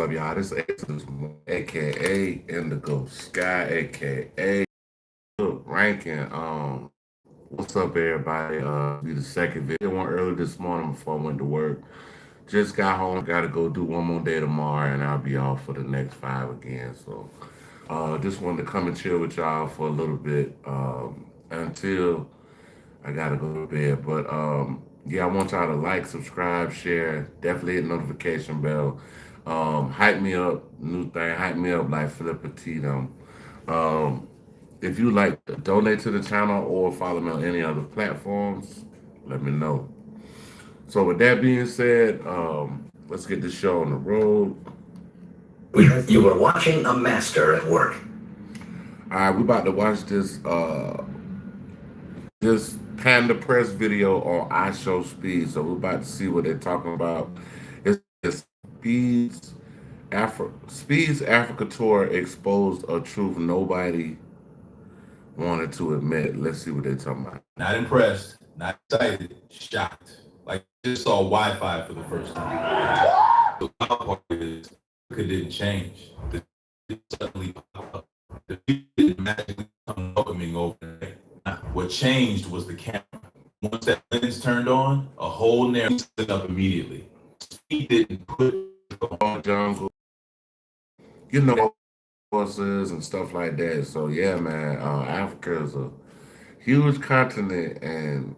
up, y'all? This is Exodus, aka Indigo Sky, aka Ranking. What's up, everybody? Be the second video. One early this morning before I went to work. Just got home. Got to go do one more day tomorrow, and I'll be off for the next 5 again. So, just wanted to come and chill with y'all for a little bit until I gotta go to bed. But yeah, I want y'all to like, subscribe, share, definitely hit notification bell. Hype me up, new thing, hype me up like Philip Petit. Um, if you like to donate to the channel or follow me on any other platforms, let me know. So with that being said, let's get this show on the road. You were watching a master at work. All right, we about to watch this Panda Press video on I Show Speed. So we're about to see what they're talking about. It's Speed's Africa tour exposed a truth nobody wanted to admit. Let's see what they're talking about. Not impressed, not excited, shocked. Like just saw Wi-Fi for the first time. The wild part is it didn't change. The suddenly popped up. The people didn't magically come welcoming overnight. What changed was the camera. Once that lens turned on, a whole narrative stood up immediately. He didn't put on jungle, you know, horses and stuff like that. So yeah, man, Africa is a huge continent, and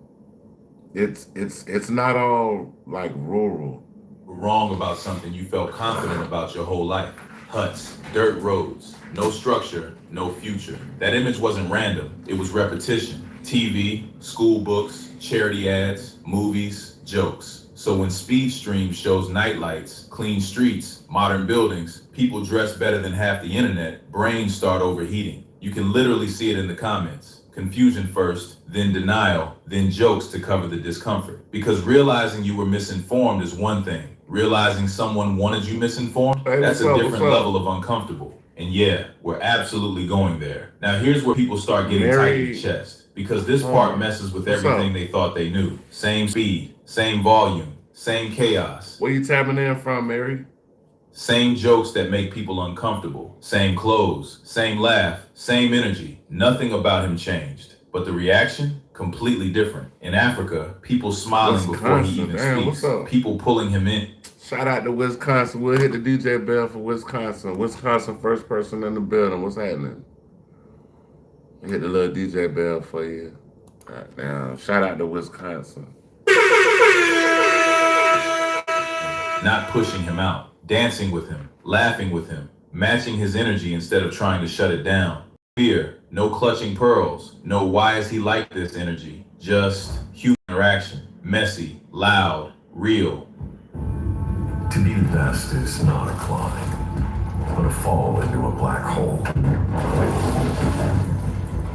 it's not all like rural. wrong about something you felt confident about your whole life. Huts, dirt roads, no structure, no future. That image wasn't random, it was repetition. TV, school books, charity ads, movies, jokes. So when Speed Stream shows nightlights, clean streets, modern buildings, people dressed better than half the internet, brains start overheating. You can literally see it in the comments. Confusion first, then denial, then jokes to cover the discomfort. Because realizing you were misinformed is one thing. Realizing someone wanted you misinformed, that's a different level of uncomfortable. And yeah, we're absolutely going there. Now here's where people start getting tight in the chest. Because this part messes with everything they thought they knew. Same speed, same volume, same chaos. Where you tapping in from, Mary? Same jokes that make people uncomfortable. Same clothes, same laugh, same energy. Nothing about him changed. But the reaction, completely different. In Africa, people smiling before he even speaks. People pulling him in. Shout out to Wisconsin. We'll hit the DJ bell for Wisconsin. Wisconsin, first person in the building. What's happening? Hit the little DJ bell for you. Right now. Shout out to Wisconsin. Not pushing him out, dancing with him, laughing with him, matching his energy instead of trying to shut it down. Fear, no clutching pearls, no why is he like this energy. Just human interaction, messy, loud, real. To be the best is not a climb, but a fall into a black hole.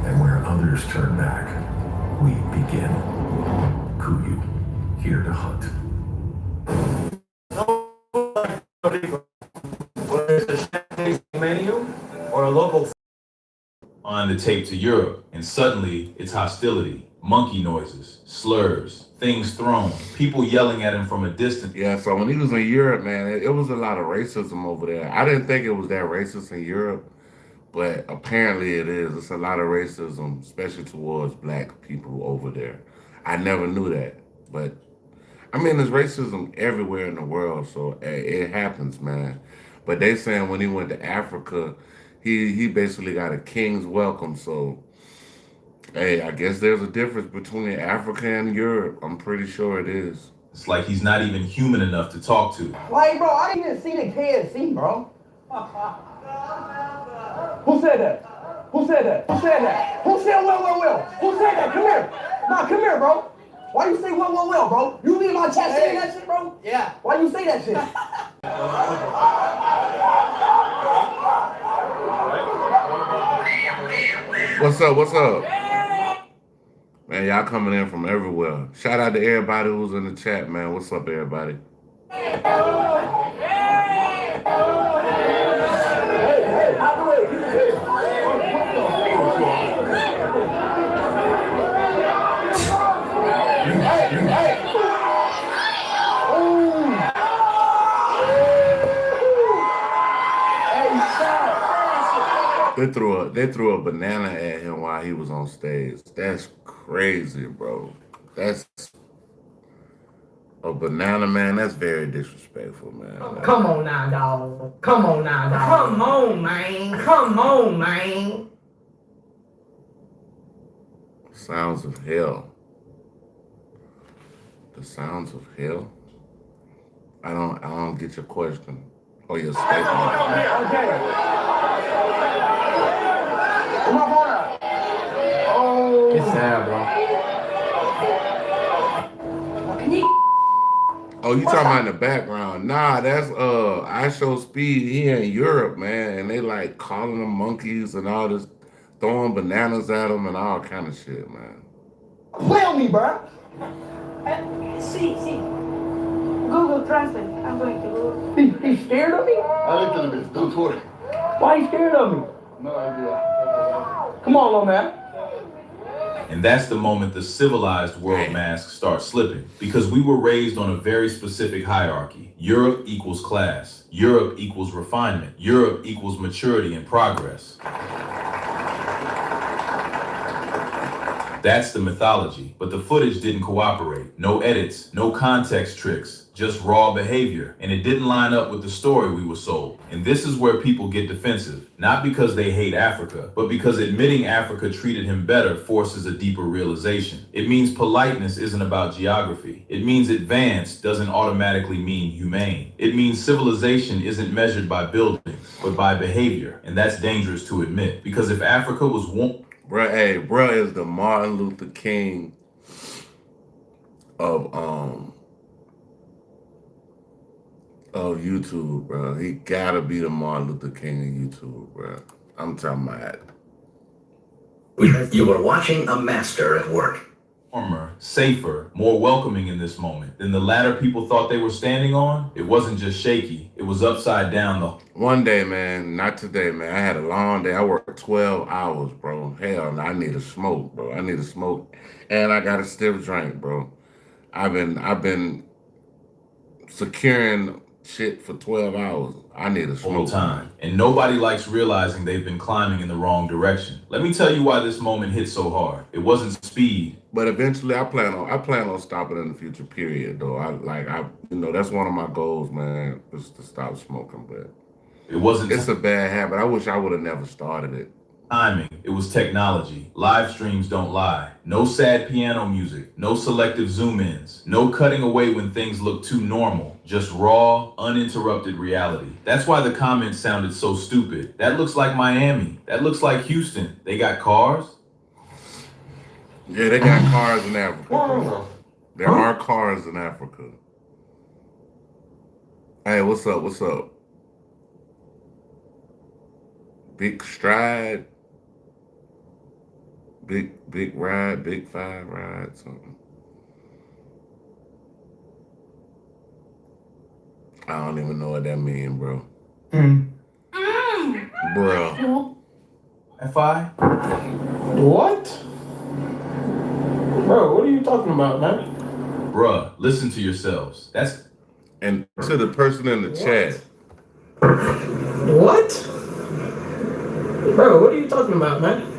And where others turn back, we begin. Kuyu, here to hunt. Menu or a local on the tape to Europe, and suddenly it's hostility, monkey noises, slurs, things thrown, people yelling at him from a distance. Yeah, so when he was in Europe, man, it was a lot of racism over there. I didn't think it was that racist in Europe, but apparently it is. It's a lot of racism, especially towards black people over there. I never knew that, but I mean, there's racism everywhere in the world, so it happens, man. But they saying when he went to Africa, he basically got a king's welcome. So, hey, I guess there's a difference between Africa and Europe. I'm pretty sure it is. It's like he's not even human enough to talk to. Like, bro, I didn't even see the KFC, bro. Who said that? Who said that? Who said that? Who said well? Who said that? Come here. Nah, come here, bro. Why you say well, bro? You leave my chat saying that shit, bro? Yeah. Why you say that shit? What's up? Man, y'all coming in from everywhere. Shout out to everybody who's in the chat, man. What's up, everybody? They threw a banana at him while he was on stage. That's crazy, bro. That's a banana, man. That's very disrespectful, man. Come on now, dog. Come on now, dog. Come on, man. Come on, man. Sounds of hell. The sounds of hell. I don't get your question or your statement. Okay. Come on, boy. Oh. It's sad, bro. Can you? Oh, you talking about in the background? Nah, that's I Show Speed here in Europe, man, and they like calling them monkeys and all this, throwing bananas at them and all kind of shit, man. Play on me, bro. See. Google Translate. I'm going to Google. He's scared of me? I looked at the bitch. Don't twerk. Why he scared of me? No idea. Come on, little man. And that's the moment the civilized world mask starts slipping, because we were raised on a very specific hierarchy. Europe equals class. Europe equals refinement. Europe equals maturity and progress. That's the mythology, but the footage didn't cooperate. No edits, no context tricks, just raw behavior. And it didn't line up with the story we were sold. And this is where people get defensive, not because they hate Africa, but because admitting Africa treated him better forces a deeper realization. It means politeness isn't about geography. It means advanced doesn't automatically mean humane. It means civilization isn't measured by buildings, but by behavior. And that's dangerous to admit, because if Africa was one... Bruh is the Martin Luther King of YouTube, bro. He gotta be the Martin Luther King of YouTube, bro. I'm talking about. You were watching a master at work. Warmer, safer, more welcoming in this moment than the ladder people thought they were standing on. It wasn't just shaky, it was upside down though. One day, man, not today, man. I had a long day. I worked 12 hours, bro. Hell, no, I need a smoke, bro. I need a smoke, and I got a stiff drink, bro. I've been securing shit for 12 hours. I need a smoke. Time. And nobody likes realizing they've been climbing in the wrong direction. Let me tell you why this moment hit so hard. It wasn't speed. But eventually I plan on stopping in the future, period, though. That's one of my goals, man, is to stop smoking, but it's a bad habit. I wish I would have never started it. Timing. It was technology. Live streams don't lie. No sad piano music. No selective zoom-ins. No cutting away when things look too normal. Just raw, uninterrupted reality. That's why the comments sounded so stupid. That looks like Miami. That looks like Houston. They got cars? Yeah, they got cars in Africa. There are cars in Africa. Hey, what's up? What's up? Big stride. Big ride, big five ride, something. I don't even know what that means, bro. Bro. FI? What? Bro, what are you talking about, man? Bruh, listen to yourselves. And to the person in the chat. What? Bro, what are you talking about, man?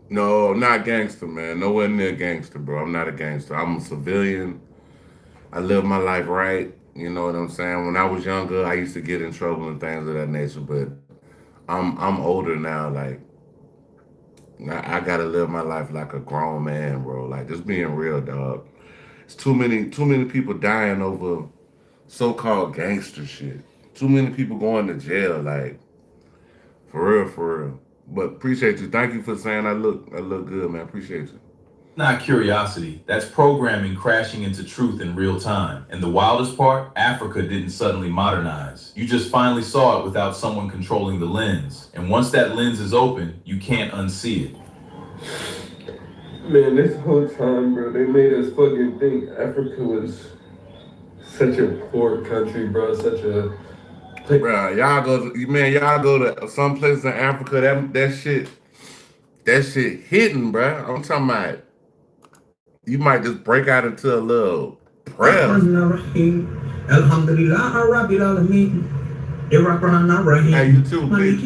No, I'm not gangster, man. Nowhere near gangster, bro. I'm not a gangster. I'm a civilian. I live my life right. You know what I'm saying? When I was younger, I used to get in trouble and things of that nature, but I'm older now. Like, I gotta live my life like a grown man, bro. Like, just being real, dog. It's too many people dying over so-called gangster shit. Too many people going to jail, like, for real. But appreciate you. Thank you for saying I look good, man. Appreciate you. Not curiosity. That's programming crashing into truth in real time. And the wildest part, Africa didn't suddenly modernize. You just finally saw it without someone controlling the lens. And once that lens is open, you can't unsee it. Man, this whole time, bro, they made us fucking think Africa was such a poor country, bro. Bro, y'all go to some places in Africa, that shit hitting, bro. I'm talking about, you might just break out into a little prayer. Hey, you too, B.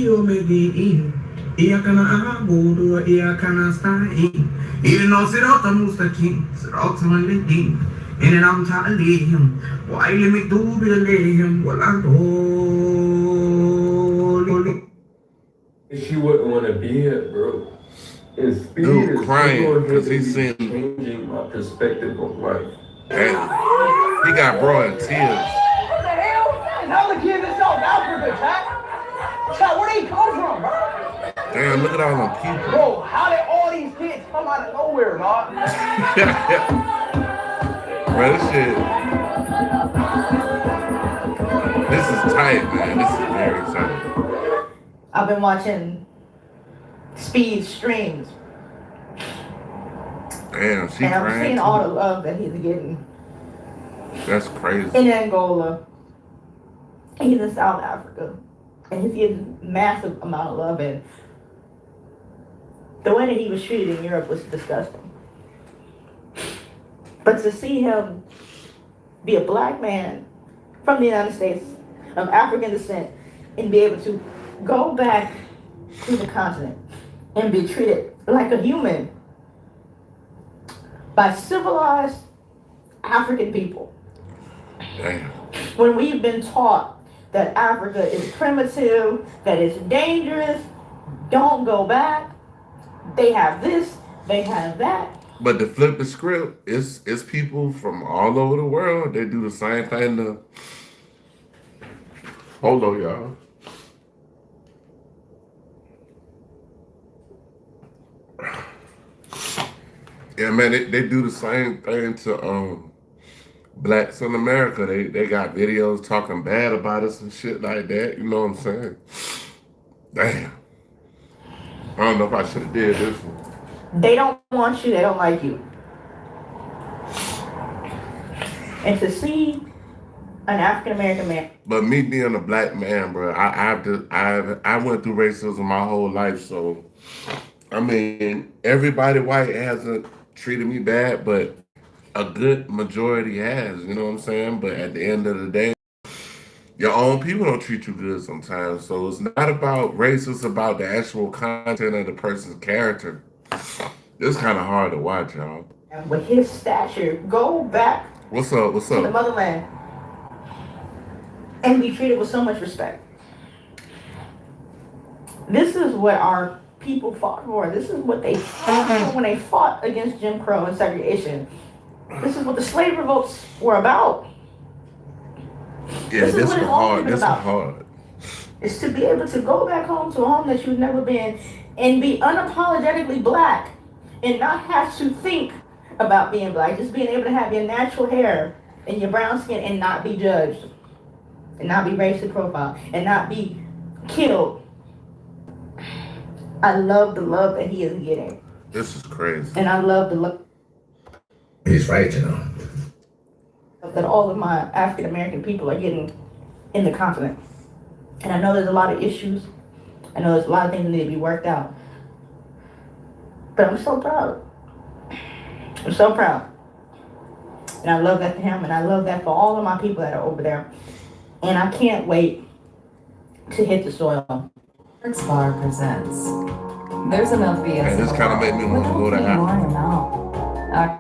She wouldn't want to be here, bro. And speed Dude is crying because he's single-handedly seen. changing my perspective on life. Hey, he got bro in tears. What the hell? Another kid in South Africa, Chad. Chad, where they come from, bro? Damn, look at all them people. Bro, how did all these kids come out of nowhere, dog? Bro, this shit. This is tight, man. This is very tight. I've been watching Speed streams, Damn, she and I'm crying seeing too. all the love that he's getting That's crazy. in Angola. He's in South Africa, and he's getting massive amount of love. And the way that he was treated in Europe was disgusting. But to see him be a black man from the United States of African descent and be able to go back to the continent and be treated like a human by civilized African people. Damn. When we've been taught that Africa is primitive, that it's dangerous, don't go back, they have this, they have that. But to flip the script, it's people from all over the world. They do the same thing to. Hold on, y'all. Yeah, man, they do the same thing to blacks in America. They got videos talking bad about us and shit like that. You know what I'm saying? Damn. I don't know if I should have did this one. They don't want you, they don't like you. And to see an African American man. But me being a black man, bro, I went through racism my whole life. So, I mean, everybody white hasn't treated me bad, but a good majority has. You know what I'm saying? But at the end of the day, your own people don't treat you good sometimes. So it's not about race, it's about the actual content of the person's character. It's kind of hard to watch, y'all. With his stature, go back What's up? What's to the up? motherland and be treated with so much respect. This is what our people fought for. This is what they fought for when they fought against Jim Crow and segregation. This is what the slave revolts were about. Yeah, This is this what one it's all hard. been This one about. hard. Is to be able to go back home to a home that you've never been and be unapologetically black and not have to think about being black. Just being able to have your natural hair and your brown skin and not be judged and not be racially profiled and not be killed. I love the love that he is getting. This is crazy. And I love the love He's right, you know. that all of my African American people are getting in the continent. And I know there's a lot of issues. I know there's a lot of things that need to be worked out. But I'm so proud. I'm so proud. And I love that for him, and I love that for all of my people that are over there. And I can't wait to hit the soil. Sports Bar presents. There's enough BS. And this kind of made me want to go to Africa.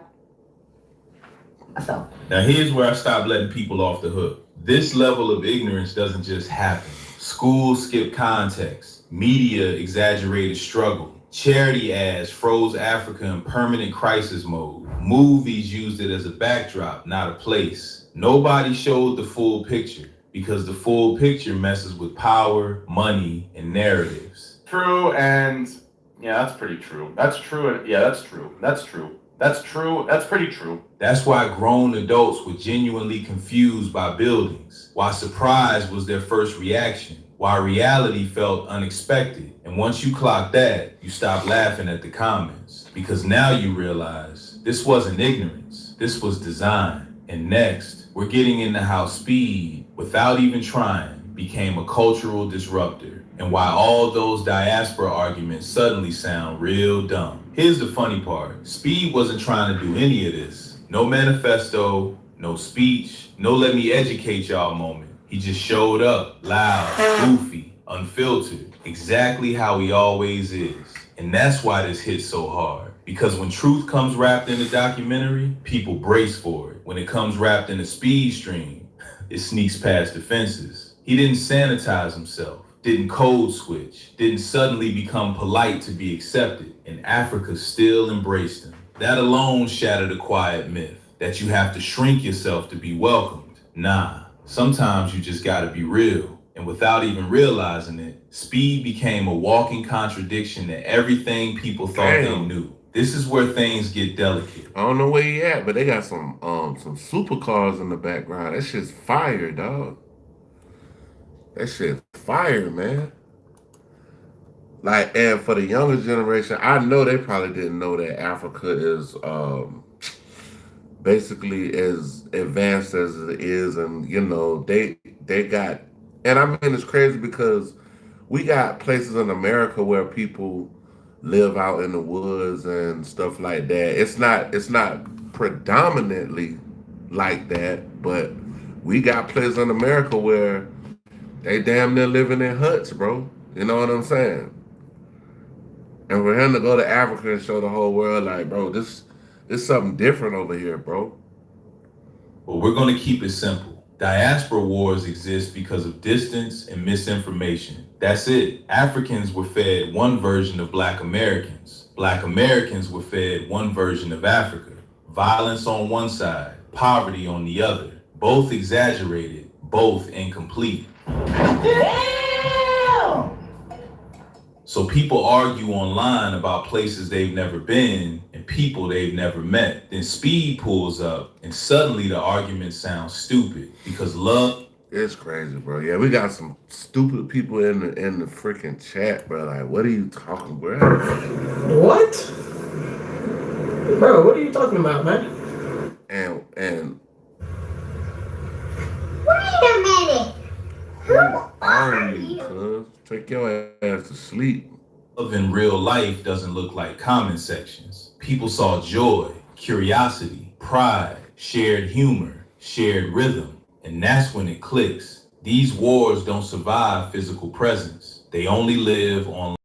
Myself. Now here's where I stop letting people off the hook. This level of ignorance doesn't just happen. Schools skip context. Media exaggerated struggle. Charity ads froze Africa in permanent crisis mode. Movies used it as a backdrop, not a place. Nobody showed the full picture because the full picture messes with power, money, and narratives. True, and yeah, that's pretty true. That's true, and yeah, that's true. That's true. That's true. That's pretty true. That's why grown adults were genuinely confused by buildings, why surprise was their first reaction, why reality felt unexpected. And once you clock that, you stop laughing at the comments, because now you realize this wasn't ignorance, this was design. And next, we're getting into how speed, without even trying, became a cultural disruptor, and why all those diaspora arguments suddenly sound real dumb. Here's the funny part. Speed wasn't trying to do any of this. No manifesto, no speech, no let me educate y'all moment. He just showed up, loud, goofy, unfiltered, exactly how he always is. And that's why this hits so hard. Because when truth comes wrapped in a documentary, people brace for it. When it comes wrapped in a speed stream, it sneaks past defenses. He didn't sanitize himself, didn't code switch, didn't suddenly become polite to be accepted, and Africa still embraced him. That alone shattered a quiet myth, that you have to shrink yourself to be welcomed. Nah, sometimes you just gotta be real. And without even realizing it, Speed became a walking contradiction to everything people thought they knew. This is where things get delicate. I don't know where he at, but they got some supercars in the background. That shit's fire, dog. That shit fire, man. Like, and for the younger generation, I know they probably didn't know that Africa is basically as advanced as it is, and you know they got, and I mean it's crazy because we got places in America where people live out in the woods and stuff like that. It's not predominantly like that, but we got places in America where they damn near living in huts, bro. You know what I'm saying? And for him to go to Africa and show the whole world, like, bro, this something different over here, bro. Well, we're going to keep it simple. Diaspora wars exist because of distance and misinformation. That's it. Africans were fed one version of Black Americans. Black Americans were fed one version of Africa. Violence on one side, poverty on the other. Both exaggerated, both incomplete. So people argue online about places they've never been and people they've never met. Then Speed pulls up and suddenly the argument sounds stupid because love. It's crazy, bro. Yeah, we got some stupid people in the freaking chat, bro. Like, what are you talking about? What? Bro, what are you talking about, man? And wait a minute. Who are you, cuz? Take your ass to sleep. Love in real life doesn't look like comment sections. People saw joy, curiosity, pride, shared humor, shared rhythm. And that's when it clicks. These wars don't survive physical presence. They only live online.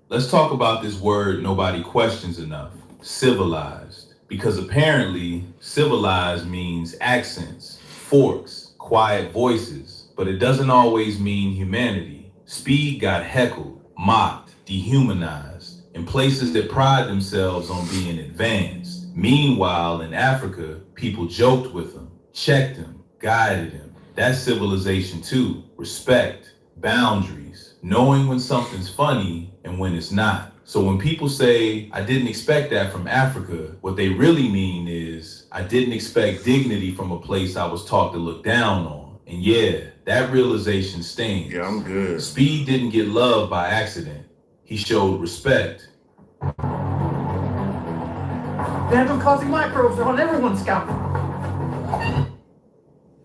Let's talk about this word nobody questions enough. Civilized. Because apparently, civilized means accents, forks, quiet voices. But it doesn't always mean humanity. Speed got heckled, mocked, dehumanized in places that pride themselves on being advanced. Meanwhile, in Africa, people joked with him, checked him, guided him. That's civilization too. Respect, boundaries, knowing when something's funny and when it's not. So when people say, I didn't expect that from Africa, what they really mean is, I didn't expect dignity from a place I was taught to look down on. And yeah, that realization stings. Yeah, I'm good. Speed didn't get love by accident. He showed respect. They've been causing microbes on everyone's scalp.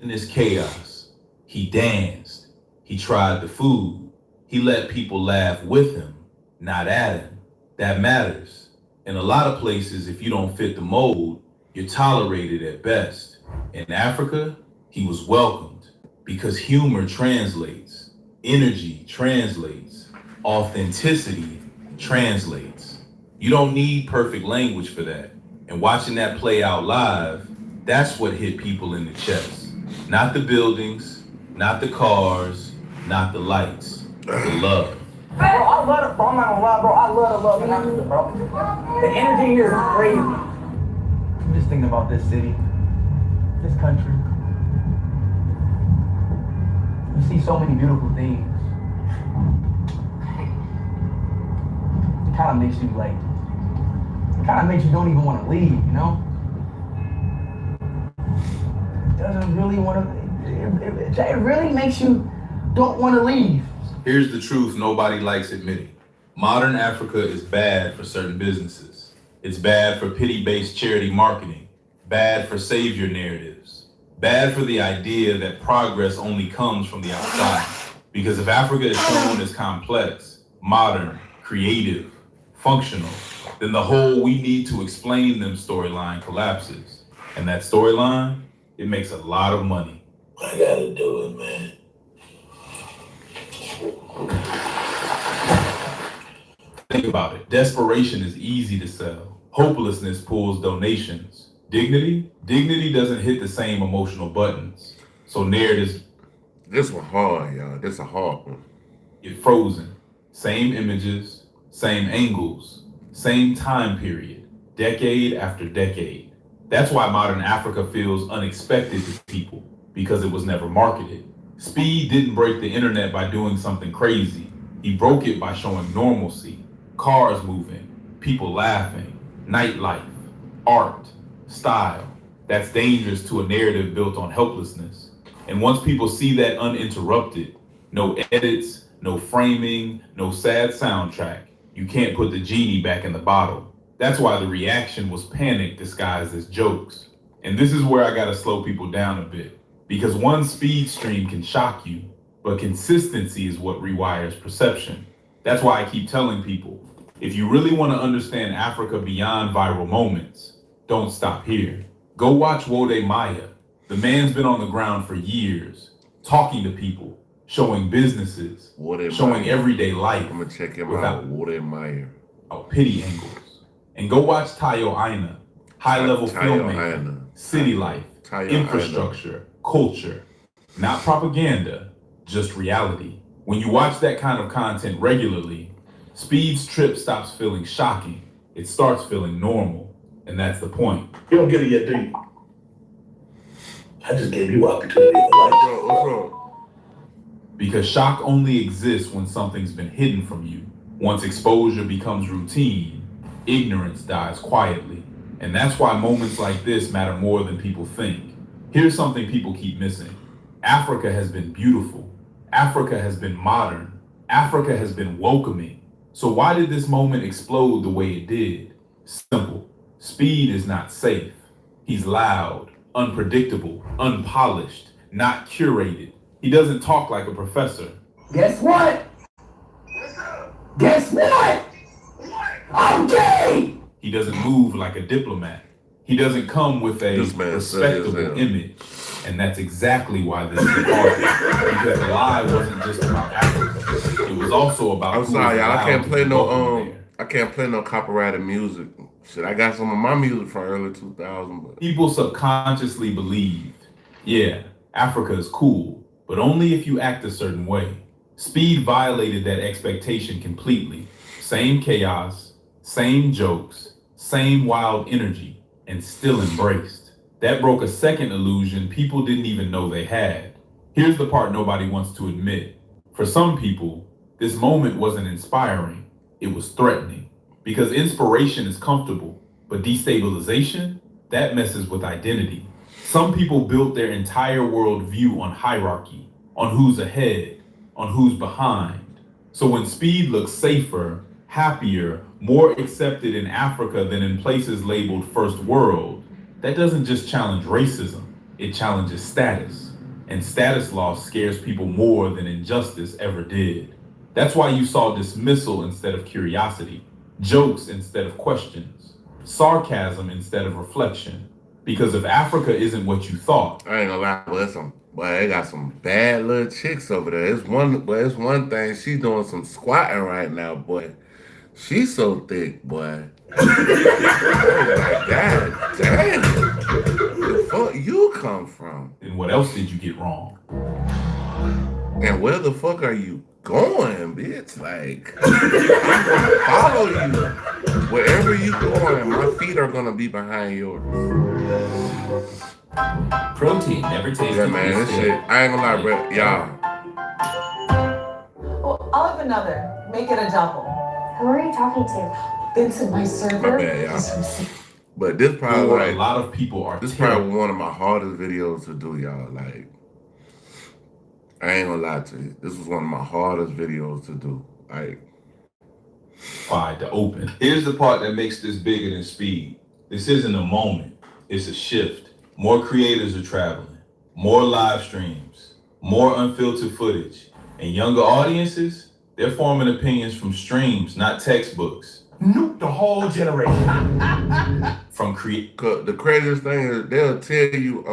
In this chaos, he danced. He tried the food. He let people laugh with him, not at him. That matters. In a lot of places, if you don't fit the mold, you're tolerated at best. In Africa, he was welcomed. Because humor translates, energy translates, authenticity translates. You don't need perfect language for that. And watching that play out live, that's what hit people in the chest. Not the buildings, not the cars, not the lights, the love. Bro, I love it, bro. I'm not gonna lie, bro. I love the love in Africa, bro. The energy here is crazy. I'm just thinking about this city, this country. You see so many beautiful things. It kind of makes you don't even want to leave, you know? It doesn't really want to, it really makes you don't want to leave. Here's the truth nobody likes admitting. Modern Africa is bad for certain businesses. It's bad for pity-based charity marketing, bad for savior narratives. Bad for the idea that progress only comes from the outside. Because if Africa is shown as complex, modern, creative, functional, then the whole we need to explain them storyline collapses. And that storyline, it makes a lot of money. I gotta do it, man. Think about it. Desperation is easy to sell. Hopelessness pulls donations. Dignity doesn't hit the same emotional buttons. So narratives This one hard, y'all. This a hard one. get frozen. Same images, same angles, same time period, decade after decade. That's why modern Africa feels unexpected to people, because it was never marketed. Speed didn't break the internet by doing something crazy. He broke it by showing normalcy, cars moving, people laughing, nightlife, art, style. That's dangerous to a narrative built on helplessness. And once people see that uninterrupted, no edits, no framing, no sad soundtrack, you can't put the genie back in the bottle. That's why the reaction was panic disguised as jokes. And this is where I gotta slow people down a bit. Because one speed stream can shock you, but consistency is what rewires perception. That's why I keep telling people, if you really want to understand Africa beyond viral moments, don't stop here. Go watch Wode Maya. The man's been on the ground for years, talking to people, showing businesses, showing everyday life. I'm gonna check him out. Wode Maya. Pity angles. And go watch Tayo Aina, high-level filmmaking, city life, infrastructure, culture, not propaganda, just reality. When you watch that kind of content regularly, Speed's trip stops feeling shocking. It starts feeling normal. And that's the point. You don't get it yet, do you? I just gave you opportunity for life. What's wrong? Because shock only exists when something's been hidden from you. Once exposure becomes routine, ignorance dies quietly. And that's why moments like this matter more than people think. Here's something people keep missing. Africa has been beautiful. Africa has been modern. Africa has been welcoming. So why did this moment explode the way it did? Simple. Speed is not safe. He's loud, unpredictable, unpolished, not curated. He doesn't talk like a professor. Guess what? Guess what? I'm gay! He doesn't move like a diplomat. He doesn't come with a respectable image. And that's exactly why this is hard. Because the lie wasn't just about Africa. It was also about. I'm sorry, y'all. I can't play no copyrighted music. Shit, I got some of my music from early 2000. But people subconsciously believed, yeah, Africa is cool, but only if you act a certain way. Speed violated that expectation completely. Same chaos, same jokes, same wild energy, and still embraced. That broke a second illusion people didn't even know they had. Here's the part nobody wants to admit. For some people, this moment wasn't inspiring, it was threatening. Because inspiration is comfortable, but destabilization, that messes with identity. Some people built their entire worldview on hierarchy, on who's ahead, on who's behind. So when speed looks safer, happier, more accepted in Africa than in places labeled first world, that doesn't just challenge racism, it challenges status. And status loss scares people more than injustice ever did. That's why you saw dismissal instead of curiosity, jokes instead of questions, sarcasm instead of reflection. Because if Africa isn't what you thought, I ain't gonna lie, they got some bad little chicks over there. It's one thing, she's doing some squatting right now, boy. She's so thick, boy. Oh my God, damn. Where the fuck you come from? And what else did you get wrong? And where the fuck are you going, bitch? Like, I'm gonna follow you. Wherever you going, my feet are gonna be behind yours. Protein never tasted. Yeah, man, this shit, I ain't gonna lie, bro. Y'all. Well, I'll have another. Make it a double. Who are you talking to? Vincent, my server. My bad, y'all. But this probably like a lot of people are. This probably one of my hardest videos to do, y'all. Like, I ain't gonna lie to you. This was one of my hardest videos to do. Like, to open. Here's the part that makes this bigger than speed. This isn't a moment. It's a shift. More creators are traveling. More live streams. More unfiltered footage. And younger audiences, they're forming opinions from streams, not textbooks. Nuke the whole generation. From the craziest thing is they'll tell you,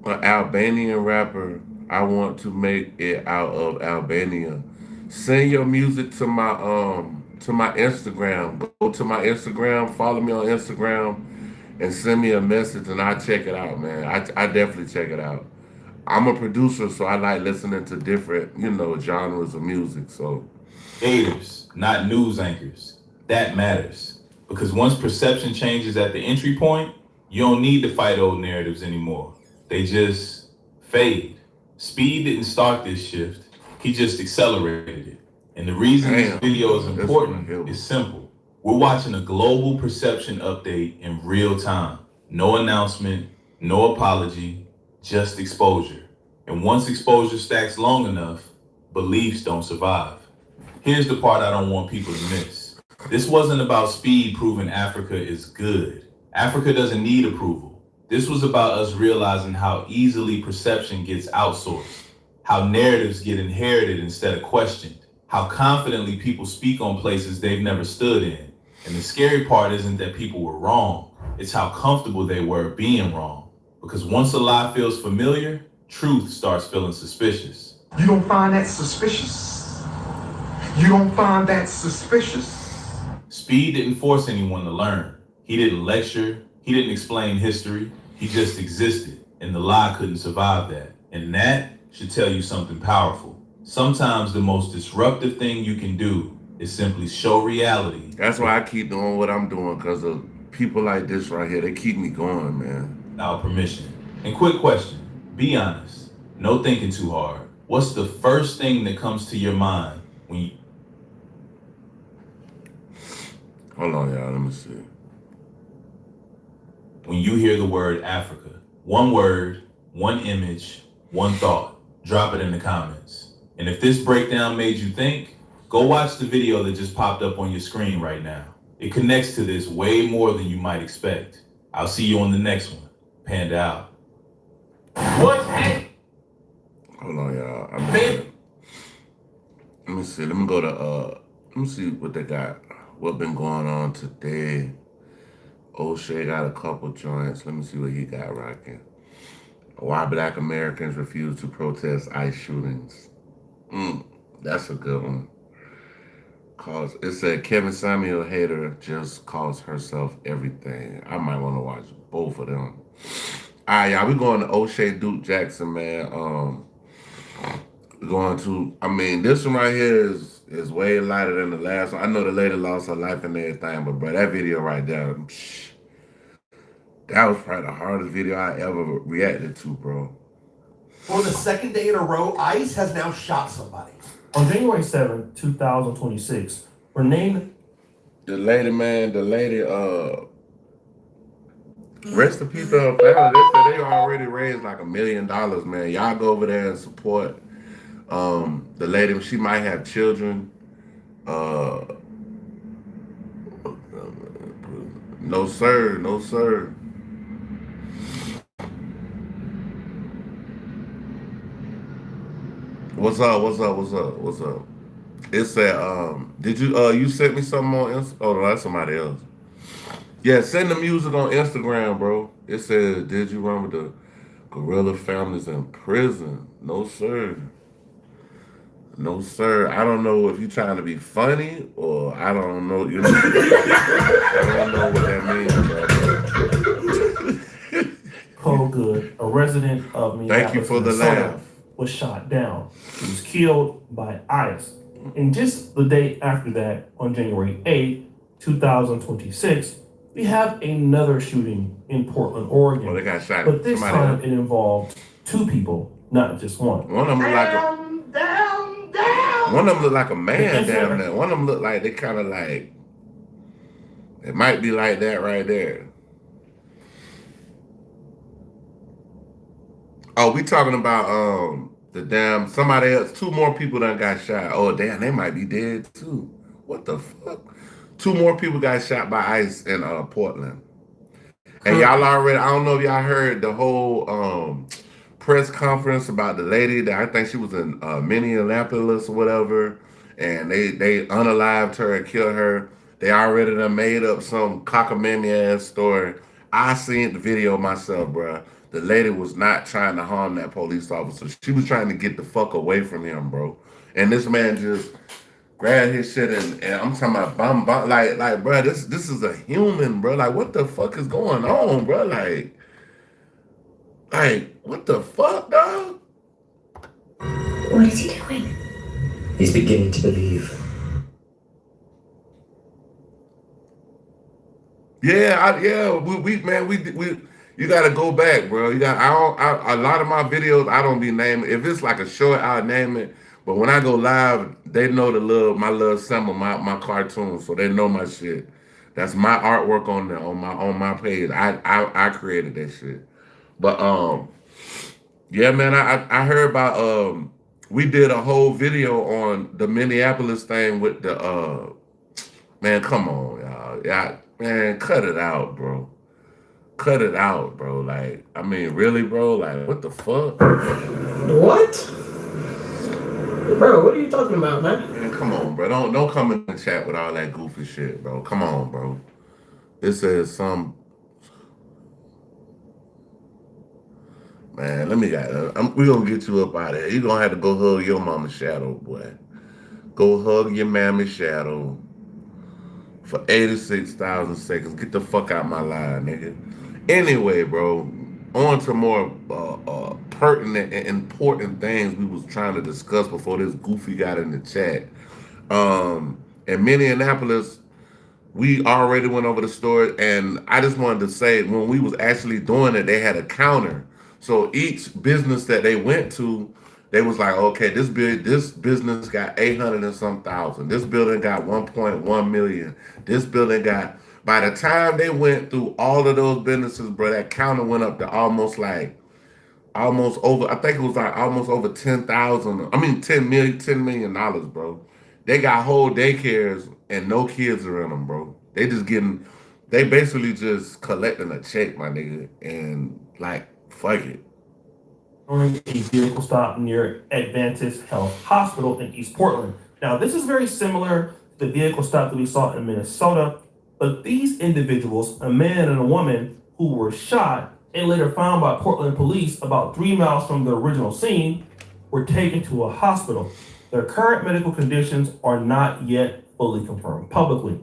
An Albanian rapper. I want to make it out of Albania. Send your music to my Instagram. Go to my Instagram, follow me on Instagram, and send me a message, and I'll check it out, man. I definitely check it out. I'm a producer, so I like listening to different, genres of music. So Creators, not news anchors. That matters. Because once perception changes at the entry point, you don't need to fight old narratives anymore. They just fade. Speed didn't start this shift, he just accelerated it. And the reason this video is important is simple. We're watching a global perception update in real time. No announcement, no apology, just exposure. And once exposure stacks long enough, beliefs don't survive. Here's the part I don't want people to miss. This wasn't about speed proving Africa is good. Africa doesn't need approval. This was about us realizing how easily perception gets outsourced, how narratives get inherited instead of questioned, how confidently people speak on places they've never stood in. And the scary part isn't that people were wrong, it's how comfortable they were being wrong. Because once a lie feels familiar, truth starts feeling suspicious. You don't find that suspicious? You don't find that suspicious? Speed didn't force anyone to learn. He didn't lecture. He didn't explain history. He just existed. And the lie couldn't survive that. And that should tell you something powerful. Sometimes the most disruptive thing you can do is simply show reality. That's why I keep doing what I'm doing, because of people like this right here. They keep me going, man. Without permission. And quick question. Be honest. No thinking too hard. What's the first thing that comes to your mind when you... Hold on, y'all. Let me see. When you hear the word Africa? One word, one image, one thought. Drop it in the comments. And if this breakdown made you think, go watch the video that just popped up on your screen right now. It connects to this way more than you might expect. I'll see you on the next one. Panda out. What? Hold on, y'all. Let me see. Let me go to let me see what they got. What been going on today? O'Shea got a couple joints. Let me see what he got rocking. Why Black Americans refuse to protest ICE shootings. That's a good one. It said Kevin Samuel hater just calls herself everything. I might want to watch both of them. All right, y'all. We going to O'Shea Duke Jackson, man. This one right here is way lighter than the last one. I know the lady lost her life and everything, but bro, that video right there, that was probably the hardest video I ever reacted to, bro. For the second day in a row, ICE has now shot somebody. On January 7, 2026, were named... The lady, rest in peace to her family. They said they already raised like $1 million, man. Y'all go over there and support the lady. She might have children. No sir, no sir. What's up? It said, did you sent me something on Instagram? Oh, no, that's somebody else. Yeah, send the music on Instagram, bro. It says, did you run with the gorilla families in prison? No, sir. No, sir. I don't know if you're trying to be funny or I don't know. I don't know what that means, bro. Cole Good, a resident of Minneapolis, Thank you for the laugh. Was shot down. He was killed by ICE. And just the day after that, on January 8th, 2026, we have another shooting in Portland, Oregon. Well, they got shot. But this time it involved two people, not just one. One of them looked like a man down there. One of them looked like they kind of like, it might be like that right there. Oh, we talking about somebody else. Two more people done got shot. Oh, damn, they might be dead too. What the fuck? Two more people got shot by ICE in Portland. And y'all already, I don't know if y'all heard the whole press conference about the lady that I think she was in Minneapolis or whatever, and they unalived her and killed her. They already done made up some cockamamie ass story. I seen the video myself, bruh. the lady was not trying to harm that police officer. She was trying to get the fuck away from him, bro. And this man just grabbed his shit and I'm talking about like, bro, this is a human, bro. Like, what the fuck is going on, bro? Like, what the fuck, dog? What is he doing? He's beginning to believe. We you gotta go back, bro. You got a lot of my videos I don't be naming. If it's like a short, I'll name it. But when I go live, they know my little symbol, my cartoon, so they know my shit. That's my artwork on my page. I created that shit. But yeah, man, I heard about we did a whole video on the Minneapolis thing with the man, come on, y'all. Yeah, man, cut it out, bro. Cut it out, bro. Like, I mean, really, bro? Like, what the fuck? What? Bro, what are you talking about, man? Man, come on, bro. Don't come in the chat with all that goofy shit, bro. Come on, bro. This is some man. We gonna get you up out of here. You gonna have to go hug your mama's shadow, boy. Go hug your mammy's shadow for 86,000 seconds. Get the fuck out my line, nigga. Anyway, bro, on to more pertinent and important things we was trying to discuss before this goofy got in the chat. In Minneapolis, we already went over the story, and I just wanted to say when we was actually doing it, they had a counter. So each business that they went to, they was like, okay, this business got 800 and some thousand. This building got 1.1 million. This building got. By the time they went through all of those businesses, bro, that counter went up to almost over. I think it was like almost over 10,000. I mean, $10 million, bro. They got whole daycares and no kids are in them, bro. They basically just collecting a check, my nigga, and like, fuck it. During a vehicle stop near Adventist Health Hospital in East Portland. Now, this is very similar to the vehicle stop that we saw in Minnesota, but these individuals, a man and a woman who were shot and later found by Portland police about 3 miles from the original scene, were taken to a hospital. Their current medical conditions are not yet fully confirmed publicly.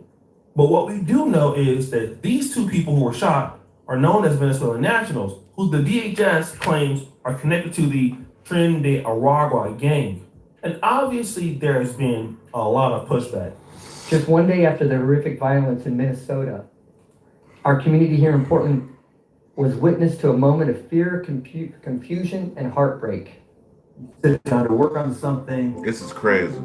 But what we do know is that these two people who were shot are known as Venezuelan nationals, who the DHS claims are connected to the Tren de Aragua gang. And obviously there has been a lot of pushback. Just one day after the horrific violence in Minnesota, our community here in Portland was witness to a moment of fear, confusion, and heartbreak. Sit down to work on something. This is crazy.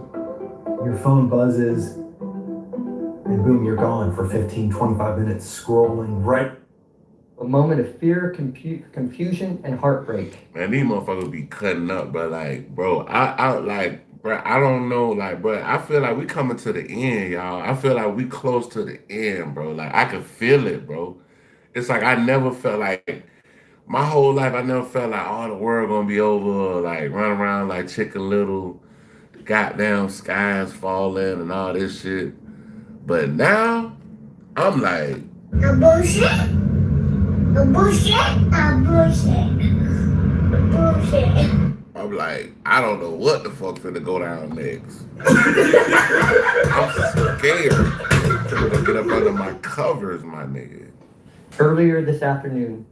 Your phone buzzes, and boom, you're gone for 15, 25 minutes scrolling right. A moment of fear, confusion, and heartbreak. Man, these motherfuckers be cutting up, but like, bro, I don't know, like, bro, I feel like we coming to the end, y'all. I feel like we close to the end, bro. Like, I can feel it, bro. It's like I never felt like, my whole life, I never felt like, oh, the world gonna be over, like, run around like Chicken Little, the goddamn skies falling and all this shit. But now, I'm like, A bullshit? A bullshit? A bullshit? A bullshit? I'm like, I don't know what the fuck finna go down next. I'm scared to get up under my covers, my nigga. Earlier this afternoon,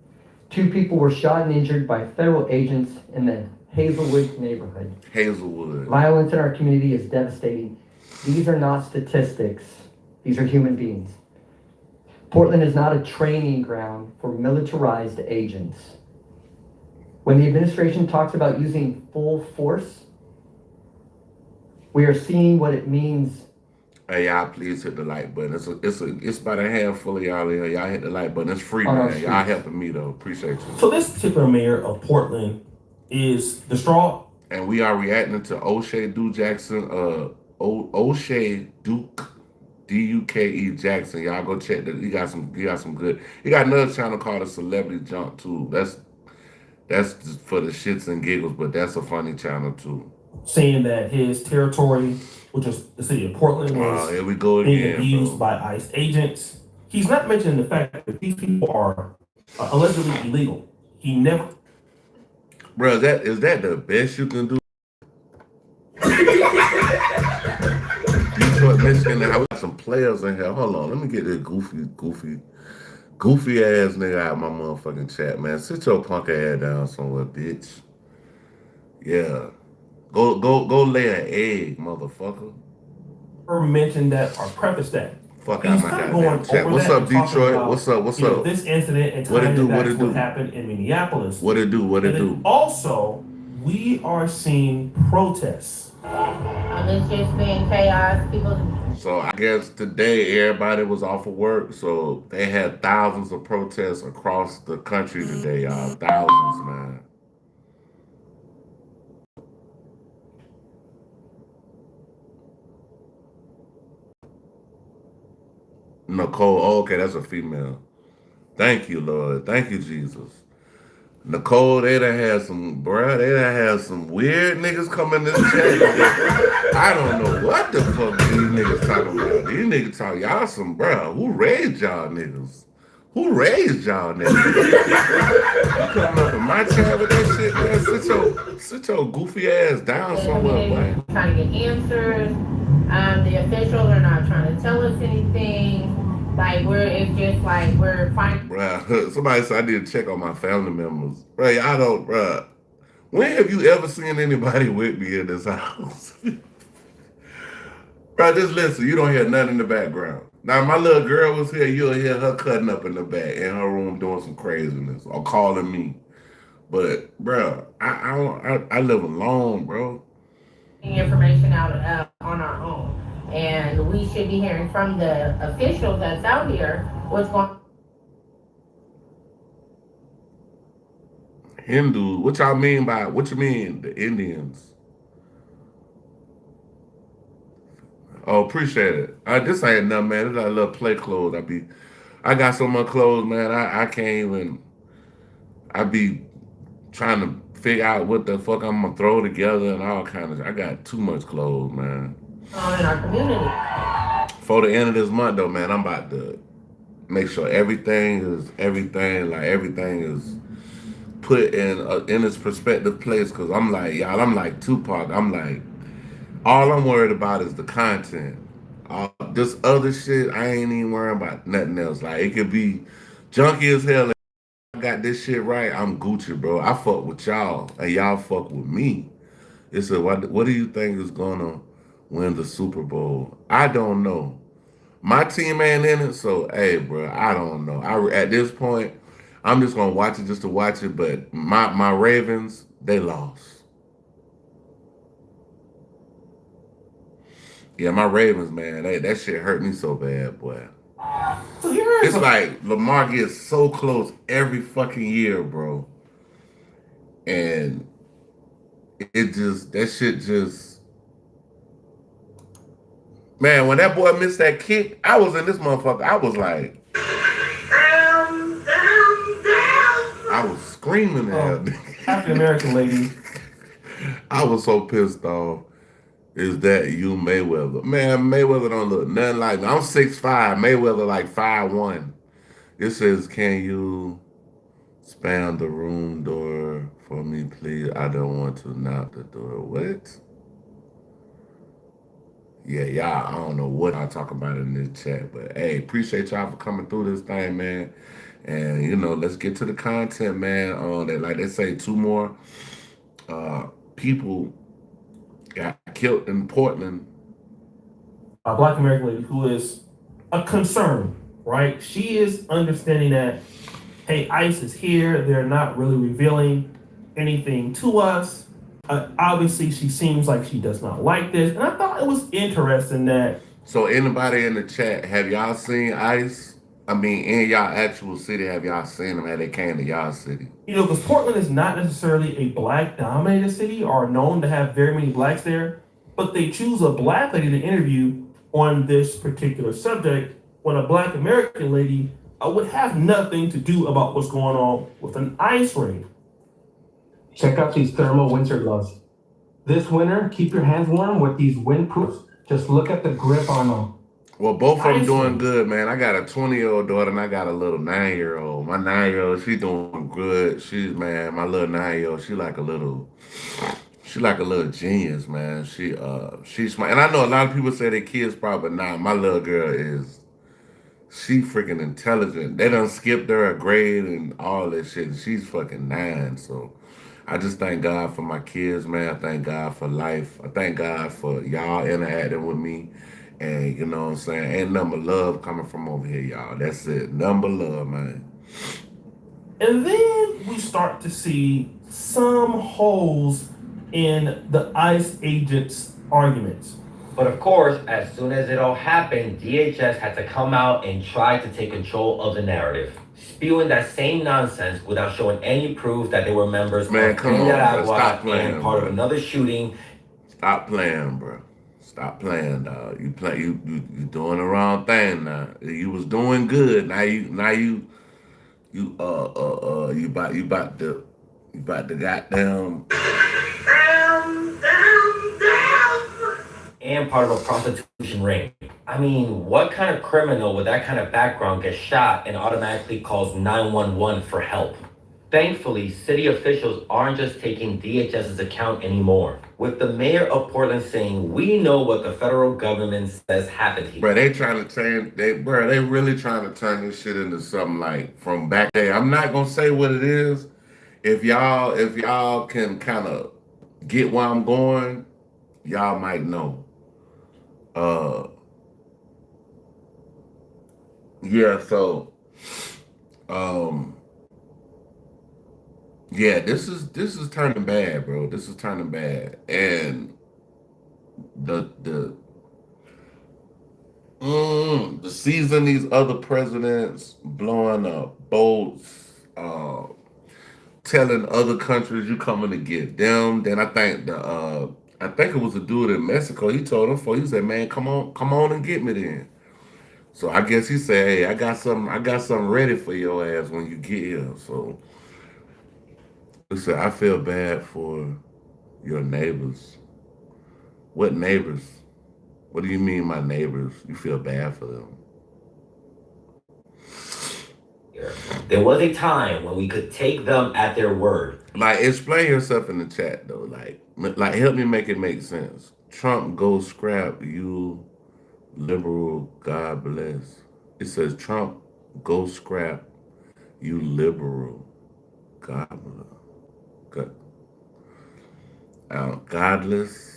2 people were shot and injured by federal agents in the Hazelwood neighborhood. Hazelwood. Violence in our community is devastating. These are not statistics. These are human beings. Portland is not a training ground for militarized agents. When the administration talks about using full force, we are seeing what it means. Hey, y'all, please hit the like button. It's about a handful of y'all in here. Y'all hit the like button. It's free, man. Y'all helping me, though. Appreciate you. So this particular mayor of Portland is distraught. And we are reacting to O'Shea Duke Jackson, O'Shea Duke, D-U-K-E Jackson. Y'all go check that. He got some good. He got another channel called The Celebrity Jump, too. That's just for the shits and giggles, but that's a funny channel, too. Saying that his territory, which is the city of Portland, was here we go again, being abused by ICE agents. He's not mentioning the fact that these people are allegedly illegal. he never. Bro, is that the best you can do? Detroit, Michigan, I got some players in here. Hold on, let me get this goofy ass nigga out of my motherfucking chat, man. Sit your punk ass down somewhere, bitch. Yeah. Go lay an egg, motherfucker. Or mention that or preface that. Fuck out my goddamn chat. What's up, Detroit? What's up? This incident and tying it back to what happened in Minneapolis. What it do? Also, we are seeing protests. It's just been chaos. People. So I guess today everybody was off of work, so they had thousands of protests across the country today, y'all. Thousands, man. Nicole, oh, okay, that's a female. Thank you, Lord. Thank you, Jesus. Nicole, they done had some weird niggas come in this chat. I don't know what the fuck these niggas talking about. These niggas talking, y'all some, bruh, who raised y'all niggas? Who raised y'all niggas? You coming up in my chat with that shit, man? Sit your goofy ass down somewhere, boy. Trying to get answers. The officials are not trying to tell us anything. Like it's just like we're fine. Bruh, somebody said I need to check on my family members. Bruh, I don't, bruh. When have you ever seen anybody with me in this house? Bruh, just listen, you don't hear nothing in the background. Now, my little girl was here, you'll hear her cutting up in the back in her room doing some craziness or calling me. But, bruh, I live alone, bro. Information out on our own. And we should be hearing from the officials that's out here what's going on. Hindu, what you mean, the Indians? Oh, appreciate it. This ain't nothing, man. This is like little play clothes. I got so much clothes, man. I can't even. I be trying to figure out what the fuck I'm gonna throw together and all kinds of. I got too much clothes, man. In our community. For the end of this month, though, man, I'm about to make sure everything is put in its prospective place. Cause I'm like, y'all, I'm like Tupac. I'm like, all I'm worried about is the content. This other shit, I ain't even worrying about nothing else. Like, it could be junky as hell. I got this shit right, I'm Gucci, bro. I fuck with y'all, and y'all fuck with me. It's what do you think is gonna win the Super Bowl? I don't know. My team ain't in it, so hey, bro, I don't know. At this point, I'm just gonna watch it just to watch it. But my Ravens, they lost. Yeah, my Ravens, man, that shit hurt me so bad, boy. It's like Lamar gets so close every fucking year, bro. And that shit just, man, when that boy missed that kick, I was in this motherfucker. I was like, I was screaming at him. African American lady. I was so pissed off. Is that you, Mayweather? Man, Mayweather don't look nothing like me. I'm 6'5", Mayweather like 5'1". It says, can you spam the room door for me, please? I don't want to knock the door. What? Yeah, y'all, I don't know what I talk about in this chat, but hey, appreciate y'all for coming through this thing, man. And, you know, let's get to the content, man. Like they say, 2 more people got killed in Portland. A Black American lady who is a concern, right? She is understanding that, hey, ICE is here. They're not really revealing anything to us. Obviously, she seems like she does not like this. And I thought it was interesting that. So anybody in the chat, have y'all seen ICE? I mean, in y'all actual city, have y'all seen them? Have they came to y'all city? You know, because Portland is not necessarily a black-dominated city or known to have very many blacks there, but they choose a black lady to interview on this particular subject when a Black American lady would have nothing to do about what's going on with an ICE raid. Check out these thermal winter gloves. This winter, keep your hands warm with these windproofs. Just look at the grip on them. Well, both of them doing Iceland. good, man. I got a 20-year-old daughter and I got a little 9-year-old. My 9-year-old, she doing good. My little 9-year-old, she like a little genius, man. She's smart. And I know a lot of people say their kids probably not. My little girl she freaking intelligent. They done skipped her a grade and all that shit. She's fucking 9. So I just thank God for my kids, man. I thank God for life. I thank God for y'all interacting with me. And you know what I'm saying? Ain't nothing but love coming from over here, y'all. That's it. Nothing but love, man. And then we start to see some holes in the ICE agents' arguments. But of course, as soon as it all happened, DHS had to come out and try to take control of the narrative, spewing that same nonsense without showing any proof that they were members of Come on, bro. Stop Nicaragua playing, and part bro. of another shooting. Stop playing, bro. Stop playing, dog. You doing the wrong thing now. You was doing good. Now you about to goddamn And part of a prostitution ring. I mean, what kind of criminal with that kind of background gets shot and automatically calls 911 for help? Thankfully, city officials aren't just taking DHS's account anymore, with the mayor of Portland saying, "We know what the federal government says happened here." Bro, they really trying to turn this shit into something like from back there. I'm not gonna say what it is. If y'all can kind of get where I'm going, y'all might know. Yeah, so yeah, this is turning bad, bro. This is turning bad. And the season these other presidents blowing up boats, telling other countries you coming to get them. Then I think it was a dude in Mexico. He told him he said, "Man, come on and get me then." So I guess he said, "Hey, I got something ready for your ass when you get here." So listen, I feel bad for your neighbors. What neighbors? What do you mean, my neighbors? You feel bad for them? There was a time when we could take them at their word. Like, explain yourself in the chat though. Like help me make it make sense. Trump go scrap you, liberal. God bless. It says Trump go scrap you, liberal. God bless. Godless.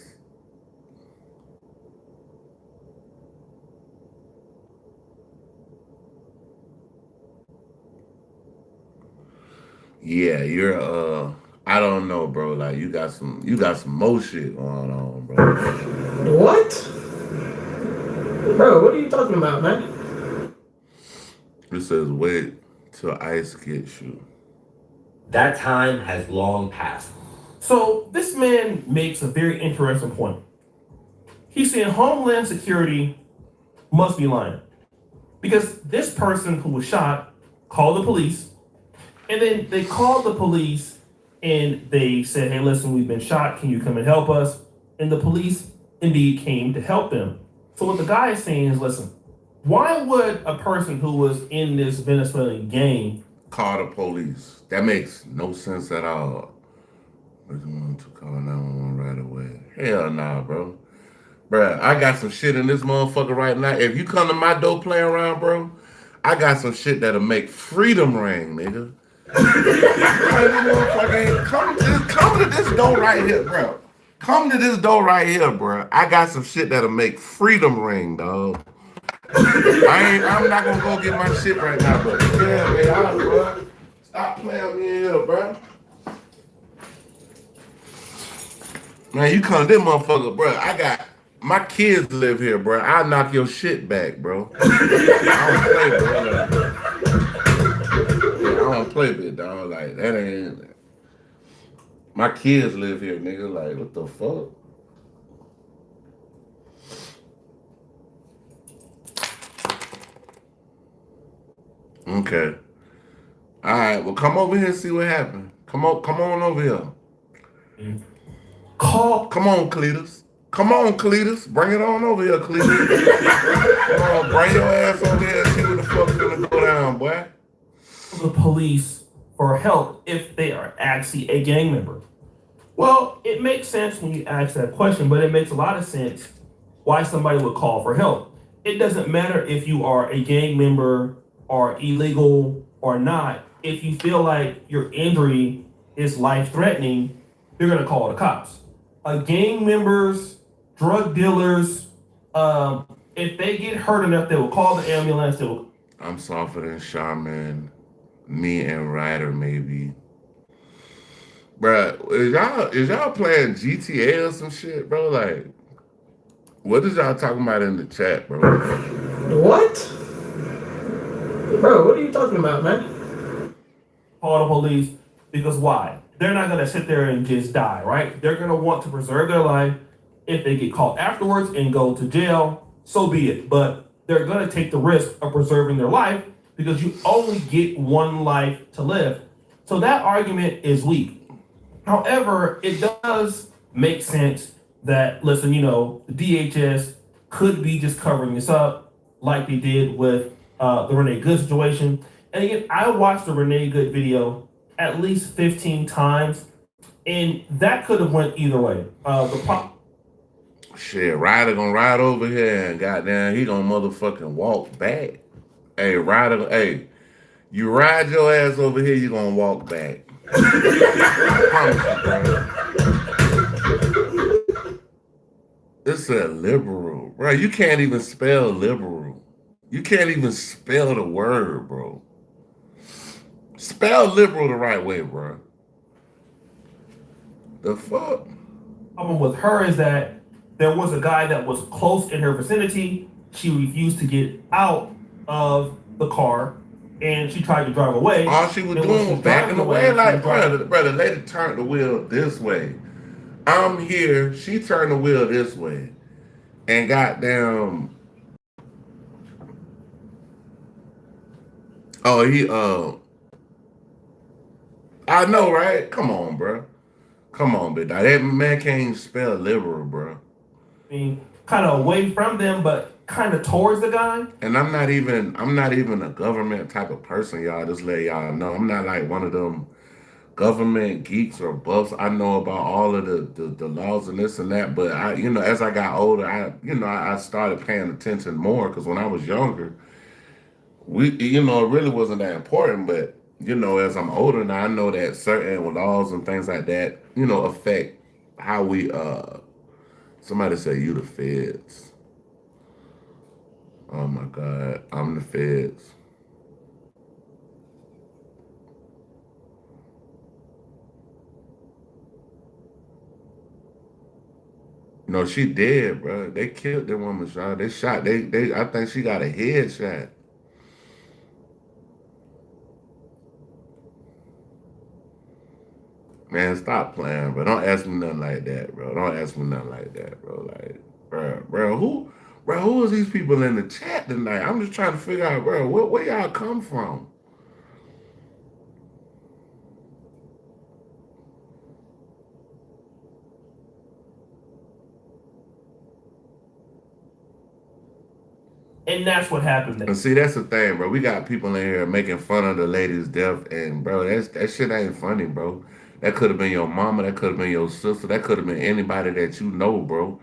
Yeah, you're I don't know, bro. Like you got some more shit going on, bro. What? Bro, what are you talking about, man? It says wait till ICE gets you. That time has long passed. So this man makes a very interesting point. He's saying Homeland Security must be lying because this person who was shot called the police, and then they called the police and they said, "Hey, listen, we've been shot. Can you come and help us?" And the police indeed came to help them. So what the guy is saying is, listen, why would a person who was in this Venezuelan gang call the police? That makes no sense at all. We want to call 911 right away. Hell nah, bro. Bruh, I got some shit in this motherfucker right now. If you come to my door playing around, bro, I got some shit that'll make freedom ring, nigga. Come to this door right here, bro. Come to this door right here, bro. I got some shit that'll make freedom ring, dog. I'm not gonna go get my shit right now, but yeah, man, bro. Stop playing with me in here, bro. Man, you come to this motherfucker, bro. I got my kids live here, bro. I'll knock your shit back, bro. I don't play, bro. I don't play, bit, dog. Like that ain't. My kids live here, nigga. Like what the fuck? Okay. All right. Well, come over here and see what happened. Come on over here. Come on, Cletus. Come on, Cletus. Bring it on over here, Cletus. Come on, bring your ass over here and see what the fuck's gonna go down, boy. The police for help if they are actually a gang member? Well, it makes sense when you ask that question, but it makes a lot of sense why somebody would call for help. It doesn't matter if you are a gang member or illegal or not. If you feel like your injury is life-threatening, you're going to call the cops. Gang members, drug dealers, if they get hurt enough, they will call the ambulance. They will. I'm softer than Shaman, me and Ryder maybe. Bruh, is y'all playing GTA or some shit, bro? Like, what is y'all talking about in the chat, bro? What? Bro, what are you talking about, man? Call the police because why? They're not gonna sit there and just die, right? They're gonna want to preserve their life. If they get caught afterwards and go to jail, so be it. But they're gonna take the risk of preserving their life because you only get one life to live. So that argument is weak. However, it does make sense that, listen, the DHS could be just covering this up like they did with the Renee Good situation. And again, I watched the Renee Good video at least 15 times, and that could have went either way. Shit, Ryder gonna ride over here and goddamn, he gonna motherfucking walk back. Hey, Ryder, hey, you ride your ass over here, you gonna walk back. I promise you, bro. It's a liberal, bro. You can't even spell liberal. You can't even spell the word, bro. Spell liberal the right way, bro. The fuck? Problem with her is that there was a guy that was close in her vicinity. She refused to get out of the car, and she tried to drive away. All she was doing was backing away. Like, bro, the lady turned the wheel this way. I'm here. She turned the wheel this way. And goddamn. Oh, I know, right? Come on, bro. Come on, big dog. That man can't even spell liberal, bro. I mean, kind of away from them, but kind of towards the guy. And I'm not even a government type of person, y'all. Just let y'all know. I'm not like one of them government geeks or buffs. I know about all of the laws and this and that, but as I got older, I started paying attention more because when I was younger, it really wasn't that important. But as I'm older now, I know that certain laws and things like that, affect how we. Somebody say you the feds. Oh my God, I'm the feds. No, she dead, bro. They killed that woman, shot. They shot. I think she got a headshot. Man, stop playing, bro. Don't ask me nothing like that, bro. Don't ask me nothing like that, bro. Like, who is these people in the chat tonight? I'm just trying to figure out, bro, where y'all come from? And that's what happened. And see, that's the thing, bro. We got people in here making fun of the lady's death, and bro, that shit ain't funny, bro. That could have been your mama. That could have been your sister. That could have been anybody that you know, bro.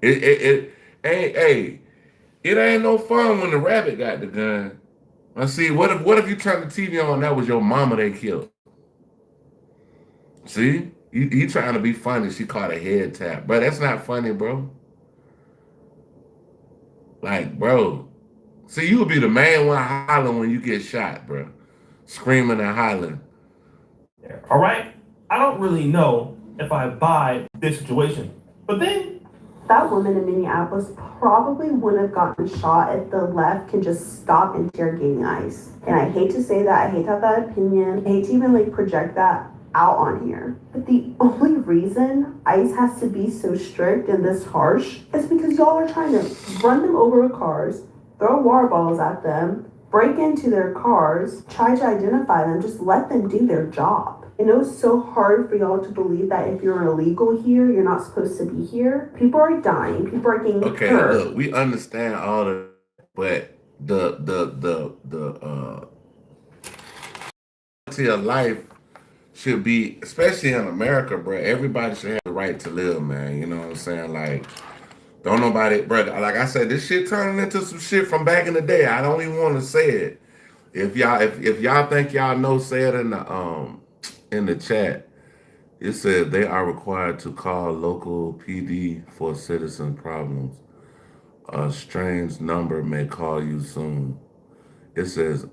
It ain't no fun when the rabbit got the gun. I see. What if you turned the TV on? That was your mama they killed. See, he trying to be funny. She caught a head tap, bro. That's not funny, bro. Like, bro. See, you would be the main one hollering when you get shot, bro. Screaming and hollering. Yeah. All right. I don't really know if I buy this situation, but then that woman in Minneapolis probably wouldn't have gotten shot if the left can just stop interrogating ICE. And I hate to say that, I hate to have that opinion, I hate to even project that out on here. But the only reason ICE has to be so strict and this harsh is because y'all are trying to run them over with cars, throw water bottles at them, break into their cars, try to identify them, just let them do their job. I know it's so hard for y'all to believe that if you're illegal here, you're not supposed to be here. People are dying. People are getting hurt. Look, we understand all the, but the quality of life should be, especially in America, bro. Everybody should have the right to live, man. You know what I'm saying? Like, don't nobody, bro. Like I said, this shit turning into some shit from back in the day. I don't even want to say it. If y'all think y'all know, say it in the chat. It said they are required to call local PD for citizen problems. A strange number may call you soon. It says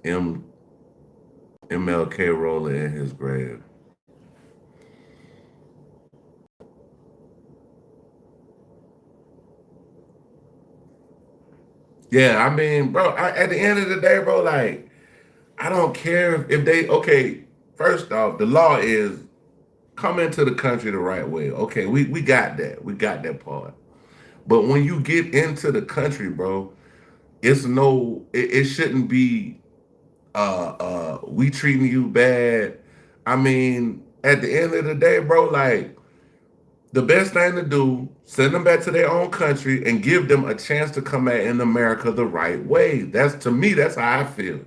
MLK rolling in his grave. Yeah, I mean, bro, at the end of the day, bro, like, I don't care if they, okay, first off, the law is come into the country the right way. Okay, we got that. We got that part. But when you get into the country, bro, it shouldn't be we treating you bad. I mean, at the end of the day, bro, like, the best thing to do, send them back to their own country and give them a chance to come back in America the right way. To me, that's how I feel.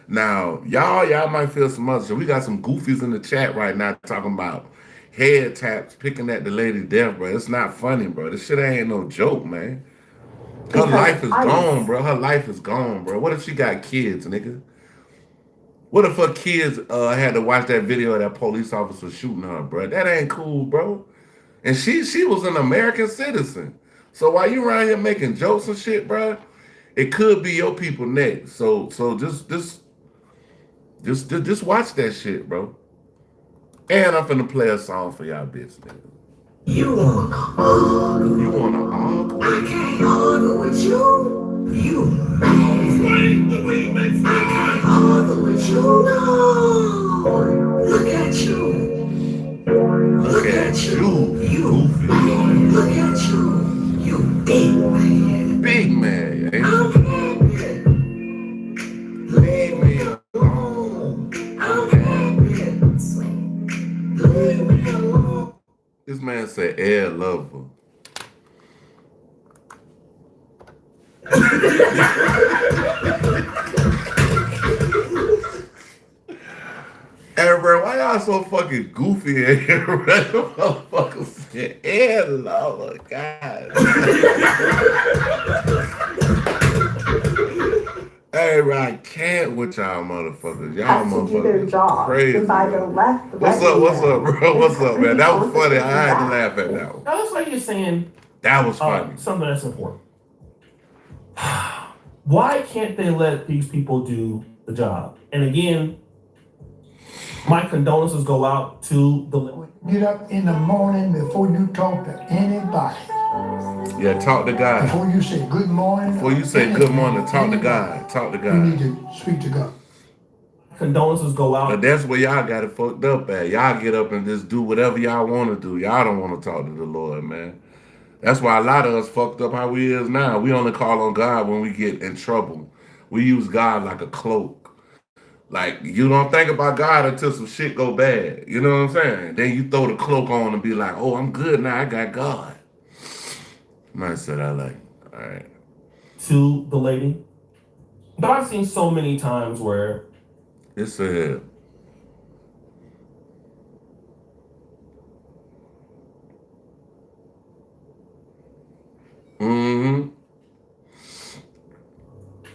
Now, y'all might feel some other shit. We got some goofies in the chat right now talking about head taps, picking at the lady's death, bro. It's not funny, bro. This shit ain't no joke, man. Her life is gone, bro. Her life is gone, bro. What if she got kids, nigga? What if her kids had to watch that video of that police officer shooting her, bro? That ain't cool, bro. And she was an American citizen. So while you around here making jokes and shit, bro, it could be your people next. So just watch that shit, bro. And I'm finna play a song for y'all, bitch, nigga. You wanna argue? You wanna argue? I can't argue with you. You mad? I can't argue with you. No. Look at you. Look at you. You mad? Look at you. You big man. Big man, ain't I'm happy. Leave me alone. I'm happy. Leave me alone. This man said air lover. Hey, bro, why y'all so fucking goofy in here? Motherfuckers said air lover, God. Hey, bro, I can't with y'all motherfuckers. Y'all Has to do their motherfuckers job. crazy. And by the left, What's up, bro? What's up, man? That was funny. I had to laugh at that one. That looks like you're saying That was funny. something that's important. Why can't they let these people do the job? And again, my condolences go out to the... Get up in the morning before you talk to anybody. Yeah, talk to God. Before you say good morning. Before you say good morning, talk to God. Talk to God. You need to speak to God. Condolences go out. But that's where y'all got it fucked up at. Y'all get up and just do whatever y'all want to do. Y'all don't want to talk to the Lord, man. That's why a lot of us fucked up how we is now. We only call on God when we get in trouble. We use God like a cloak. Like, you don't think about God until some shit go bad. You know what I'm saying? Then you throw the cloak on and be like, oh, I'm good now. I got God. I said I like, all right. To the lady. But I've seen so many times where it's a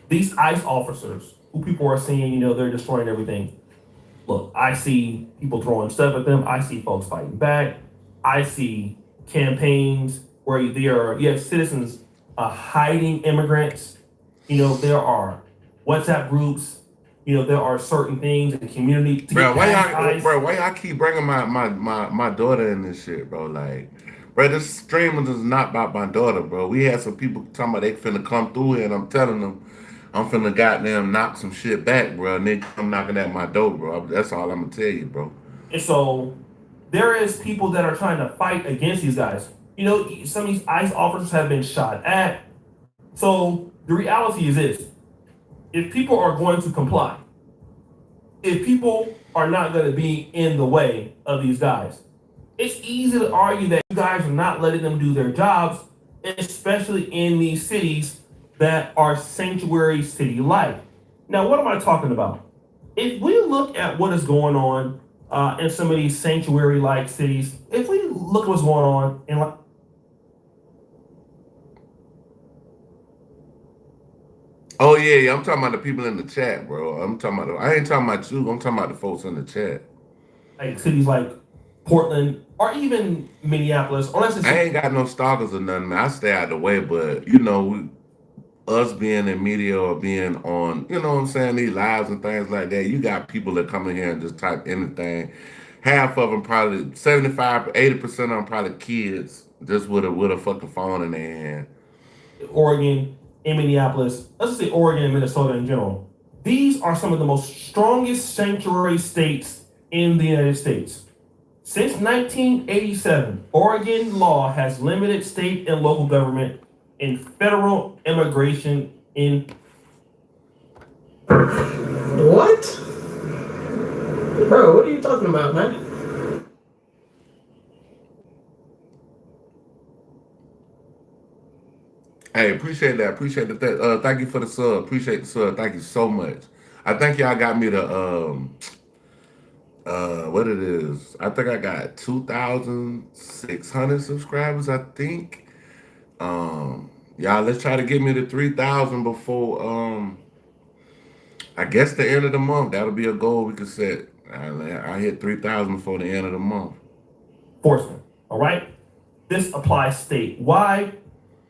these ICE officers who people are saying, you know, they're destroying everything. Look, I see people throwing stuff at them. I see folks fighting back. I see campaigns where you have citizens hiding immigrants. You know, there are WhatsApp groups. You know, there are certain things in the community. Bro, why y'all keep bringing my daughter in this shit, bro? Like, bro, this streaming is not about my daughter, bro. We had some people talking about they finna come through here, and I'm telling them, I'm finna goddamn knock some shit back, bro. And they come knocking at my door, bro. That's all I'm gonna tell you, bro. And so there is people that are trying to fight against these guys. You know, some of these ICE officers have been shot at. So the reality is this: if people are going to comply, if people are not going to be in the way of these guys. It's easy to argue that you guys are not letting them do their jobs, especially in these cities that are sanctuary city-like. Now, what am I talking about? If we look at what is going on in some of these sanctuary-like cities, if we look at what's going on in like, Oh yeah, I'm talking about the people in the chat, bro. I ain't talking about you. I'm talking about the folks in the chat. like cities like Portland or even Minneapolis, unless it's I ain't got no stalkers or nothing, man. I stay out the way, but you know, us being in media or being on, you know what I'm saying, these lives and things like that, you got people that come in here and just type anything. Half of them probably 75, 80% of them probably kids just with a fucking phone in their hand. Oregon and Minneapolis, let's just say Oregon and Minnesota in general. These are some of the most strongest sanctuary states in the United States. Since 1987, Oregon law has limited state and local government and federal immigration in. What? Bro, what are you talking about, man? Hey, appreciate that. Appreciate that. Thank you for the sub. Appreciate the sub. Thank you so much. I think y'all got me the what it is. I think I got 2,600 subscribers, I think. Y'all, let's try to get me to 3,000 before I guess the end of the month. That'll be a goal we could set. I hit 3,000 before the end of the month. Enforcement. All right. This applies statewide.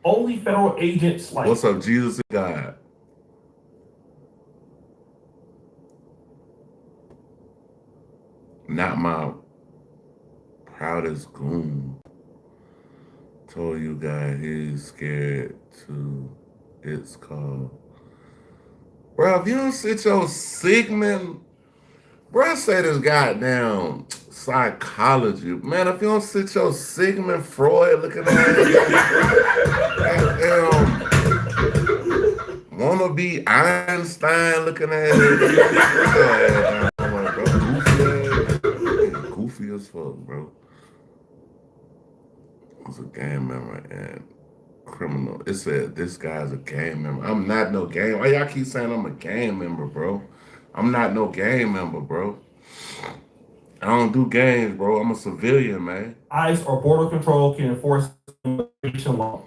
Only federal agents like. What's up, Jesus and God? Not my proudest goon. Told you guys he's scared to. It's called. Bro, if you don't sit your Sigmund, bro, I say this goddamn psychology. Man, if you don't sit your Sigmund Freud looking at it, goddamn, wanna be Einstein looking at it, goofy as fuck, bro. It's a gang member and criminal. It said this guy's a gang member. I'm not no gang. Why y'all keep saying I'm a gang member, bro? I'm not no gang member, bro. I don't do gangs, bro. I'm a civilian, man. ICE or Border Control can enforce immigration law.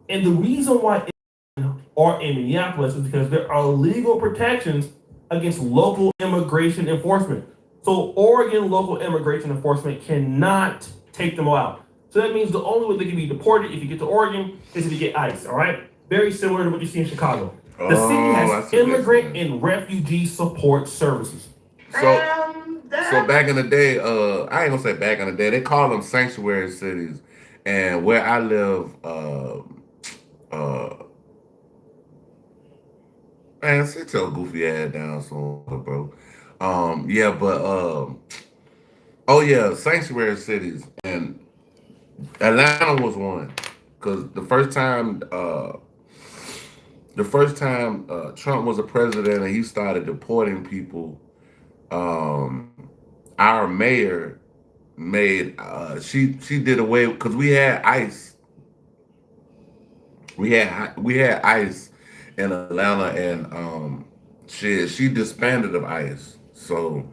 And the reason why or in Minneapolis is because there are legal protections against local immigration enforcement. So Oregon local immigration enforcement cannot take them out. So that means the only way they can be deported if you get to Oregon is if you get ICE, all right? Very similar to what you see in Chicago. The city has immigrant and refugee support services. So back in the day, I ain't gonna say back in the day, they call them sanctuary cities. And where I live, man, sit your goofy ass down somewhere, bro. Oh yeah, sanctuary cities. And Atlanta was one. Because the first time Trump was a president and he started deporting people, our mayor made she did away because we had ICE. We had ICE in Atlanta, and she disbanded of ICE. So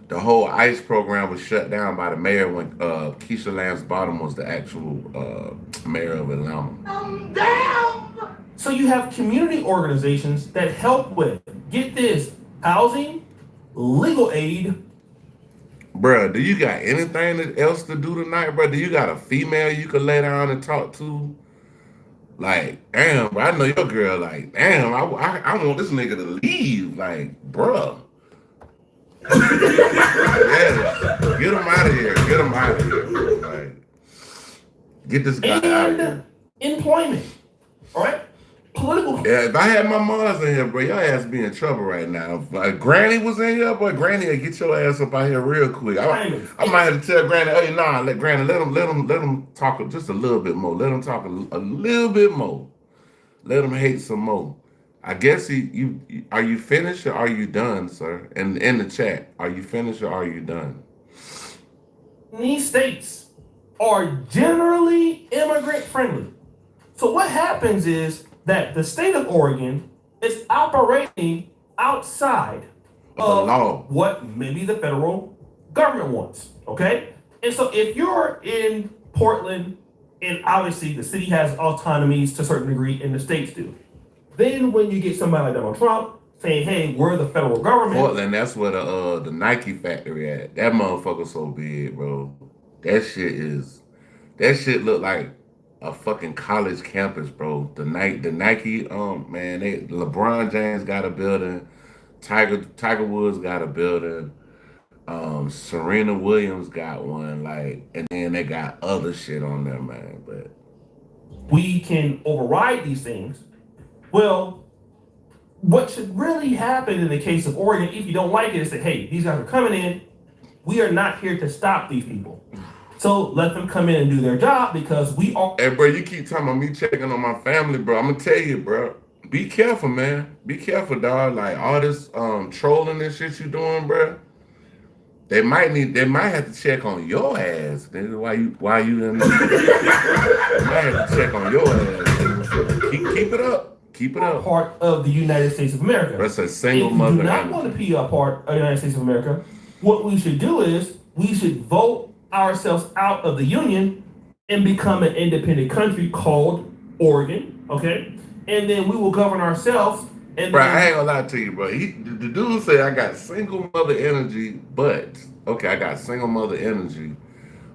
the whole ICE program was shut down by the mayor when Keisha Lance Bottom was the actual mayor of Atlanta. Damn! So you have community organizations that help with, get this, housing, legal aid. Bruh, do you got anything else to do tonight, bro? Do you got a female you could lay down and talk to? Like, damn, bro, I know your girl. Like, damn, I want this nigga to leave. Like, bruh. Yeah, get him out of here. Get him out of here. Like, get this guy out of here. Employment, all right? Political. Yeah, if I had my moms in here, bro, your ass be in trouble right now. If Granny was in here, boy, Granny will get your ass up out here real quick. I might have to tell Granny, hey, nah, let him talk just a little bit more. Let him talk a little bit more. Let him hate some more. I guess are you finished or are you done, sir? And in the chat, are you finished or are you done? These states are generally immigrant friendly. So what happens is that the state of Oregon is operating outside of law. what maybe the federal government wants. Okay? And so if you're in Portland, and obviously the city has autonomies to a certain degree, and the states do. Then when you get somebody like Donald Trump saying, hey, we're the federal government. Portland, that's where the Nike factory at. That motherfucker so big, bro. That shit look like a fucking college campus, bro. The Nike, man, LeBron James got a building, Tiger Woods got a building, Serena Williams got one, like, and then they got other shit on there, man. But we can override these things. Well, what should really happen in the case of Oregon, if you don't like it, is that, hey, these guys are coming in. We are not here to stop these people. So let them come in and do their job because we are. Hey, bro, you keep talking about me checking on my family, bro. I'm gonna tell you, bro. Be careful, man. Be careful, dog. Like all this trolling and shit you doing, bro. They might have to check on your ass. Why you in there? They might have to check on your ass. So keep it up. Keep it up. Part of the United States of America. That's a single if mother. If you do not want to be a part of the United States of America, what we should do is we should vote ourselves out of the union and become an independent country called Oregon, okay? And then we will govern ourselves. And bro, I ain't gonna lie to you, bro. The dude said I got single mother energy, but okay, I got single mother energy,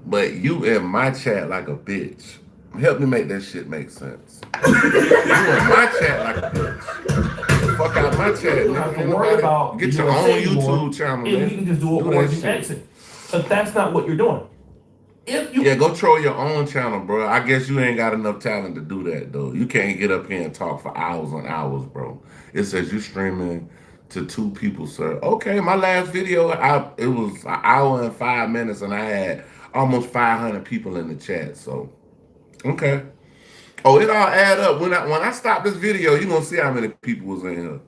but you in my chat like a bitch. Help me make that shit make sense. You in my chat like a bitch. Fuck out my chat. You don't have to worry about get your own YouTube channel, man. And you can just do an Oregon exit. But that's not what you're doing. Yeah, go troll your own channel, bro. I guess you ain't got enough talent to do that, though. You can't get up here and talk for hours on hours, bro. It says you streaming to 2 people, sir. Okay, my last video, it was an hour and 5 minutes, and I had almost 500 people in the chat, so. Okay. Oh, it all add up. When I stop this video, you're going to see how many people was in here.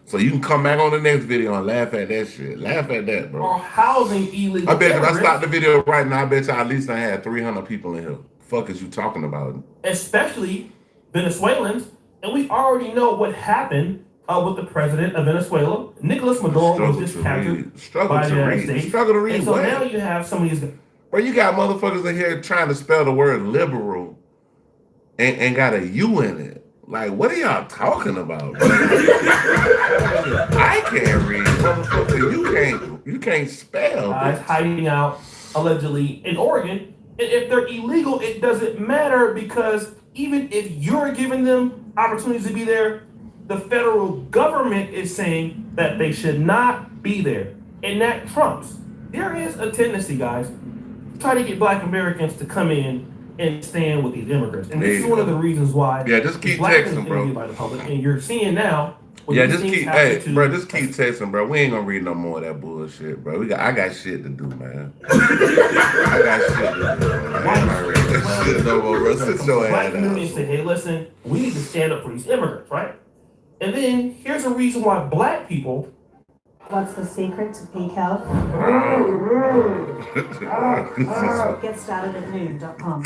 So you can come back on the next video and laugh at that shit. Laugh at that, bro. Or housing illegal. I bet if I stop the video right now, I bet you at least I had 300 people in here. Fuck is you talking about? Especially Venezuelans. And we already know what happened with the president of Venezuela. Nicolas Maduro was just captured by the United States. Struggle to read. And so now you have some of these. Bro, you got motherfuckers in here trying to spell the word liberal and got a U in it. Like, what are y'all talking about, bro? I can't read, motherfucker. You can't spell. Guys hiding out allegedly in Oregon. And if they're illegal, it doesn't matter because even if you're giving them opportunities to be there, the federal government is saying that they should not be there. And that trumps. There is a tendency, guys, to try to get Black Americans to come in and stand with these immigrants. And this is one of the reasons why. Yeah, just keep texting, bro. By the public, and you're seeing now. Yeah, just keep, just keep texting, bro. We ain't gonna read no more of that bullshit, bro. I got shit to do, man. I got shit to do, man. I ain't gonna read that shit no more, bro. Sit your ass Black community say, hey, listen, we need to stand up for these immigrants, right? And then here's a reason why Black people. What's the secret to peak health? Get started at noon.com.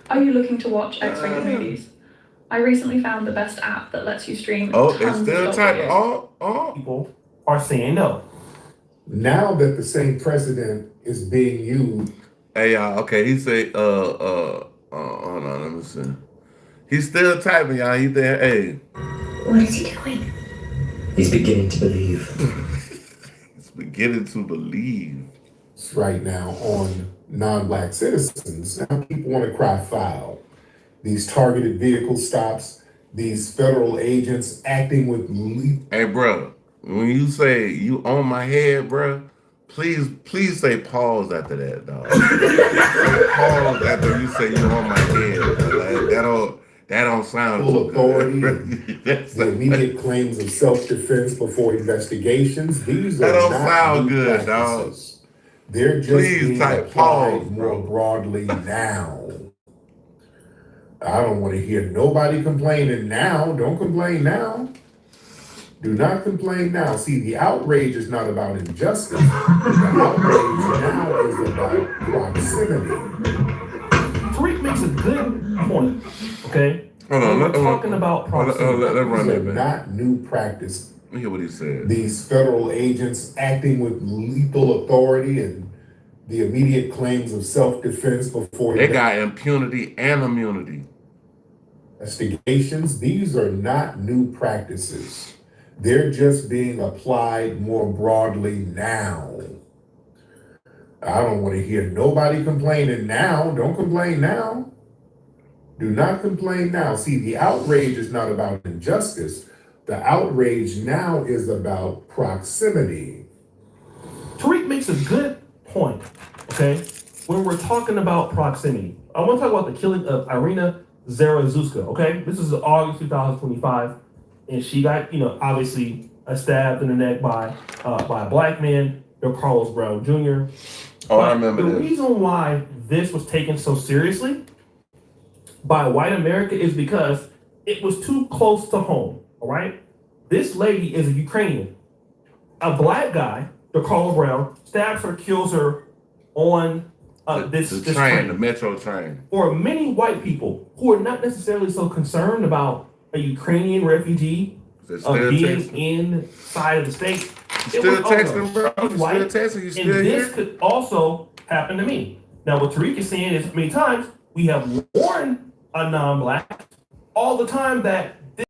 Are you looking to watch X-rated movies? I recently found the best app that lets you stream they tons still of type. Oh. People are saying no. Now that the same president is being used. Hey, y'all. Okay, he said, hold on, let me see. He's still typing, y'all. He there. Hey. What is he doing? He's beginning to believe. He's beginning to believe. Right now on non-Black citizens. Now people want to cry foul. These targeted vehicle stops, these federal agents acting with. Hey, bro, when you say you on my head, bro, please say pause after that, dog. Pause after you say you on my head, bro. Like, that don't sound full authority. The immediate claims of self-defense before investigations. These that are don't not sound new good, practices. dog. They're just being applied more broadly now. I don't want to hear nobody complaining now. Don't complain now. Do not complain now. See, the outrage is not about injustice. The outrage now is about proximity. Tariq makes a good point, okay? Hold on, We're talking about proximity. let's run These that are back. not new practice. Let me hear what he said. These federal agents acting with lethal authority and the immediate claims of self-defense before They got impunity and immunity. investigations. These are not new practices. They're just being applied more broadly now. I don't want to hear nobody complaining now. Don't complain now. Do not complain now. See, the outrage is not about injustice. The outrage now is about proximity. Tariq makes a good point, okay? When we're talking about proximity, I want to talk about the killing of Irina Zarazuzka, okay? This is August 2025, and she got, obviously stabbed in the neck by a black man, Carlos Brown Jr. I remember the this. reason why this was taken so seriously by white America is because it was too close to home, all right? This lady is a Ukrainian. A black guy, Carlos Brown, stabs her, kills her on this train. The metro train. For many white people who are not necessarily so concerned about a Ukrainian refugee being inside of the state, Still texting, bro. White, Still texting. You still and here? this could also happen to me. Now, what Tariq is saying is many times we have warned a non-black all the time that this,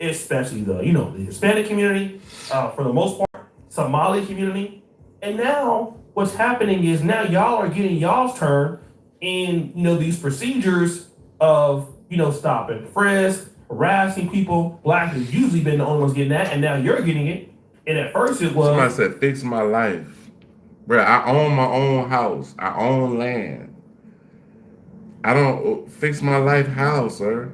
especially the Hispanic community, for the most part, Somali community, and now what's happening is now y'all are getting y'all's turn in these procedures of stop and frisk, harassing people. Black has usually been the only ones getting that, and now you're getting it. And at first it was somebody said, "Fix my life, bro. I own my own house. I own land. I don't fix my life how, sir?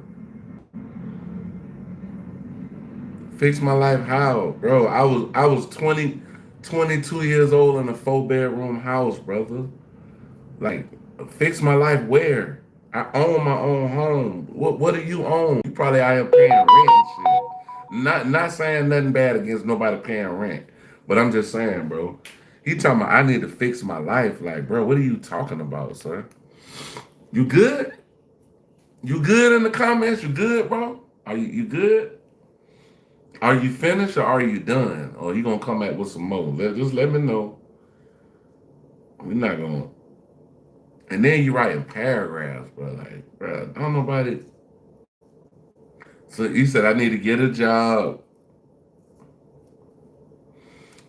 Fix my life how, bro? I was 22 years old in a 4-bedroom house, brother. Like, fix my life where? I own my own home. What do you own? You probably out here paying rent and shit. Not saying nothing bad against nobody paying rent, but I'm just saying, bro. He talking about I need to fix my life. Like, bro, what are you talking about, sir? You good? You good in the comments? You good, bro? Are you good? Are you finished or are you done? Or you gonna come back with some more? Just let me know. We're not gonna. And then you writing paragraphs, bro. Like, bro, I don't know about it. So you said I need to get a job.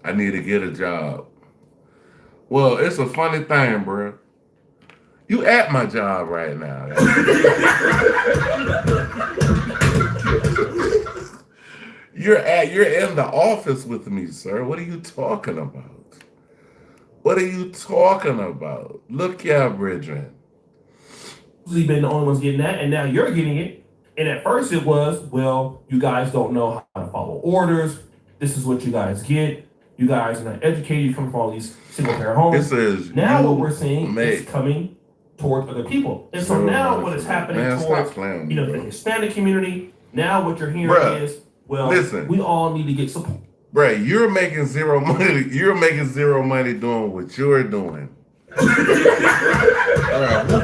I need to get a job. Well, it's a funny thing, bro. You at my job right now. You're in the office with me, sir. What are you talking about? What are you talking about? Look here, Bridget. You've been the only ones getting that, and now you're getting it. And at first it was, well, you guys don't know how to follow orders. This is what you guys get. You guys are not educated. You come from all these single parent homes. Now what we're seeing is coming toward other people. And so now what is happening towards the Hispanic community, now what you're hearing is, well, we all need to get support. Bruh, you're making zero money. You're making zero money doing what you're doing. Who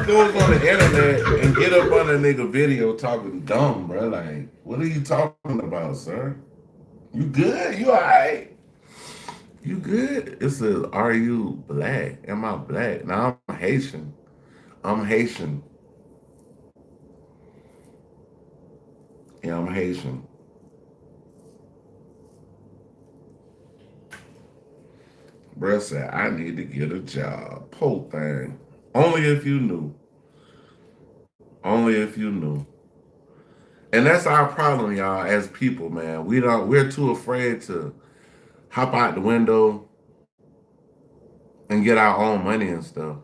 goes on the internet and get up on a nigga video talking dumb, bro? Like, what are you talking about, sir? You good? You all right? You good? It says, are you black? Am I black? Now I'm Haitian. I'm Haitian. Yeah, I'm Haitian. Bruh said, I need to get a job. Whole thing. Only if you knew. Only if you knew. And that's our problem, y'all, as people, man. We're too afraid to hop out the window and get our own money and stuff.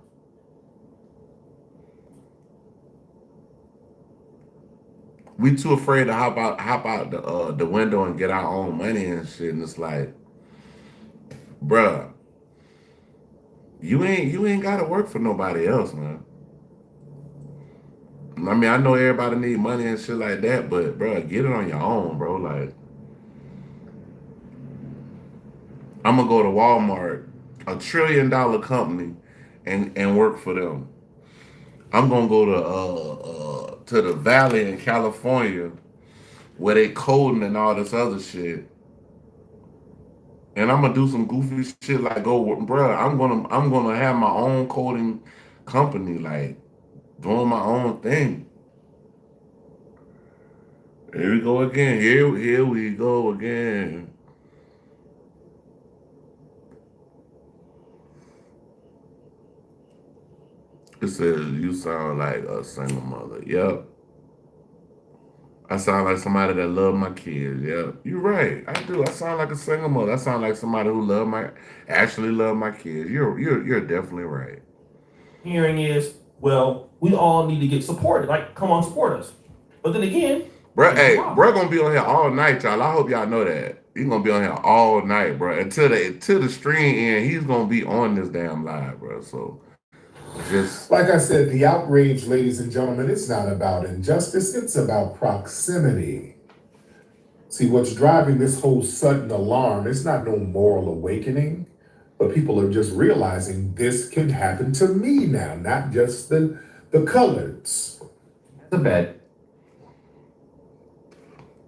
We too afraid to hop out the window and get our own money and shit. And it's like, bruh, you ain't gotta work for nobody else, man. I mean, I know everybody need money and shit like that, but bro, get it on your own, bro. Like, I'm gonna go to Walmart, $1 trillion company, and work for them. I'm gonna go to the Valley in California where they coding and all this other shit, and I'm gonna do some goofy shit like bruh. I'm gonna have my own coding company, like doing my own thing. Here we go again. Here we go again. It says you sound like a single mother. Yep. I sound like somebody that love my kids. Yep. You're right. I do. I sound like a single mother. I sound like somebody who actually love my kids. You're definitely right. Hearing is, well, we all need to get supported. Like, come on, support us. But then again, bro gonna be on here all night, y'all. I hope y'all know that. He's gonna be on here all night, bro. Until the stream end, he's gonna be on this damn live, bro. So just like I said, the outrage, ladies and gentlemen, it's not about injustice, it's about proximity. See, what's driving this whole sudden alarm, it's not no moral awakening, but people are just realizing this can happen to me now, not just the coloreds. The bed.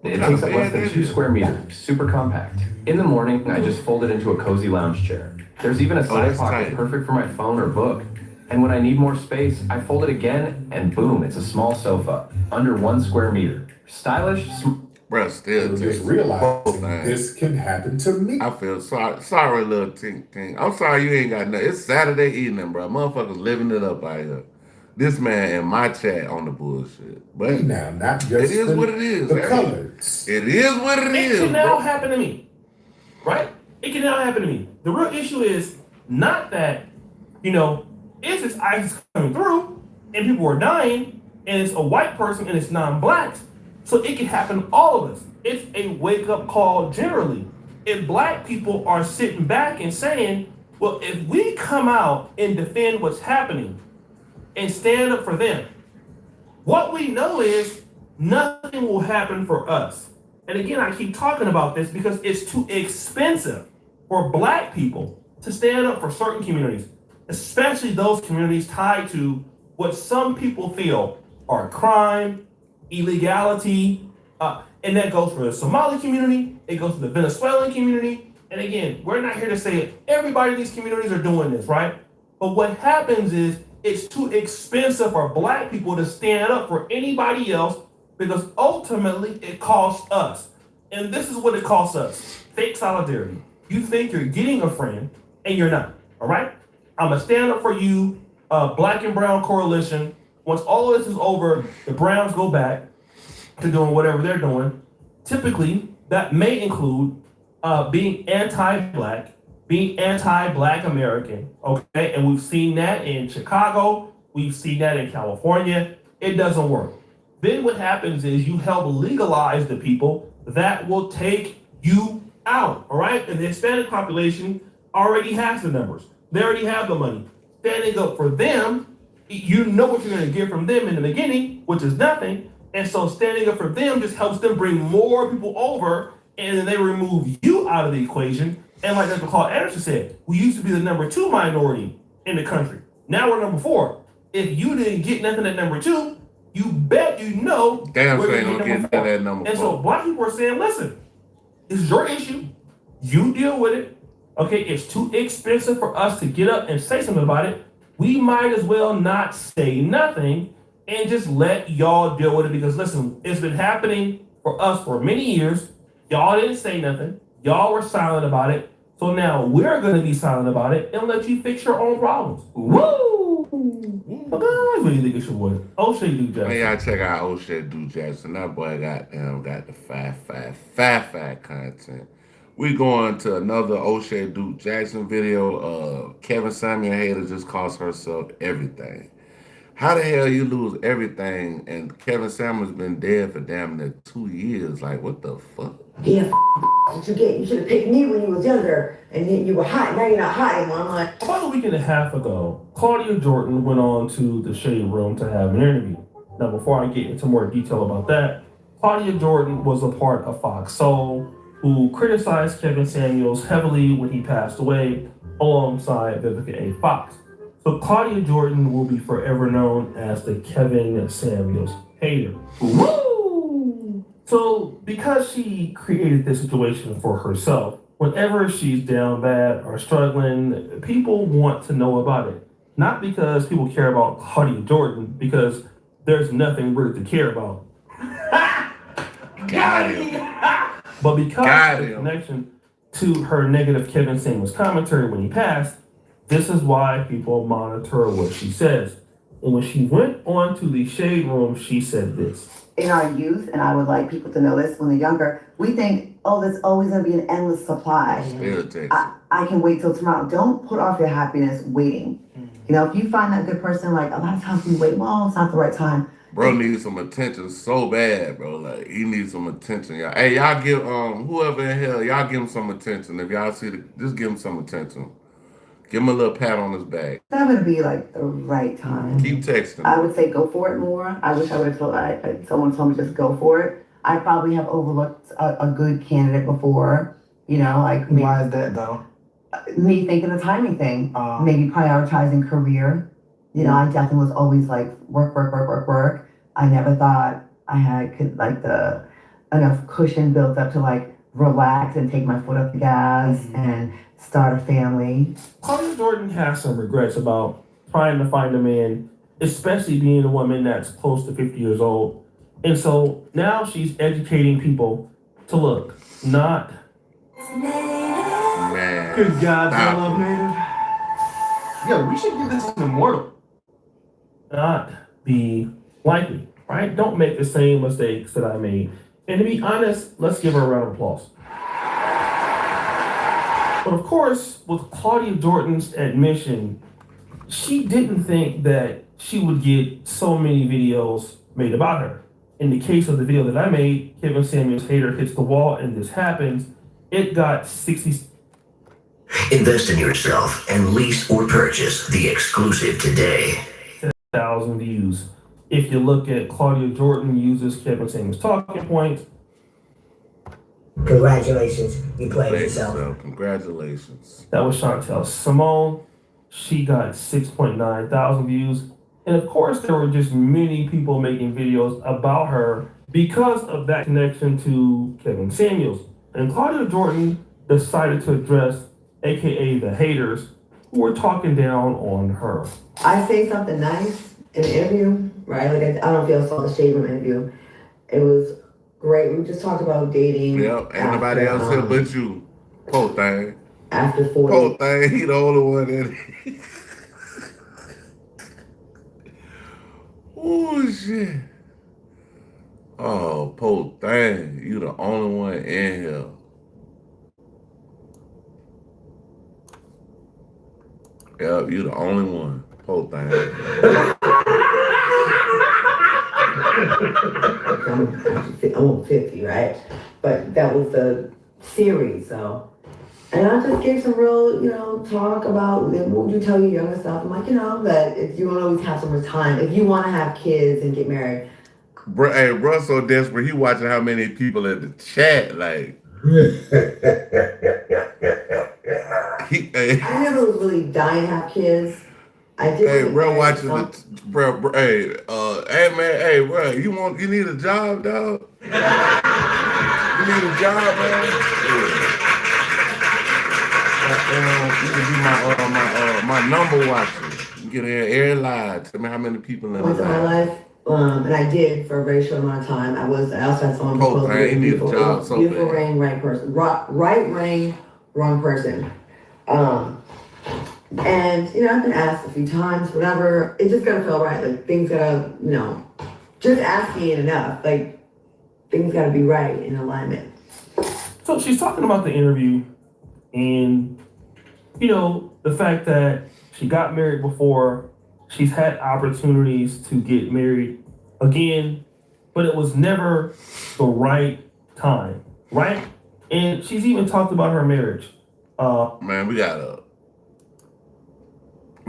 It takes up less than 2 square meters, super compact. In the morning, I just fold it into a cozy lounge chair. There's even a side pocket perfect for my phone or book. And when I need more space, I fold it again, and boom, it's a small sofa, under 1 square meter. Stylish, bro, still just realizing this can happen to me. I feel sorry, little ting. I'm sorry you ain't got nothing. It's Saturday evening, bro. Motherfuckers living it up out here. This man in my chat on the bullshit. But now, not just it is what it is. The colors. It is what it is. It can now happen to me, right? It can now happen to me. The real issue is not that, if it's ISIS coming through and people are dying and it's a white person and it's non-blacks, so it can happen to all of us. It's a wake-up call generally. If black people are sitting back and saying, well, if we come out and defend what's happening and stand up for them, what we know is nothing will happen for us. And again, I keep talking about this because it's too expensive for black people to stand up for certain communities, especially those communities tied to what some people feel are crime, illegality, and that goes for the Somali community, it goes for the Venezuelan community. And again, we're not here to say everybody in these communities are doing this, right? But what happens is it's too expensive for black people to stand up for anybody else because ultimately it costs us. And this is what it costs us. Fake solidarity. You think you're getting a friend and you're not, all right? I'm gonna stand up for you, Black and Brown Coalition. Once all of this is over, the Browns go back to doing whatever they're doing. Typically, that may include being anti-black, being anti-black American, okay? And we've seen that in Chicago, we've seen that in California. It doesn't work. Then what happens is you help legalize the people that will take you out, all right? And the Hispanic population already has the numbers. They already have the money. Standing up for them, you know what you're gonna get from them in the beginning, which is nothing. And so standing up for them just helps them bring more people over, and then they remove you out of the equation. And like Dr. Carl Anderson said, we used to be the number 2 minority in the country. Now we're number 4. If you didn't get nothing at number 2, you bet you know damn we're sure ain't gonna gonna get that number 4. And so black people are saying, listen, this is your issue. You deal with it. Okay, it's too expensive for us to get up and say something about it. We might as well not say nothing and just let y'all deal with it because listen, it's been happening for us for many years. Y'all didn't say nothing. Y'all were silent about it. So now we're gonna be silent about it and let you fix your own problems. Woo! But guys, what do you think it's your boy? O'Shea Duke Jackson. Man, y'all check out O'Shea Duke Jackson. That boy got the fat content. We going to another O'Shea Duke Jackson video. Kevin Samuel hater just cost herself everything. How the hell you lose everything and Kevin Samuel's been dead for damn near 2 years? Like, what the fuck? Yeah, what you get? You should have picked me when you was younger, and then you were hot. Now you're not hot anymore. I'm like, about a week and a half ago, Claudia Jordan went on to the Shade Room to have an interview. Now, before I get into more detail about that, Claudia Jordan was a part of Fox Soul. who criticized Kevin Samuels heavily when he passed away alongside Vivica A. Fox. So Claudia Jordan will be forever known as the Kevin Samuels hater. Woo! So because she created this situation for herself, whenever she's down bad or struggling, people want to know about it. Not because people care about Claudia Jordan, because there's nothing really to care about. Got him. But because of the connection to her negative Kevin Samuels commentary when he passed, this is why people monitor what she says. And when she went on to the Shade Room, she said this. In our youth, and I would like people to know this when they're younger, we think, oh, there's always going to be an endless supply. I can wait till tomorrow. Don't put off your happiness waiting. You know, if you find that good person, like a lot of times we wait, well, it's not the right time. Bro needs some attention so bad, bro. Like, he needs some attention, y'all. Hey, y'all give whoever in hell, y'all give him some attention. If y'all see just give him some attention. Give him a little pat on his back. That would be like the right time. Keep texting. I would say go for it more. I wish I would have told someone told me just go for it. I probably have overlooked a good candidate before. You know, like why is that though? Me thinking the timing thing. Maybe prioritizing career. You know, I definitely was always like work. I never thought I had enough cushion built up to like relax and take my foot off the gas and start a family. Claudia Jordan has some regrets about trying to find a man, especially being a woman that's close to 50 years old. And so now she's educating people to look, not man. Good God, I love Native. Yo, we should give this an immortal. Not be likely, right? Don't make the same mistakes that I made. And to be honest, let's give her a round of applause. But of course, with Claudia Jordan's admission, she didn't think that she would get so many videos made about her. In the case of the video that I made, Kevin Samuels hater hits the wall and this happens, it got 60. Invest in yourself and lease or purchase the exclusive today. 1,000 views. If you look at Claudia Jordan uses Kevin Samuels talking points. Congratulations, you played yourself. Congratulations. That was Chantel Simone. She got 6.9 thousand views. And of course, there were just many people making videos about her because of that connection to Kevin Samuels. And Claudia Jordan decided to address, AKA the haters, who were talking down on her. I say something nice in an interview, right? Like I don't feel so the Shade Room interview. It was great. We just talked about dating. Yep, ain't nobody else here but you. Poor thing. After 40. Poor thing, he the only one that. Oh shit. Oh, poor thing. You the only one in here. Yep, you the only one. Poor thing. I'm 50, right? But that was the series, so. And I just gave some real, talk about what would you tell your younger self? I'm like, that if you want to always have so much time, if you want to have kids and get married. Bro, hey, bro, so desperate. He watching how many people in the chat, like. I never was really dying to have kids. I did. Hey, bro, watching bro, hey, hey, man, hey, bro, you need a job, dog? You need a job, man? Yeah. You can be my number watcher. You get here air live. Tell me how many people in once in my life, and I did for a very short amount of time. I also had someone propose to me. Beautiful, job, so beautiful ring, right person. Right ring, wrong person. And I've been asked a few times, whatever. It just gotta feel right. Like things gotta, just asking ain't enough. Like things gotta be right in alignment. So she's talking about the interview and the fact that she got married before, she's had opportunities to get married again, but it was never the right time, right? And she's even talked about her marriage. Man, we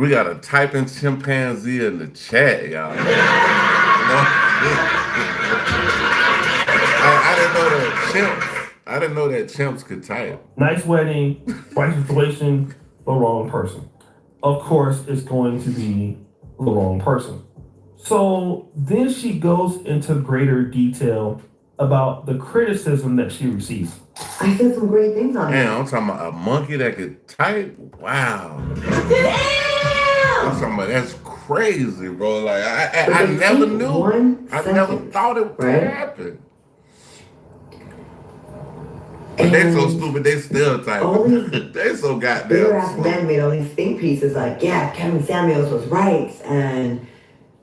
gotta type in chimpanzee in the chat, y'all. I didn't know the chimps. I didn't know that chimps could type. Nice wedding, right situation, the wrong person. Of course, it's going to be the wrong person. So then she goes into greater detail about the criticism that she receives. I said some great things on Man, I'm talking about a monkey that could type. Wow. I'm talking about that's crazy, bro. Like I never knew. I never thought it would happen. But they so stupid, they still type. They so goddamn Bitter ass slow. men made all these think pieces like, yeah, Kevin Samuels was right, and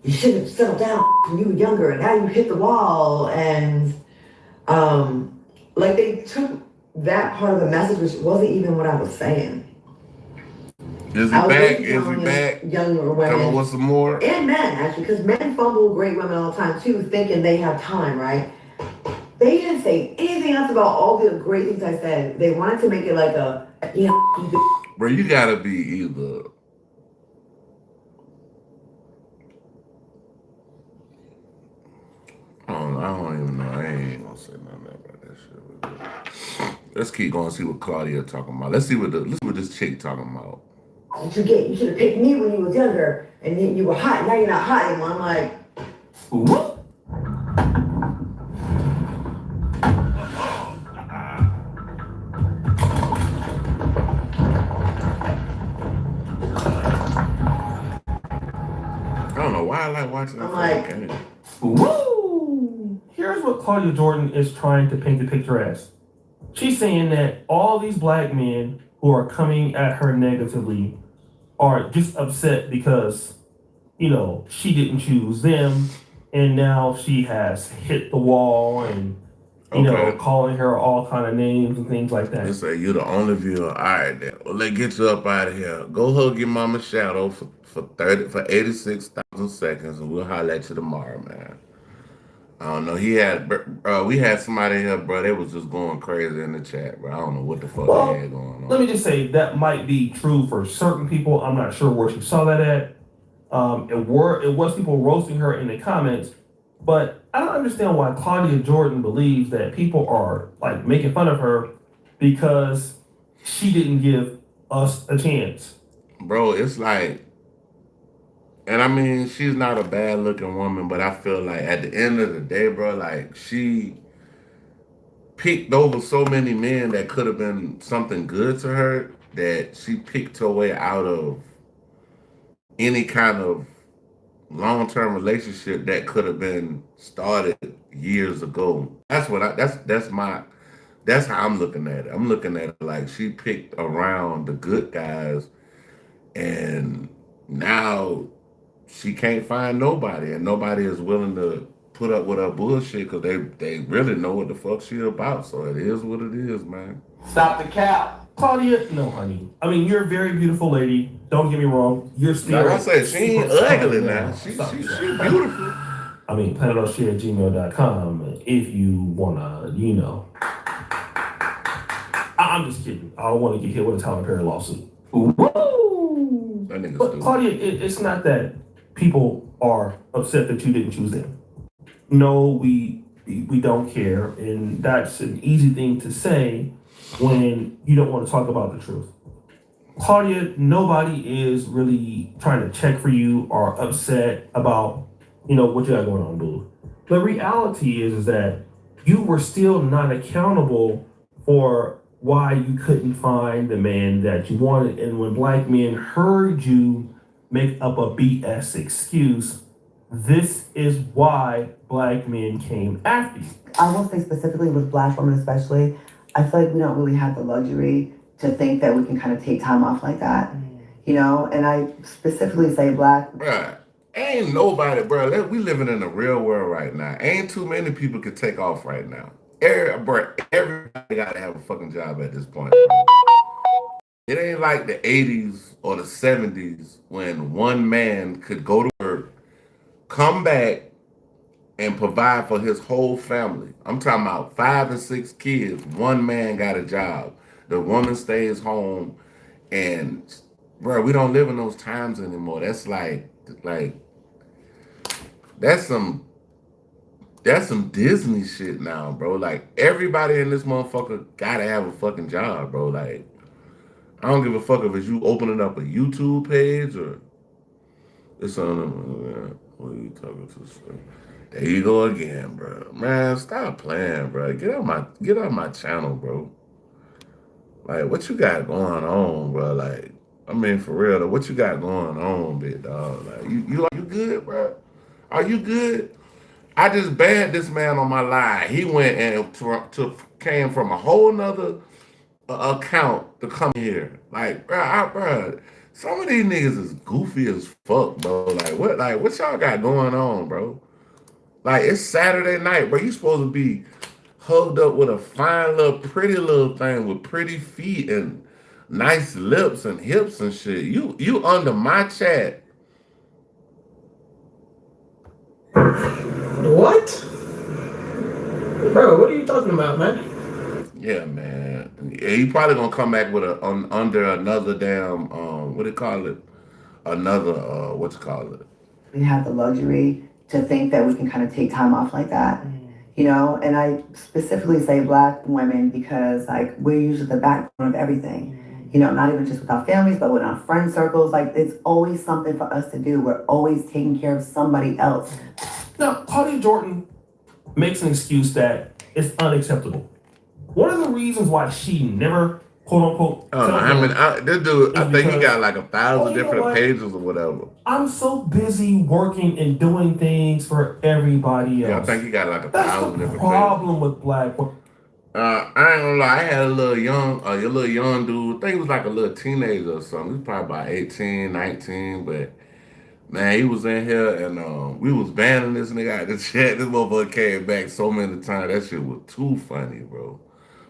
you should have settled down when you were younger, and now you hit the wall, and like they took that part of the message, which wasn't even what I was saying. Is he back? Is he back? Younger women. Come on with some more? And men, actually, because men fumble great women all the time, too, thinking they have time, right? They didn't say anything else about all the great things I said. They wanted to make it like a, you know, Bro, you gotta be either. I don't even know. I ain't gonna say nothing about that shit. Let's keep going and see what Claudia talking about. Let's see what this chick talking about. What you get? You should have picked me when you was younger, and then you were hot. Now you're not hot anymore. I'm like, what? I don't know why I like watching that. I'm like, woo! Here's what Claudia Jordan is trying to paint the picture as. She's saying that all these black men who are coming at her negatively are just upset because, you know, she didn't choose them, and now she has hit the wall and, you know, calling her all kind of names and things like that. They say you're the only viewer. All right, then. Well, let's get you up out of here. Go hug your mama's shadow for 86,000 seconds, and we'll holler at you tomorrow, man. I don't know. We had somebody here, bro. They was just going crazy in the chat, bro. I don't know what the fuck they had going on. Let me just say that might be true for certain people. I'm not sure where she saw that at. It was people roasting her in the comments, but I don't understand why Claudia Jordan believes that people are like making fun of her because she didn't give us a chance. Bro, it's like, and I mean, she's not a bad looking woman, but I feel like at the end of the day, bro, like she picked over so many men that could have been something good to her that she picked her way out of any kind of long-term relationship that could have been started years ago. That's how I'm looking at it. I'm looking at it like she picked around the good guys, and now she can't find nobody, and nobody is willing to put up with her bullshit because they really know what the fuck she about. So it is what it is, man. Stop the cap. Claudia, no, honey. I mean, you're a very beautiful lady. Don't get me wrong. You're still. Like I said, she ain't ugly now. She's beautiful. I mean, planetoshare@gmail.com if you wanna, you know. I'm just kidding. I don't want to get hit with a Tyler Perry lawsuit. Woo! But Claudia, it's not that people are upset that you didn't choose them. No, we don't care, and that's an easy thing to say when you don't want to talk about the truth. Claudia, nobody is really trying to check for you or upset about, you know, what you got going on, boo. The reality is that you were still not accountable for why you couldn't find the man that you wanted. And when black men heard you make up a BS excuse, this is why black men came after you. I will say specifically with black women especially, I feel like we don't really have the luxury to think that we can kind of take time off like that, you know? And I specifically say black. Bruh, ain't nobody, bro. We living in the real world right now. Ain't too many people can take off right now. Everybody got to have a fucking job at this point, bro. It ain't like the 80s or the 70s when one man could go to work, come back, and provide for his whole family. I'm talking about 5 and 6 kids. One man got a job. The woman stays home. And, bro, we don't live in those times anymore. That's like, that's some That's some Disney shit now, bro. Like everybody in this motherfucker gotta have a fucking job, bro. Like I don't give a fuck if it's you opening up a YouTube page or it's on. What are you talking to? Sir? There you go again, bro. Man, stop playing, bro. Get out my channel, bro. Like, what you got going on, bro? Like, I mean, for real, though, what you got going on, big dog? Like, you good, bro? Are you good? I just banned this man on my line. He went and came from a whole nother account to come here. Like, bro, some of these niggas is goofy as fuck, bro. Like what y'all got going on, bro? Like, it's Saturday night, bro. You supposed to be hugged up with a fine little, pretty little thing with pretty feet and nice lips and hips and shit. You under my chat. What? Bro, what are you talking about, man? Yeah, man. Yeah, he probably gonna come back with under another damn what do you call it? Another what you call it? We have the luxury to think that we can kind of take time off like that. You know, and I specifically say Black women because like we're usually the backbone of everything. You know, not even just with our families, but with our friend circles. Like it's always something for us to do. We're always taking care of somebody else. Now, Cardi Jordan makes an excuse that is unacceptable. What are the reasons why she never, quote unquote, this dude, I think he got like 1,000 different pages or whatever. I'm so busy working and doing things for everybody else. Yeah, I think he got like 1,000 That's different the pages. problem with Black women. I ain't gonna lie, I had a little young dude, I think he was like a little teenager or something. He was probably about 18, 19, but man, he was in here and we was banning this nigga out the chat. This motherfucker came back so many times. That shit was too funny, bro.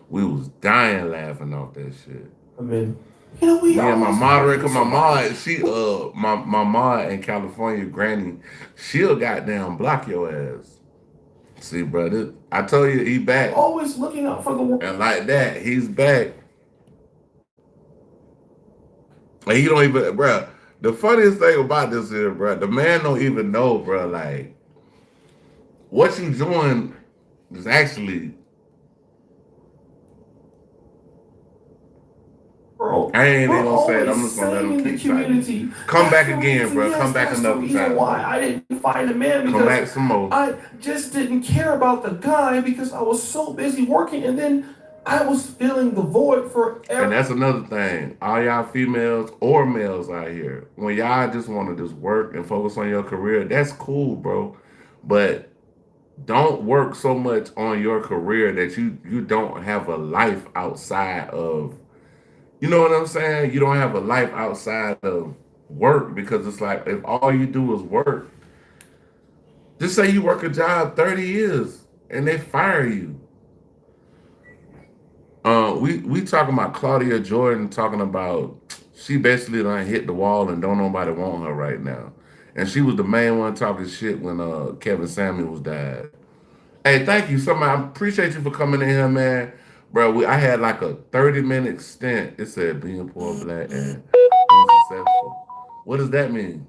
We was dying laughing off that shit. I mean, you know, yeah, my moderator, my mom, my mom in California, Granny, she'll goddamn block your ass. See, brother, I told you he back. Always looking out for the world. And like that, he's back. And he don't even, bro. The funniest thing about this is, bro, the man don't even know, bro, like, what you doing is actually, bro, I ain't even gonna say it. I'm just gonna let him keep fighting. Come back again, bro. Come back another time. Why I didn't find a man because come back some more. I just didn't care about the guy because I was so busy working, and then I was filling the void for And that's another thing. All y'all females or males out here, when y'all just want to just work and focus on your career, that's cool, bro. But don't work so much on your career that you don't have a life outside of, you know what I'm saying? You don't have a life outside of work, because it's like, if all you do is work, just say you work a job 30 years and they fire you. We talking about Claudia Jordan talking about she basically done hit the wall and don't nobody want her right now. And she was the main one talking shit when Kevin Samuels died. Hey, thank you. I appreciate you for coming in here, man. Bro, I had like a 30-minute stint. It said being poor, Black, and unsuccessful. What does that mean?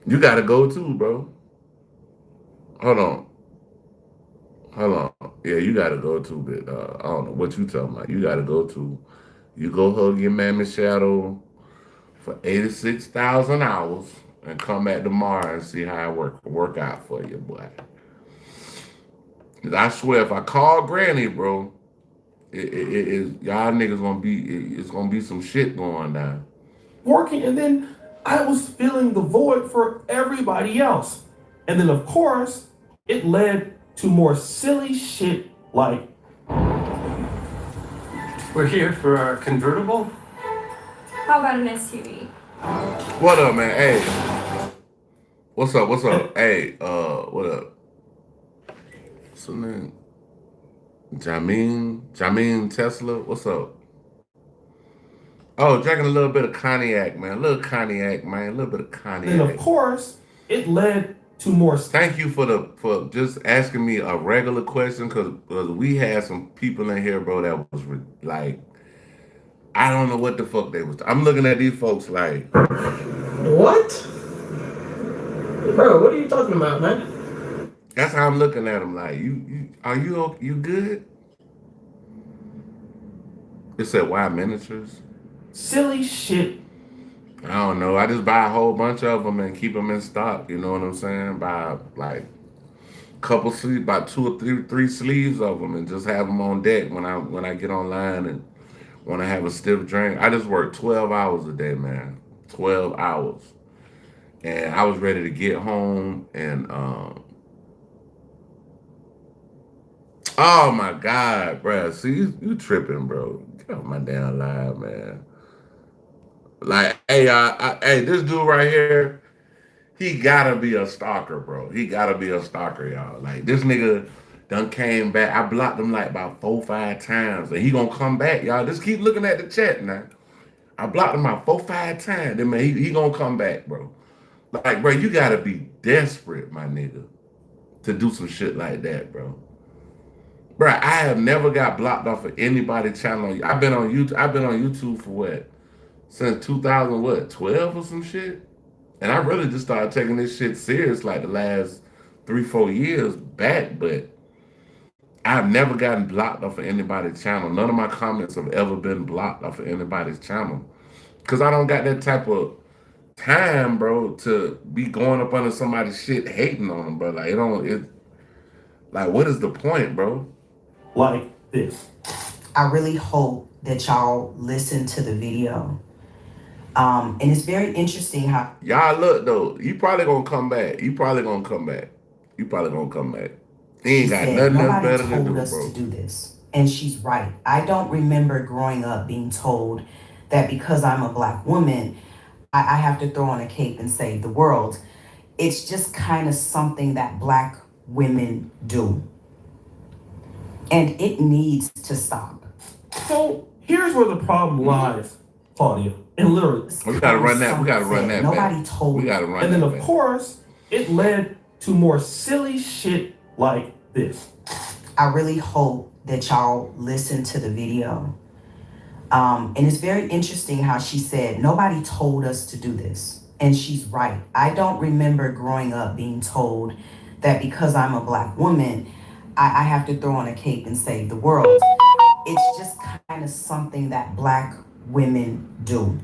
You gotta go too, bro. Hold on. Yeah, you gotta go too, but I don't know what you talking about. You gotta go to. You go hug your mammy shadow for 86,000 hours and come back tomorrow and see how it work out for you, boy. Cause I swear, if I call Granny, bro, y'all niggas it's gonna be some shit going down. Working, and then I was filling the void for everybody else. And then, of course, it led to more silly shit like, we're here for our convertible. How about an SUV? What up, man? Hey. What's up? Hey, what up? What's her name? Jameen Tesla. What's up? Oh, drinking a little bit of cognac, man. A little bit of cognac. And of course, it led to more. Thank you for just asking me a regular question, because we had some people in here, bro, that was like, I don't know what the fuck they was. I'm looking at these folks like, what? Bro, what are you talking about, man? That's how I'm looking at him. Like, you good? It said why miniatures? Silly shit. I don't know. I just buy a whole bunch of them and keep them in stock. You know what I'm saying? Buy like couple sleeves, about two or three sleeves of them, and just have them on deck when I get online and when I have a stiff drink. I just work 12 hours a day, man. 12 hours, and I was ready to get home and oh my God, bro. See, you tripping, bro. Get off my damn live, man. Like, hey, hey, this dude right here, he gotta be a stalker, bro. He gotta be a stalker, y'all. Like, this nigga done came back. I blocked him like about 4-5 times, and he gonna come back, y'all. Just keep looking at the chat now. I blocked him out 4-5 times. Then man, he gonna come back, bro. Like, bro, you gotta be desperate, my nigga, to do some shit like that, bro. Bro, I have never got blocked off of anybody's channel. I've been on YouTube for what? Since 2012 or some shit? And I really just started taking this shit serious like the last 3-4 years back, but I've never gotten blocked off of anybody's channel. None of my comments have ever been blocked off of anybody's channel. Cause I don't got that type of time, bro, to be going up under somebody's shit hating on them, bro. Like like what is the point, bro? Like this. I really hope that y'all listen to the video. And it's very interesting how y'all look though. You probably gonna come back. You probably gonna come back. He ain't got nothing else better to do, bro. To do this. And she's right. I don't remember growing up being told that because I'm a Black woman, I have to throw on a cape and save the world. It's just kind of something that Black women do. And it needs to stop. So here's where the problem lies, Claudia. And literally, we gotta run that. Nobody back. told me. We gotta run and then, that of back. course, it led to more silly shit like this. I really hope that y'all listen to the video. And it's very interesting how she said, nobody told us to do this. And she's right. I don't remember growing up being told that because I'm a Black woman, I have to throw on a cape and save the world. It's just kind of something that Black women do.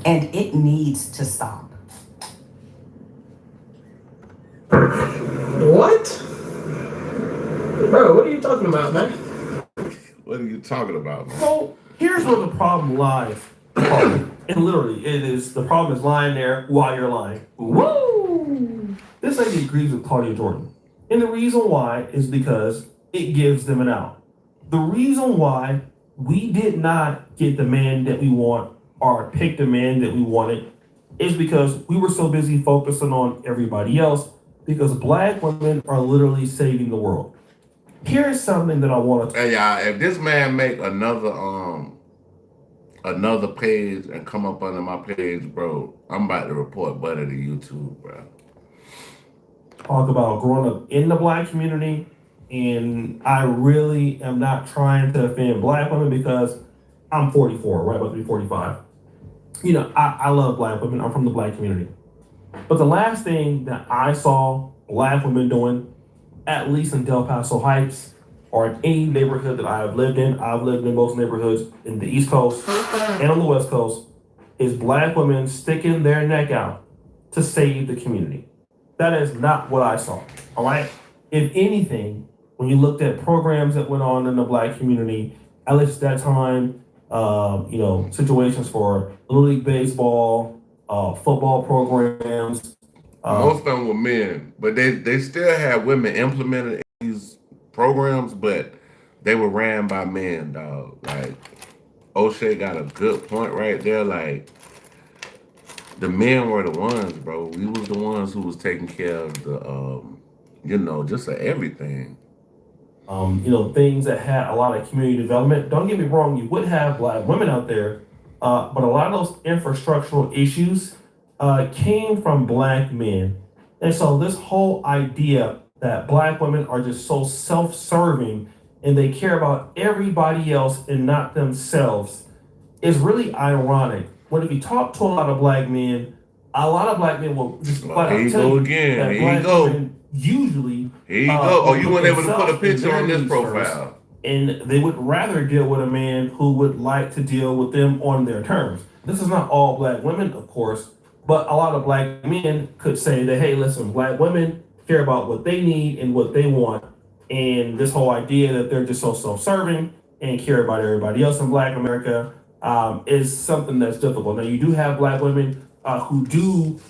And it needs to stop. What? Bro, what are you talking about, man? What are you talking about, man? So here's where the problem lies. And literally, the problem is lying there while you're lying. Woo! This lady agrees with Claudia Jordan. And the reason why is because it gives them an out. The reason why we did not get the man that we want or pick the man that we wanted is because we were so busy focusing on everybody else, because Black women are literally saving the world. Here's something that I want to. Hey y'all, if this man make another page and come up under my page, bro, I'm about to report Buddy to YouTube, bro. Talk about growing up in the Black community, and I really am not trying to offend Black women because I'm 44, right about to be 45. You know, I love Black women. I'm from the Black community. But the last thing that I saw Black women doing, at least in Del Paso Heights or in any neighborhood that I've lived in most neighborhoods in the East Coast and on the West Coast, is Black women sticking their neck out to save the community. That is not what I saw, all right? If anything, when you looked at programs that went on in the Black community, at least at that time, situations for Little League Baseball, football programs. Most of them were men, but they still had women implemented in these programs, but they were ran by men, dog. Like, O'Shea got a good point right there. Like, the men were the ones, bro. We was the ones who was taking care of the, just everything. Things that had a lot of community development. Don't get me wrong, you would have Black women out there, but a lot of those infrastructural issues came from Black men. And so this whole idea that Black women are just so self-serving and they care about everybody else and not themselves is really ironic. When if you talk to a lot of Black men, a lot of black men will just flat Here out you tell go you again. that Here black you go. women usually Here you go. Oh, will you put weren't able to put a themselves and picture their on this needs first, profile. and they would rather deal with a man who would like to deal with them on their terms. This is not all black women, of course, but a lot of black men could say that, hey, listen, black women care about what they need and what they want. And this whole idea that they're just so self-serving and care about everybody else in black America is something that's difficult. Now, you do have black women who do,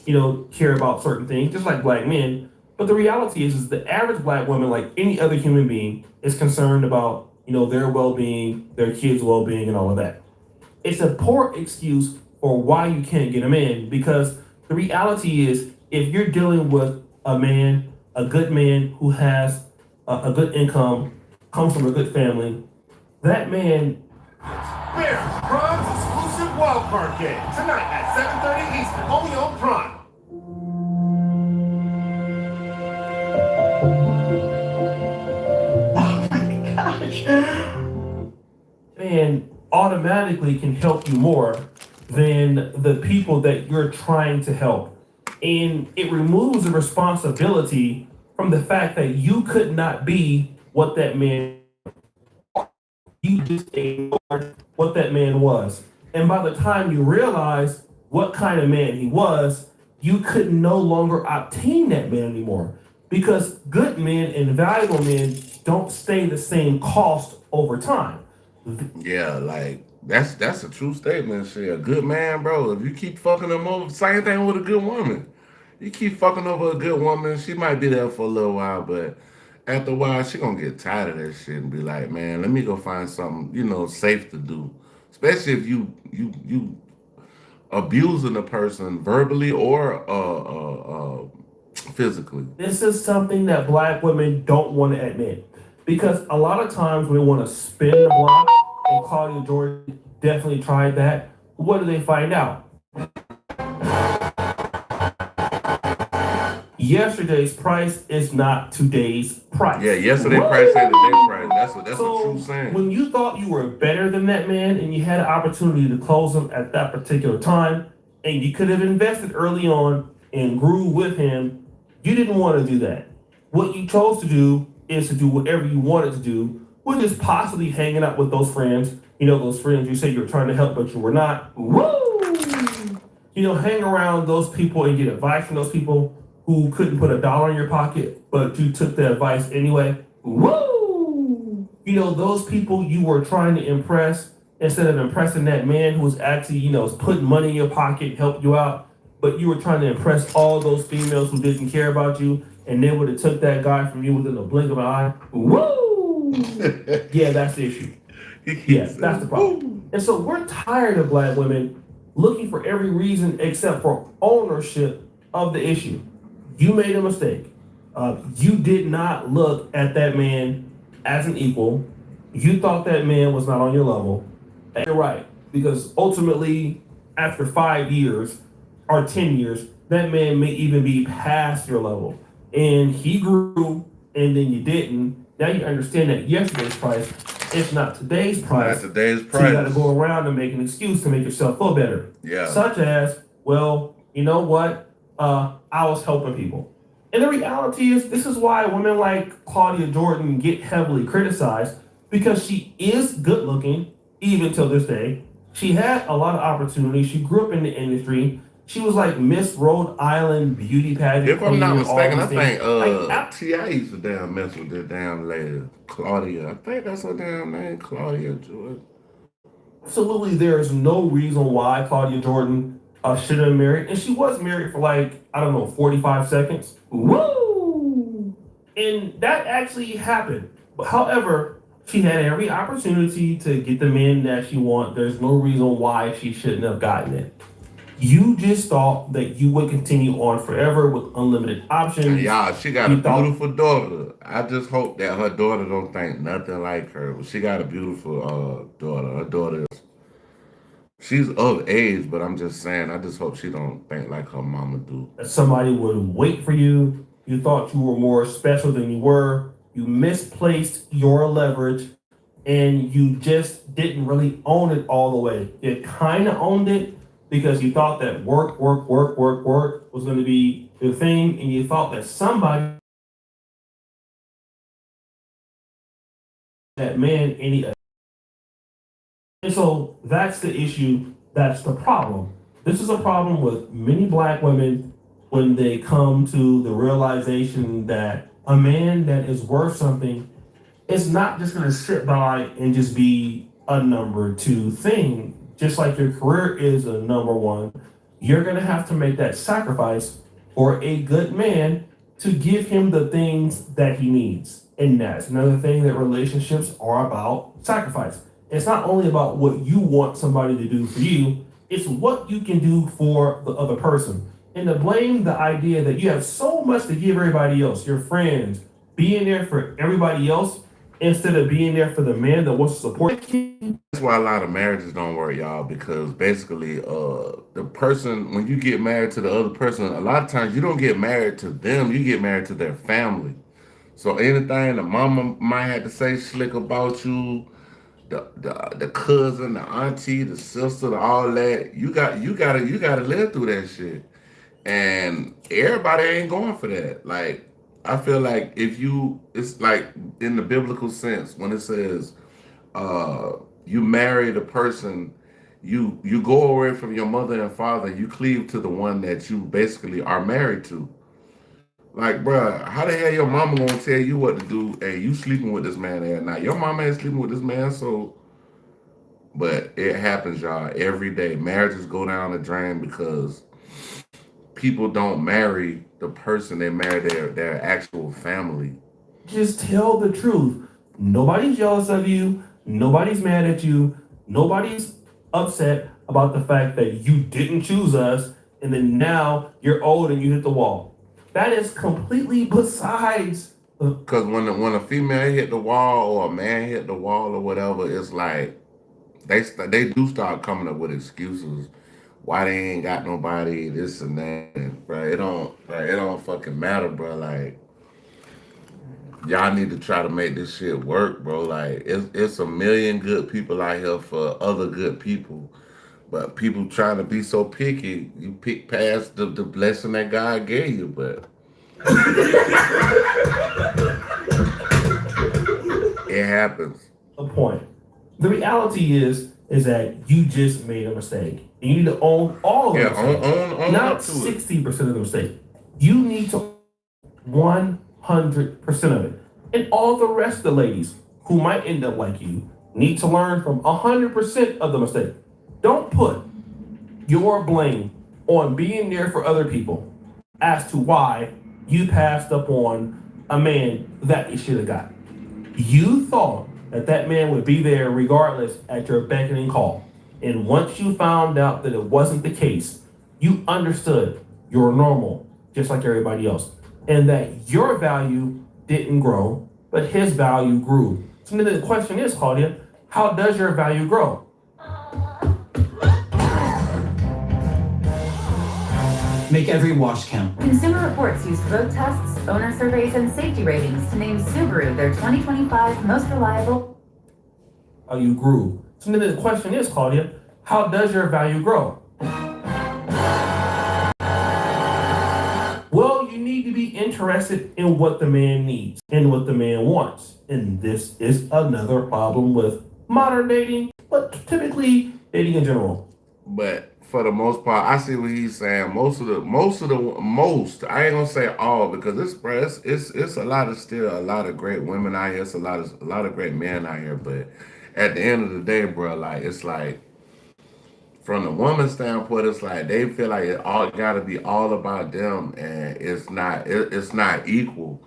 care about certain things, just like black men. But the reality is the average black woman, like any other human being, is concerned about, their well-being, their kids' well-being, and all of that. It's a poor excuse for why you can't get a man, because the reality is if you're dealing with a man, a good man who has a good income, comes from a good family, that man. Bears, Prime's exclusive wildcard game tonight at 7:30 Eastern, only on Prime. Man automatically can help you more than the people that you're trying to help. And it removes the responsibility from the fact that you could not be what that man, you just ignored what that man was. And by the time you realize what kind of man he was, you could no longer obtain that man anymore. Because good men and valuable men don't stay the same cost over time. Yeah, like that's a true statement. Shit, a good man, bro. If you keep fucking them over, same thing with a good woman. You keep fucking over a good woman, she might be there for a little while, but after a while, she gonna get tired of that shit and be like, man, let me go find something, safe to do. Especially if you abusing a person verbally or physically. This is something that black women don't want to admit. Because a lot of times we want to spin the block, and Claudia Jordan definitely tried that. What do they find out? Yesterday's price is not today's price. Yeah, yesterday's price ain't today's price. That's a true saying. When you thought you were better than that man and you had an opportunity to close him at that particular time, and you could have invested early on and grew with him, you didn't want to do that. What you chose to do is to do whatever you wanted to do, which is possibly hanging out with those friends. Those friends you said you were trying to help, but you were not. Woo! Hang around those people and get advice from those people who couldn't put $1 in your pocket, but you took the advice anyway. Woo! Those people you were trying to impress, instead of impressing that man who was actually, was putting money in your pocket, helped you out, but you were trying to impress all those females who didn't care about you, and they would have took that guy from you within a blink of an eye. Woo! Yeah, that's the issue. Yes, that's the problem. And so we're tired of black women looking for every reason except for ownership of the issue. You made a mistake. You did not look at that man as an equal. You thought that man was not on your level. And you're right, because ultimately, after 5 years or 10 years, that man may even be past your level. And he grew, and then you didn't. Now you understand that yesterday's price is not today's price. Not today's price. So you got to go around and make an excuse to make yourself feel better. Yeah. Such as, well, you know what? I was helping people. And the reality is, this is why women like Claudia Jordan get heavily criticized, because she is good looking, even till this day. She had a lot of opportunities. She grew up in the industry. She was like Miss Rhode Island beauty pageant. If I'm not mistaken, I think Like, T.I. used to damn mess with that damn lady, Claudia. I think that's her damn name, Claudia Jordan. Absolutely, there is no reason why Claudia Jordan should have been married. And she was married for 45 seconds. Woo! And that actually happened. But however, she had every opportunity to get the man that she wanted. There's no reason why she shouldn't have gotten it. You just thought that you would continue on forever with unlimited options. Y'all, she got a beautiful daughter. I just hope that her daughter don't think nothing like her. But she got a beautiful daughter. Her daughter is, she's of age, but I'm just saying, I just hope she don't think like her mama do. Somebody would wait for you. You thought you were more special than you were. You misplaced your leverage, and you just didn't really own it all the way. You kind of owned it, because you thought that work was going to be the thing, and you thought that somebody, that man, and so that's the issue. That's the problem. This is a problem with many black women when they come to the realization that a man that is worth something is not just going to sit by and just be a number two thing. Just like your career is a number one, you're going to have to make that sacrifice for a good man to give him the things that he needs. And that's another thing that relationships are about: sacrifice. It's not only about what you want somebody to do for you, it's what you can do for the other person. And to blame the idea that you have so much to give everybody else, your friends, being there for everybody else, instead of being there for the man that wants to support you. That's why a lot of marriages don't work, y'all, because basically, the person, when you get married to the other person, a lot of times you don't get married to them, you get married to their family. So anything the mama might have to say slick about you, the cousin, the auntie, the sister, all that, you gotta live through that shit. And everybody ain't going for that. Like, I feel like it's like in the biblical sense when it says, uh, you marry the person, you go away from your mother and father, you cleave to the one that you basically are married to. Like, bruh, how the hell your mama gonna tell you what to do and you sleeping with this man every night? Your mama ain't sleeping with this man, so. But it happens, y'all, every day. Marriages go down the drain because people don't marry the person, they marry their actual family. Just tell the truth. Nobody's jealous of you. Nobody's mad at you. Nobody's upset about the fact that you didn't choose us and then now you're old and you hit the wall. That is completely besides. Because when a female hit the wall or a man hit the wall or whatever, it's like they do start coming up with excuses why they ain't got nobody, this and that, bro. It don't fucking matter, bro. Like, y'all need to try to make this shit work, bro. Like, it's a million good people out here for other good people. But people trying to be so picky, you pick past the blessing that God gave you, but it happens. A point. The reality is that you just made a mistake. And you need to own all of the mistakes. Own not 60% of the mistake. You need to own 100% of it. And all the rest of the ladies who might end up like you need to learn from 100% of the mistake. Don't put your blame on being there for other people as to why you passed up on a man that you should have got. You thought that man would be there regardless at your beckoning call. And once you found out that it wasn't the case, you understood you're normal, just like everybody else. And that your value didn't grow, but his value grew. So then the question is, Claudia, how does your value grow? Make every wash count. Consumer Reports used road tests, owner surveys, and safety ratings to name Subaru their 2025 most reliable. You grew. So then the question is, Claudia, how does your value grow? Well, you need to be interested in what the man needs and what the man wants. And this is another problem with modern dating, but typically dating in general. But for the most part, I see what he's saying. Most, I ain't gonna say all, because it's still a lot of great women out here. It's a lot of great men out here. But at the end of the day, bro, like, it's like, from the woman's standpoint, it's like they feel like it all gotta be all about them, and it's not equal.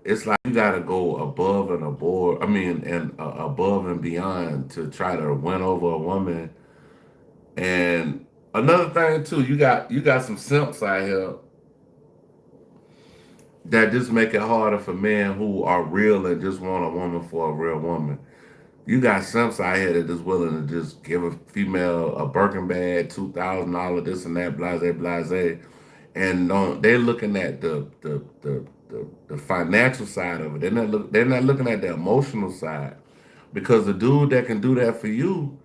It's like you gotta go above and above. Above and beyond to try to win over a woman. And another thing too, you got some simps out here that just make it harder for men who are real and just want a woman for a real woman. You got simps out here that is willing to just give a female a Birkin bag, $2,000, this and that, blase, blase, and they're looking at the financial side of it. They're not looking at the emotional side, because the dude that can do that for you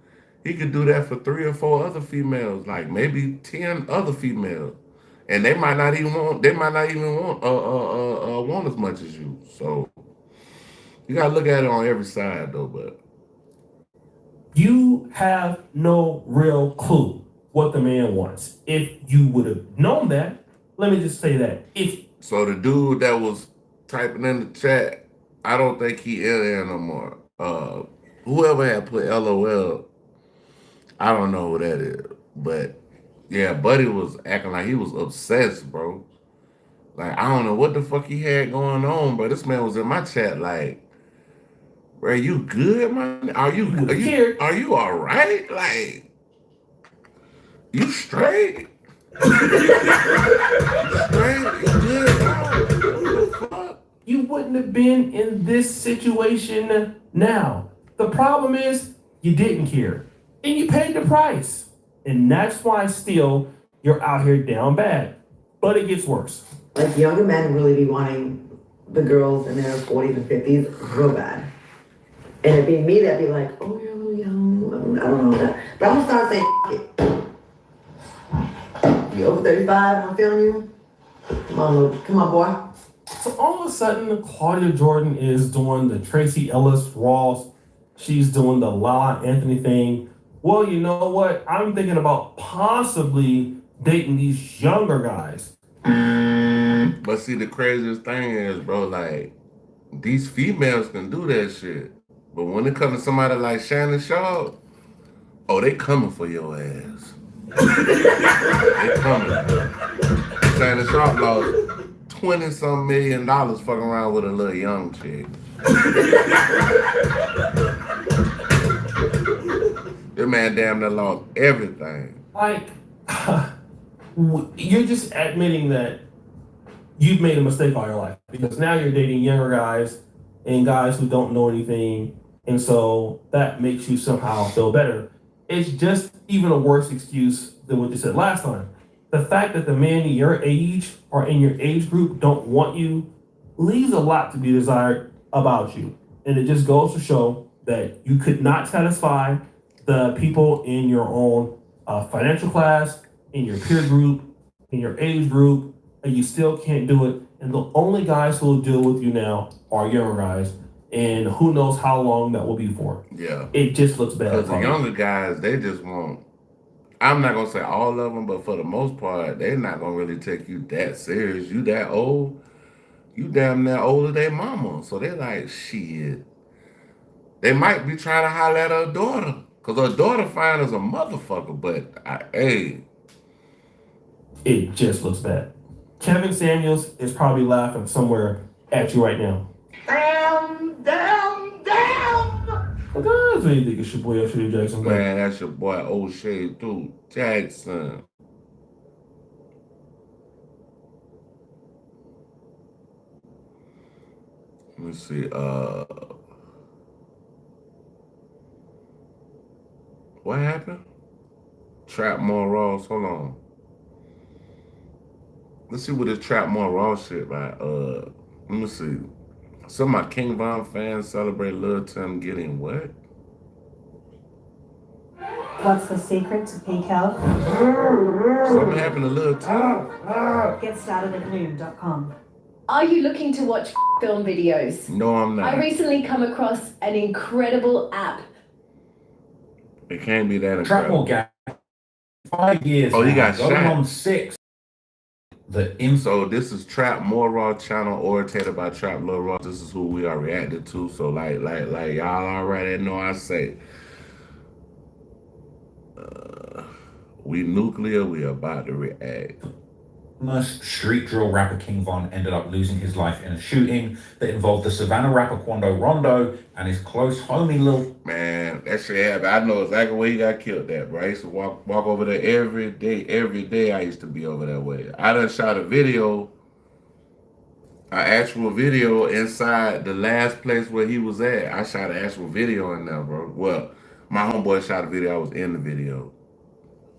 He could do that for 3 or 4 other females, like maybe 10 other females, and they might not even want. They might not even want as much as you. So you gotta look at it on every side, though. But You have no real clue what the man wants. If you would have known that, let me just say that. So the dude that was typing in the chat, I don't think he in there no more. Whoever had put LOL, I don't know who that is. But yeah, Buddy was acting like he was obsessed, bro. Like, I don't know what the fuck he had going on, but this man was in my chat like, bro, you good, man? Are you all right? Like, you straight? You wouldn't have been in this situation now. The problem is you didn't care and you paid the price. And that's why still you're out here down bad. But it gets worse. Like younger men really be wanting the girls in their 40s and 50s real bad. And it being me, that'd be like, oh, you're a little young. I don't know that. But I'm gonna start saying, it. You over 35 and I'm feeling you? Come on, boy. So all of a sudden, Claudia Jordan is doing the Tracy Ellis Ross. She's doing the Lala Anthony thing. Well, you know what? I'm thinking about possibly dating these younger guys. But see, the craziest thing is, bro, like, these females can do that shit. But when it comes to somebody like Shannon Sharp, oh, they coming for your ass. They coming. Shannon Sharp lost $20-some million fucking around with a little young chick. This man damn near lost everything. Like, you're just admitting that you've made a mistake all your life because now you're dating younger guys and guys who don't know anything, and so that makes you somehow feel better. It's just even a worse excuse than what you said last time. The fact that the men your age or in your age group don't want you leaves a lot to be desired about you. And it just goes to show that you could not satisfy the people in your own financial class, in your peer group, in your age group, and you still can't do it. And the only guys who will deal with you now are younger guys. And who knows how long that will be for. Yeah. It just looks bad. Because the younger guys, they just want, I'm not going to say all of them, but for the most part, they're not going to really take you that serious. You that old, you damn near older than mama. So they're like, shit. They might be trying to holler at her daughter. Because her daughter fine as a motherfucker, but hey. It just looks bad. Kevin Samuels is probably laughing somewhere at you right now. Damn! What guys do you think it's your boy O'Shea Jackson? Man, that's your boy O'Shea dude Jackson. Let me see. What happened? Trap More Ross. Hold on. Let's see what this Trap More Ross shit about. Let me see. Some of my King Von fans celebrate Lil Tim getting what? What's the secret to peak health? Something happened to Lil Tim. Get started at noon.com. Are you looking to watch film videos? No, I'm not. I recently come across an incredible app. It can't be that Trap incredible. More Gap. 5 years. Oh, he now, got going shot. on 6. So this is Trap More Raw channel, orientated by Trap Lil Raw. This is who we are reacting to. So like y'all already know I say, we nuclear. We about to react. Street drill rapper King Von ended up losing his life in a shooting that involved the Savannah rapper Quando Rondo and his close homie Lil. Man, that shit happened. I know exactly where he got killed at, bro. I used to walk over there every day. Every day I used to be over that way. I done shot a video, an actual video inside the last place where he was at. I shot an actual video in there, bro. Well, my homeboy shot a video. I was in the video.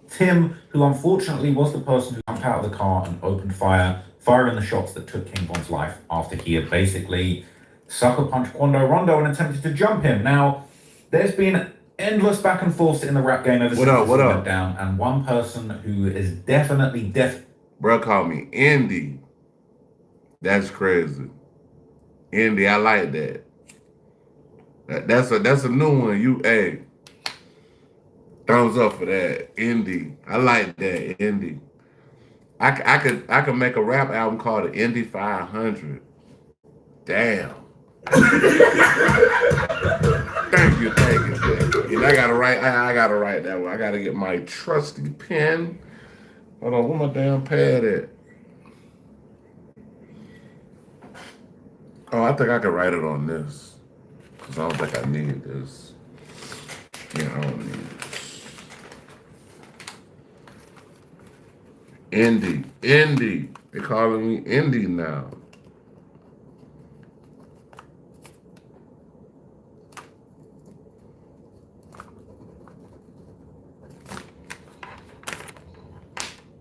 Tim, who unfortunately was the person who jumped out of the car and opened fire, firing the shots that took King Von's life after he had basically sucker punched Quando Rondo and attempted to jump him. Now, there's been endless back and forth in the rap game ever since this all went down, and one person who is definitely Bro called me Indy. That's crazy. Indy, I like that. That's a new one. Hey, thumbs up for that. Indy. I like that. Indy. I could make a rap album called the Indy 500. Damn. Thank you. And I gotta write that one. I gotta get my trusty pen. Hold on, where my damn pad at? Oh, I think I could write it on this. Cause I don't think I need this. Yeah, I don't need this. Indy. They calling me Indy now.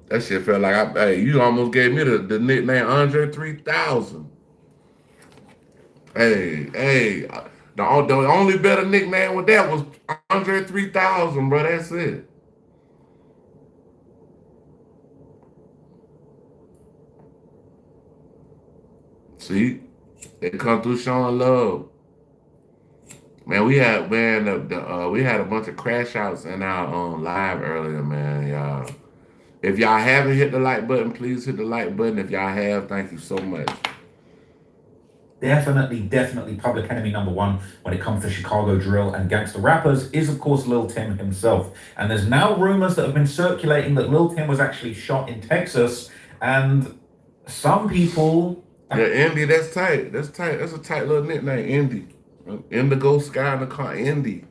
That shit felt like hey, you almost gave me the nickname Andre 3000. Hey, the only better nickname with that was Andre 3000, bro. That's it. See, they come through showing love. Man, we had we had a bunch of crash outs in our live earlier, man. Y'all, if y'all haven't hit the like button, please hit the like button. If y'all have, thank you so much. Definitely public enemy number one when it comes to Chicago drill and gangster rappers is, of course, Lil Tim himself. And there's now rumors that have been circulating that Lil Tim was actually shot in Texas, and some people... Yeah, Indy, that's tight. That's tight. That's a tight little nickname, Indy. Indigo Sky in the car, Indy.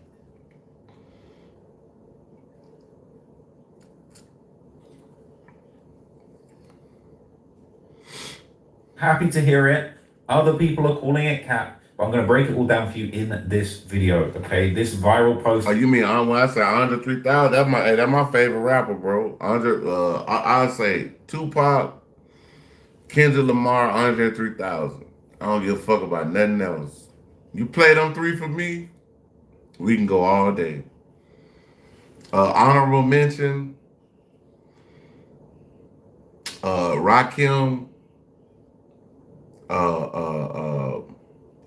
Happy to hear it. Other people are calling it cap, but I'm going to break it all down for you in this video, okay? This viral post. Oh, you mean when I say Andre 3000? That's my favorite rapper, bro. I'll say Tupac, Kendrick Lamar, Andre 3000. I don't give a fuck about nothing else. You play them three for me, we can go all day. Honorable mention, Rakim,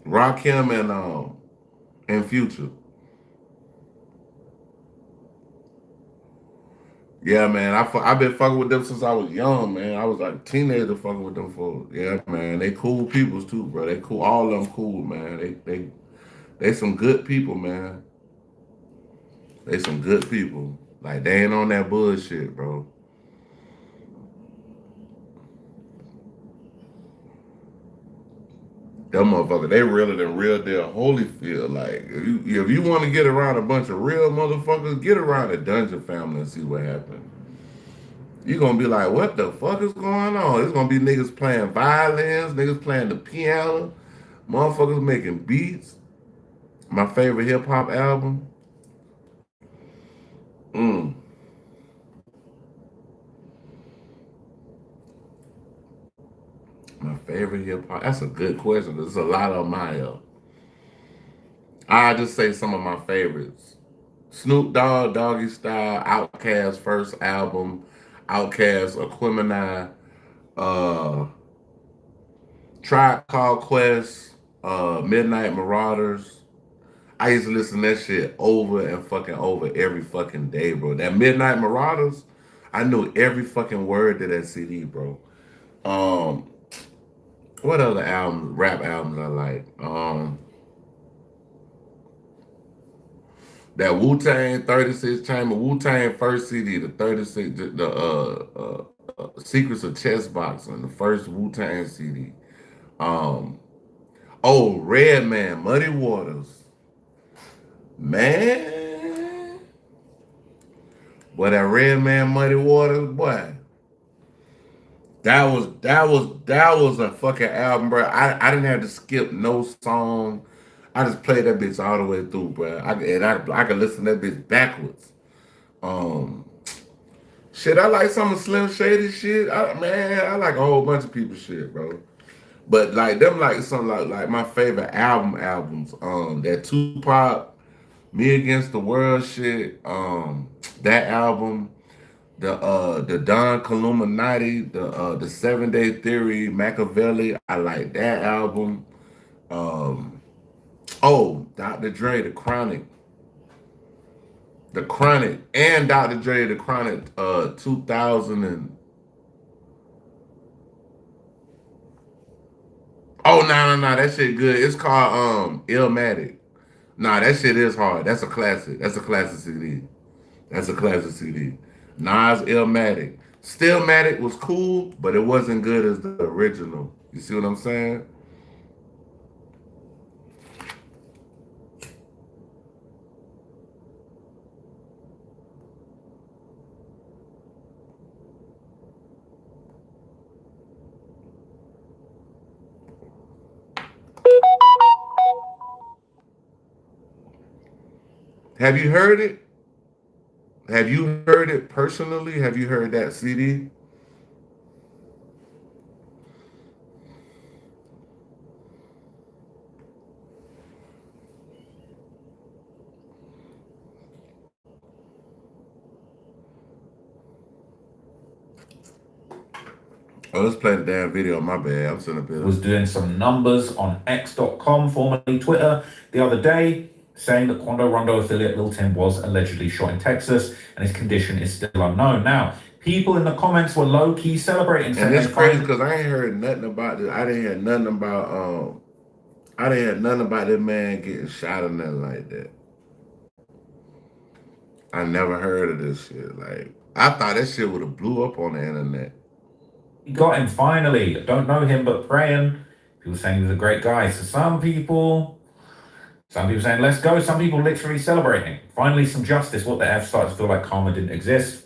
Rakim and Future. Yeah, man, I've been fucking with them since I was young, man. I was like a teenager fucking with them for, yeah, man. They cool peoples too, bro. They cool, all of them cool, man. They some good people, man. They some good people. Like, they ain't on that bullshit, bro. Them motherfuckers, they realer than real deal Holyfield. Like, if you want to get around a bunch of real motherfuckers, get around the Dungeon family and see what happens. You're going to be like, what the fuck is going on? It's going to be niggas playing violins, niggas playing the piano, motherfuckers making beats. My favorite hip-hop album. My favorite hip-hop. That's a good question. There's a lot of my I'll just say some of my favorites. Snoop Dogg, Doggy Style, Outkast first album, Outkast, Aquemini, Tribe Called Quest, Midnight Marauders. I used to listen to that shit over and fucking over every fucking day, bro. That Midnight Marauders, I knew every fucking word to that CD, bro. What other rap albums I like? That Wu-Tang 36 Chamber, Wu-Tang first CD, the 36, the Secrets of Chess Boxing, the first Wu-Tang CD. Redman, Muddy Waters. Man. Boy, that Redman, Muddy Waters, boy. That was a fucking album, bro. I didn't have to skip no song. I just played that bitch all the way through, bro. I could listen to that bitch backwards. Shit, I like some of Slim Shady shit. I like a whole bunch of people's shit, bro. But like them, like some like my favorite albums. That Tupac, Me Against the World shit. That album, the Don Columinati, the 7 Day Theory, Machiavelli. I like that album. Um, oh, Dr. Dre, the Chronic, and Dr. Dre, the Chronic, 2000 and. Oh no, that shit good. It's called Illmatic. Nah, that shit is hard. That's a classic. That's a classic CD. That's a classic CD. Nas Illmatic. Stillmatic was cool, but it wasn't good as the original. You see what I'm saying? Have you heard it? Have you heard it personally? Have you heard that CD? Oh, let's play the damn video. My bad. I'm sitting up here. Was doing some numbers on X.com, formerly Twitter, the other day, saying that Quando Rondo affiliate Lil Tim was allegedly shot in Texas and his condition is still unknown. Now, people in the comments were low-key celebrating. And it's crazy because I ain't heard nothing about this. I didn't hear nothing about this man getting shot or nothing like that. I never heard of this shit. Like, I thought that shit would have blew up on the internet. We got him finally. Don't know him, but praying. People saying he was a great guy. So some people saying, let's go. Some people literally celebrating. Finally, some justice. What the F? Starts to feel like karma didn't exist.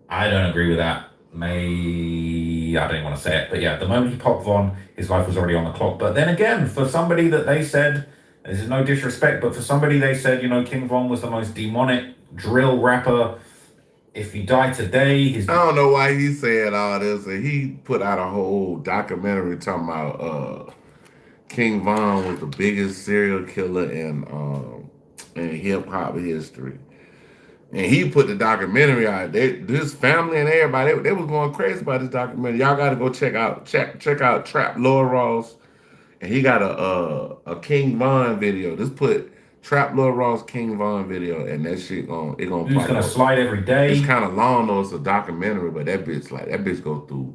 I don't agree with that. I don't even want to say it. But yeah, the moment he popped on, his life was already on the clock. But then again, for somebody that they said, this is no disrespect, but for somebody they said, King Von was the most demonic drill rapper. If he died today, I don't know why he's saying all this. And he put out a whole documentary talking about King Von was the biggest serial killer in hip hop history. And he put the documentary out. This family and everybody, they was going crazy about this documentary. Y'all got to go check out Trap Lil Ross, and he got a King Von video. Just put Trap Lil Ross King Von video, and that shit gonna Who's gonna slide every day. It's kind of long though. It's a documentary, but that bitch go through.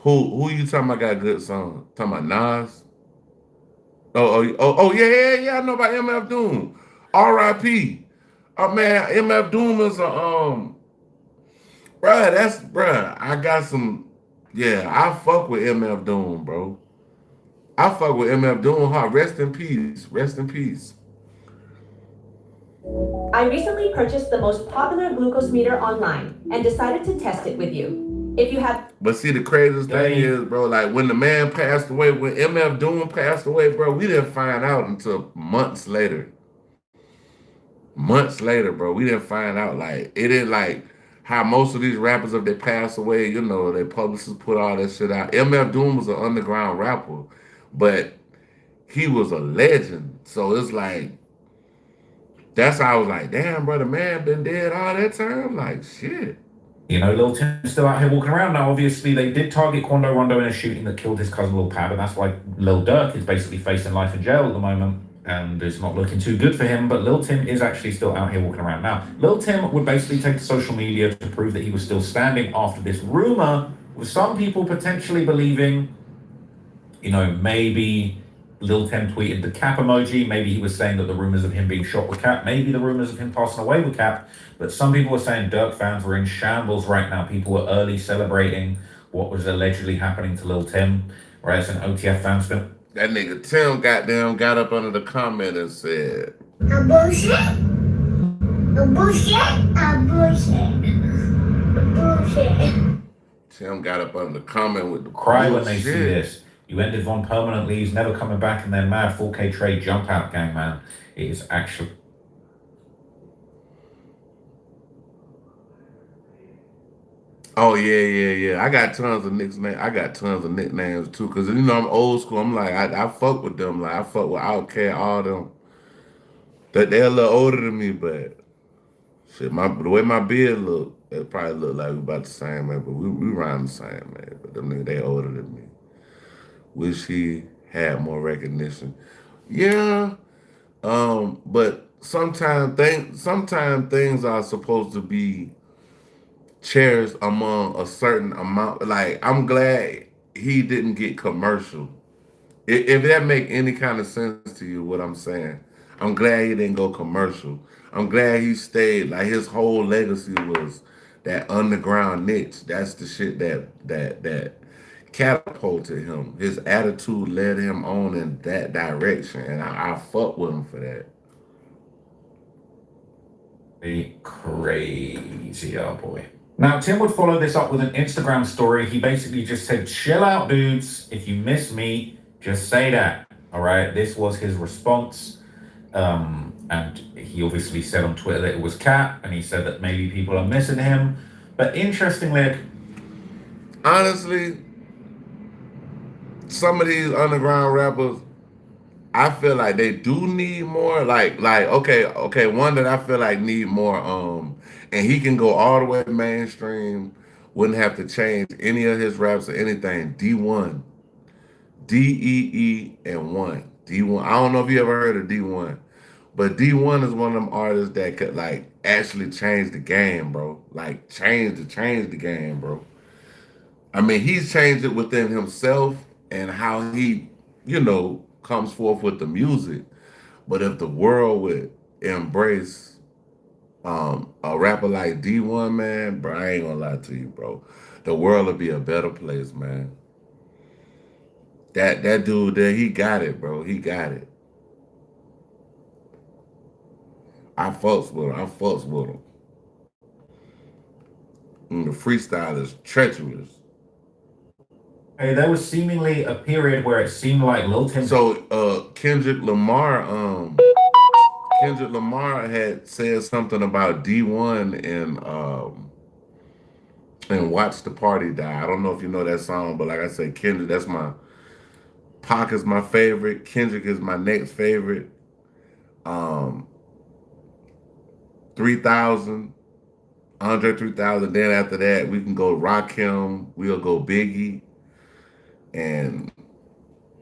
Who you talking about got a good song? Talking about Nas? Oh yeah. I know about MF Doom. R.I.P. Oh man, MF Doom is bruh, I got some, I fuck with MF Doom, bro. I fuck with MF Doom hard. Rest in peace. Rest in peace. I recently purchased the most popular glucose meter online and decided to test it with you. If you have... But see, the craziest thing is, bro, like when the man passed away, when MF Doom passed away, bro, we didn't find out until months later. Months later, bro, we didn't find out. Like, it didn't like how most of these rappers, if they pass away, their publicists put all that shit out. MF Doom was an underground rapper, but he was a legend. So it's like, that's how I was like, damn, bro, the man been dead all that time? Like, shit. Lil Tim's still out here walking around now. Obviously, they did target Quando Rondo in a shooting that killed his cousin Lil Pab, and that's why Lil Durk is basically facing life in jail at the moment. And it's not looking too good for him, but Lil Tim is actually still out here walking around now. Lil Tim would basically take to social media to prove that he was still standing after this rumor, with some people potentially believing, maybe Lil Tim tweeted the Cap emoji, maybe he was saying that the rumors of him being shot were Cap, maybe the rumors of him passing away were Cap, but some people were saying Dirk fans were in shambles right now. People were early celebrating what was allegedly happening to Lil Tim, whereas an OTF fans film. That nigga Tim got up under the comment and said, A bullshit. A bullshit. A bullshit. A bullshit. Tim got up under the comment with the cry when they see this. You ended Von permanently, he's never coming back, and then mad 4K trade jump out gang, man. It is actually... Oh yeah. I got tons of nicknames. I got tons of nicknames too, cause I'm old school. I'm like I fuck with them. Like I fuck with Outkast, all them. They're a little older than me, but shit, the way my beard look, it probably look like we about the same, man. But we around the same, man. But them niggas, they older than me. Wish he had more recognition. Yeah. But sometimes things are supposed to be cherished among a certain amount. Like, I'm glad he didn't get commercial. If that make any kind of sense to you, what I'm saying, I'm glad he didn't go commercial. I'm glad he stayed. Like, his whole legacy was that underground niche. That's the shit that catapulted him. His attitude led him on in that direction, and I fuck with him for that. Crazy, oh boy. Now, Tim would follow this up with an Instagram story. He basically just said, chill out, dudes. If you miss me, just say that. All right. This was his response. And he obviously said on Twitter that it was Cat, and he said that maybe people are missing him. But interestingly, honestly, some of these underground rappers, I feel like they do need more. Like okay, one that I feel like need more. And he can go all the way mainstream. Wouldn't have to change any of his raps or anything. D1, DEE and 1. D1. I don't know if you ever heard of D1, but D1 is one of them artists that could like actually change the game, bro. Like change the game, bro. I mean, he's changed it within himself and how he, comes forth with the music. But if the world would embrace a rapper like D1, man, bro, I ain't gonna lie to you, bro. The world would be a better place, man. That dude there, he got it, bro. He got it. I fucks with him. And the freestyle is treacherous. Hey, there was seemingly a period where it seemed like Lil Tim. So Kendrick Lamar had said something about D1 and Watch the Party Die. I don't know if you know that song, but like I said, Kendrick, that's my Pac is my favorite. Kendrick is my next favorite. 3000, Andre 3000. Then after that, we can go Rakim. We'll go Biggie. And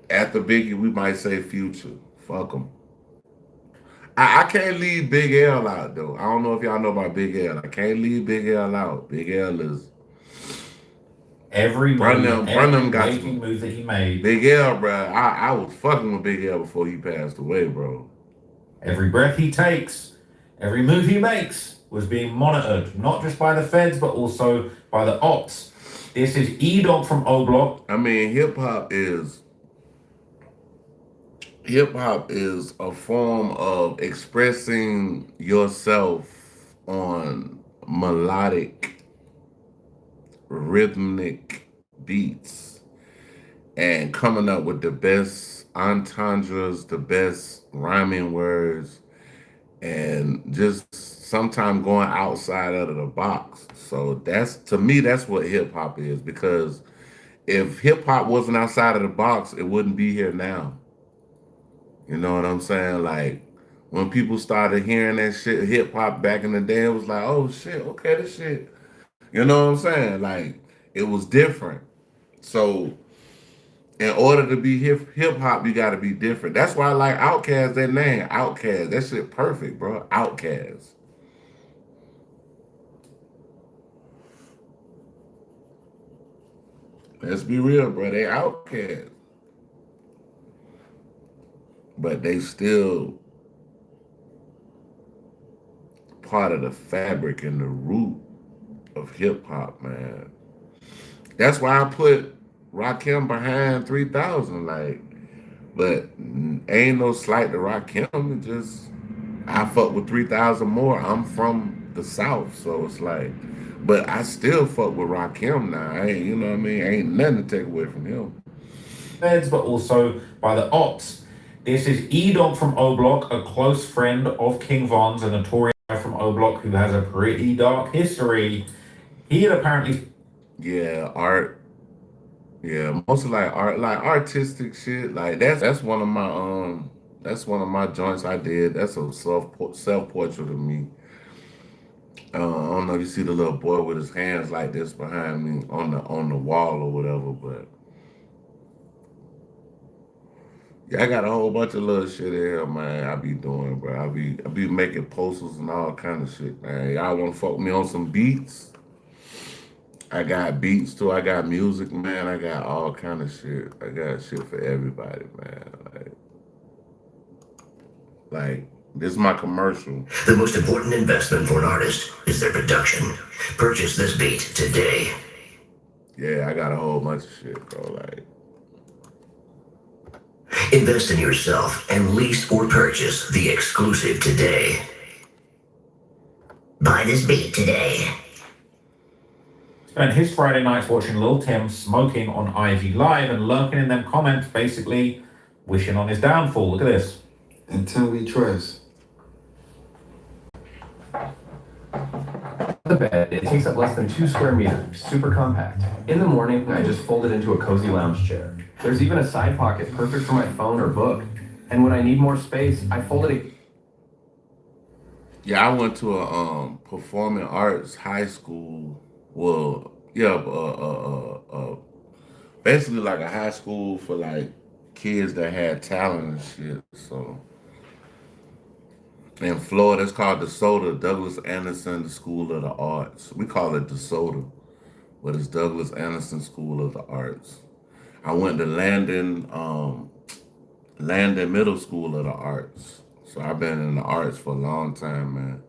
after Biggie, we might say Future. Fuck him. I can't leave Big L out, though. I don't know if y'all know about Big L. I can't leave Big L out. Big L is... Every move that he made. Big L, bro. I was fucking with Big L before he passed away, bro. Every breath he takes, every move he makes was being monitored, not just by the feds, but also by the ops. This is E-Dog from O-Block. I mean, hip hop is a form of expressing yourself on melodic, rhythmic beats and coming up with the best entendres, the best rhyming words, and just sometimes going outside of the box. So to me, that's what hip hop is, because if hip hop wasn't outside of the box, it wouldn't be here now. You know what I'm saying? Like, when people started hearing that shit, hip hop back in the day, it was like, oh shit, okay, this shit. You know what I'm saying? Like, it was different. So, in order to be hip hop, you got to be different. That's why I like Outkast, that name, Outkast. That shit perfect, bro. Outkast. Let's be real, bro. They Outkast. But they still part of the fabric and the root of hip hop, man. That's why I put Rakim behind 3000, like, but ain't no slight to Rakim. It just, I fuck with 3000 more. I'm from the South, so it's like, but I still fuck with Rakim now. I ain't, you know what I mean? Ain't nothing to take away from him. Feds, but also by the ops. This is E-Dog from O-Block, a close friend of King Von's, a notorious guy from O-Block who has a pretty dark history. He had apparently... Yeah, art. Yeah, mostly like art, like artistic shit. Like that's one of my That's one of my joints I did. That's a self portrait of me. I don't know if you see the little boy with his hands like this behind me on the wall or whatever, but yeah, I got a whole bunch of little shit in here, man. I be doing, bro. I be making posters and all kind of shit, man. Y'all want to fuck with me on some beats? I got beats too. I got music, man. I got all kind of shit. I got shit for everybody, man. Like this is my commercial. The most important investment for an artist is their production. Purchase this beat today. Yeah, I got a whole bunch of shit, bro. Like, invest in yourself and lease or purchase the exclusive today. Buy this beat today. Spent his Friday nights watching Lil Tim smoking on Ivy Live and lurking in them comments, basically wishing on his downfall. Look at this. Until we trust. The bed, it takes up less than 2 square meters, super compact. In the morning, I just fold it into a cozy lounge chair. There's even a side pocket perfect for my phone or book. And when I need more space, I fold it. Yeah, I went to a performing arts high school. Well, yeah, basically like a high school for like kids that had talent and shit. So in Florida, it's called DeSoto, Douglas Anderson School of the Arts. We call it DeSoto, but it's Douglas Anderson School of the Arts. I went to Landon Middle School of the Arts. So I've been in the arts for a long time, man.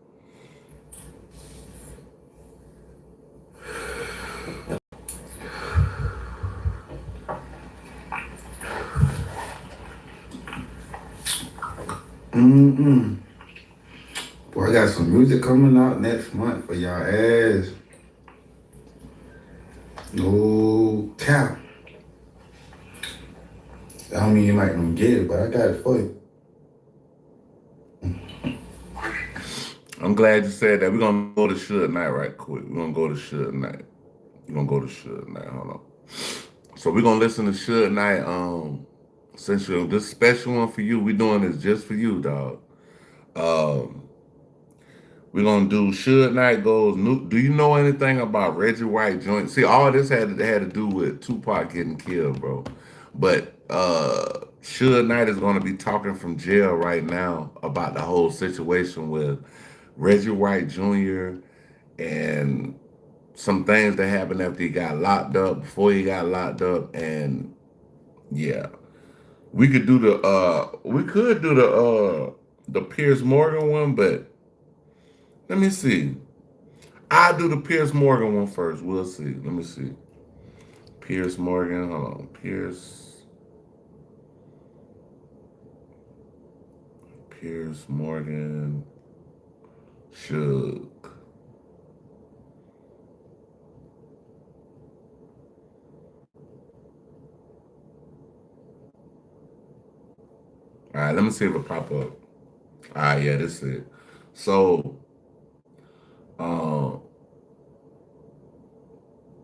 Boy, I got some music coming out next month for y'all ass. No cap. I don't mean you might not get it, but I got it for you. I'm glad you said that. We're going to go to Suge Knight right quick. We're going to go to Suge Knight. We're going to go to Suge Knight. Hold on. So we're going to listen to Suge Knight. Since this special one for you, we're doing this just for you, dog. We're going to do Suge Knight goes, do you know anything about Reggie White joint? See, all this had to do with Tupac getting killed, bro. But Suge Knight is going to be talking from jail right now about the whole situation with Reggie White Jr. and some things that happened after he got locked up, before he got locked up, and yeah. We could do the Piers Morgan one, but let me see. I'll do the Piers Morgan one first. We'll see. Let me see. Piers Morgan. Hold on. Piers Morgan. Suge. All right, let me see if it pop up. All right, yeah, this is it. So,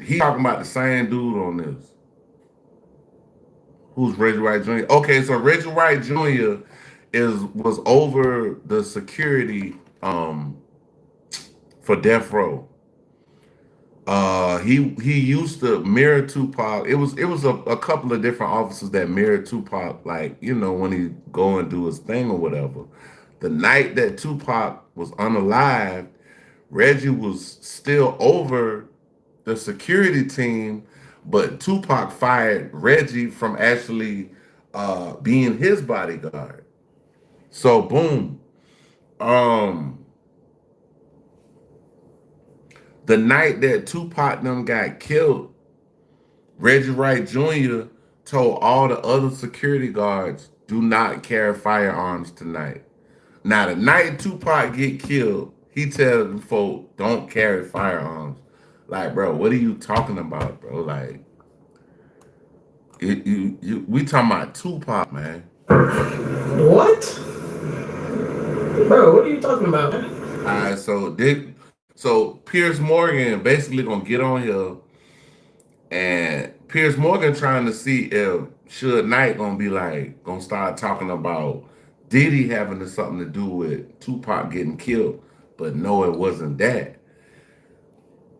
he talking about the same dude on this. Who's Reggie White Jr.? Okay, so Reggie White Jr. was over the security for Death Row. He used to mirror Tupac. It was a couple of different officers that mirrored Tupac, like, you know, when he go and do his thing or whatever. The night that Tupac was unalived, Reggie was still over the security team, but Tupac fired Reggie from actually being his bodyguard. So boom. The night that Tupac them got killed, Reggie Wright Jr. told all the other security guards, do not carry firearms tonight. Now, the night Tupac get killed, he tells the folk, don't carry firearms. Like, bro, what are you talking about, bro? Like, we talking about Tupac, man. What? Bro, what are you talking about, man? All right, so Piers Morgan basically gonna get on here, and Piers Morgan trying to see if Suge Knight gonna start talking about Diddy having something to do with Tupac getting killed, but no, it wasn't that.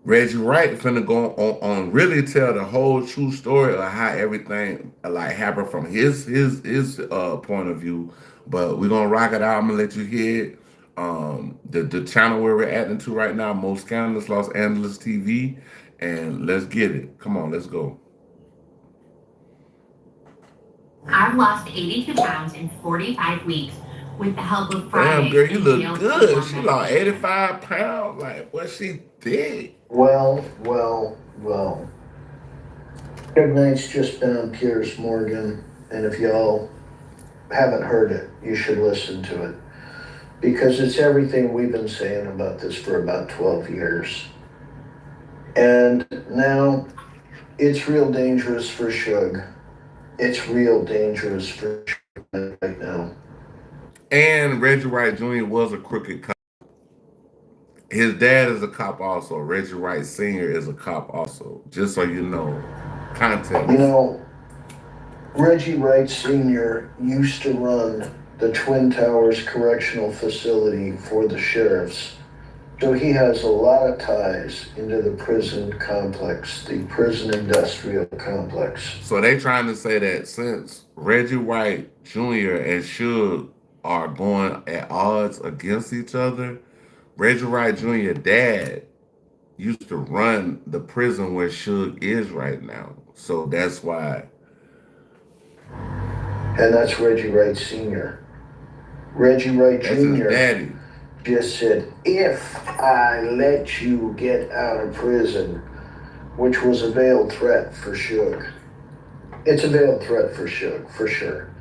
Reggie Wright finna go on really tell the whole true story of how everything like happened from his point of view. But we're gonna rock it out. I'm gonna let you hear it. The channel where we're adding to right now, Most Scandalous Los Angeles TV, and let's get it. Come on, let's go. I've lost 82 pounds in 45 weeks with the help of Fridays. Damn, girl, you and look GLP-1 good. She medication. lost 85 pounds. Like, what she did? Well. Good night's just been on Piers Morgan, and if y'all haven't heard it, you should listen to it. Because it's everything we've been saying about this for about 12 years. And now, it's real dangerous for Suge. It's real dangerous for Suge right now. And Reggie Wright Jr. was a crooked cop. His dad is a cop also. Reggie Wright Sr. is a cop also. Just so you know, context. You know, Reggie Wright Sr. used to run the Twin Towers Correctional Facility for the sheriffs. So he has a lot of ties into the prison complex, the prison industrial complex. So they trying to say that since Reggie Wright Jr. and Suge are going at odds against each other, Reggie Wright Jr. dad used to run the prison where Suge is right now. So that's why. And that's Reggie Wright Sr. Reggie Wright That's his Jr. daddy. just said, if I let you get out of prison, which was a veiled threat for Suge. It's a veiled threat for Suge, for sure.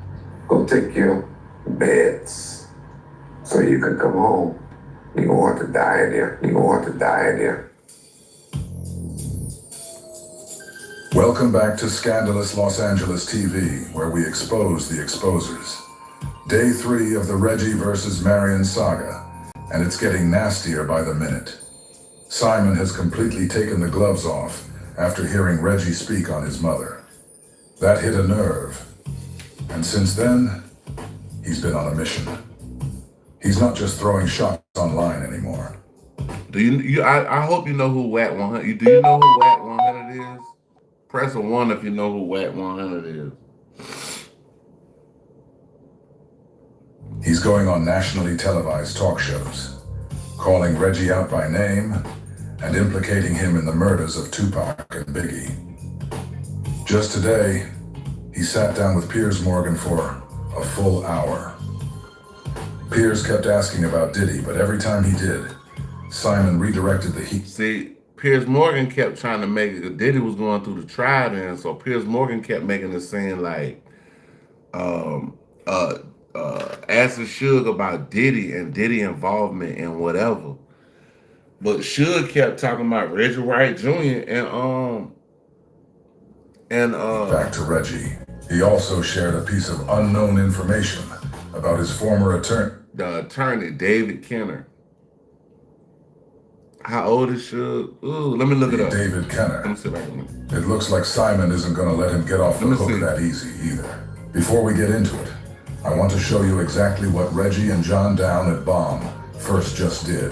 Go take your beds so you can come home. You don't want to die in there. You don't want to die in there. Welcome back to Scandalous Los Angeles TV, where we expose the exposers. Day 3 of the Reggie versus Marion saga, and it's getting nastier by the minute. Simon has completely taken the gloves off after hearing Reggie speak on his mother. That hit a nerve, and since then, he's been on a mission. He's not just throwing shots online anymore. Do you? I hope you know who WAT 100. Do you know who WAT 100 is? Press a 1 if you know who WAT 100 is. He's going on nationally televised talk shows, calling Reggie out by name and implicating him in the murders of Tupac and Biggie. Just today, he sat down with Piers Morgan for a full hour. Piers kept asking about Diddy, but every time he did, Simon redirected the heat. See, Piers Morgan kept trying to make it. Diddy was going through the trial then, so Piers Morgan kept making it seem like asking Suge about Diddy and Diddy involvement and whatever. But Suge kept talking about Reggie Wright Jr. and Back to Reggie. He also shared a piece of unknown information about his former attorney. The attorney, David Kenner. How old is Suge? Ooh, let me look it up. David Kenner. Let me see if I can. It looks like Simon isn't going to let him get off the hook that easy either. Before we get into it, I want to show you exactly what Reggie and John Down at Bomb first just did.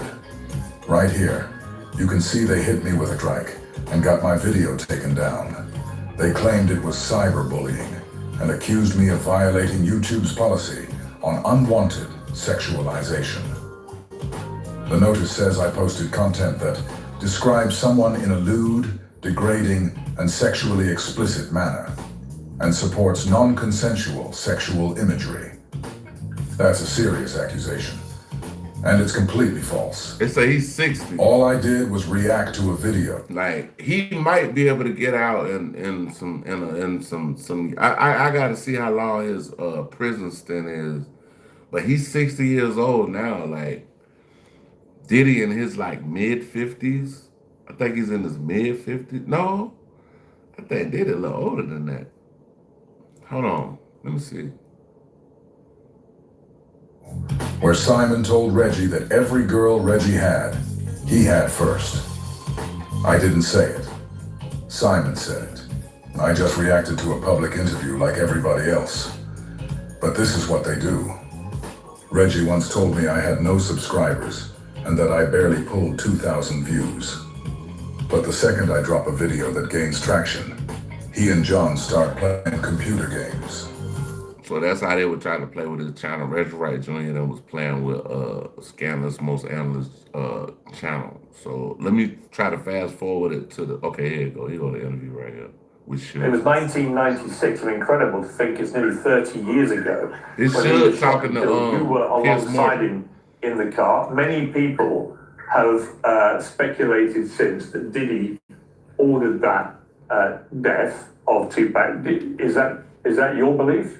Right here, you can see they hit me with a strike and got my video taken down. They claimed it was cyberbullying and accused me of violating YouTube's policy on unwanted sexualization. The notice says I posted content that describes someone in a lewd, degrading, and sexually explicit manner, and supports non-consensual sexual imagery. That's a serious accusation, and it's completely false. They say he's 60. All I did was react to a video. Like, he might be able to get out in some. I got to see how long his prison stint is, but he's 60 years old now. Like, Diddy in his like mid-50s. I think he's in his mid-50s. No, I think Diddy a little older than that. Hold on, let me see. Where Simon told Reggie that every girl Reggie had, he had first. I didn't say it. Simon said it. I just reacted to a public interview like everybody else. But this is what they do. Reggie once told me I had no subscribers and that I barely pulled 2,000 views. But the second I drop a video that gains traction, he and John start playing computer games. So that's how they were trying to play with his channel. Reggie Wright Jr. that was playing with Scandalous Most Analyst channel. So let me try to fast forward it to the, okay, here you go. Here you go, the interview right here. It was 1996, and incredible to think it's nearly 30 years ago. It when should he was talking to you were Piers alongside Morgan. him in the car. Many people have speculated since that Diddy ordered that death of Tupac. Is that your belief?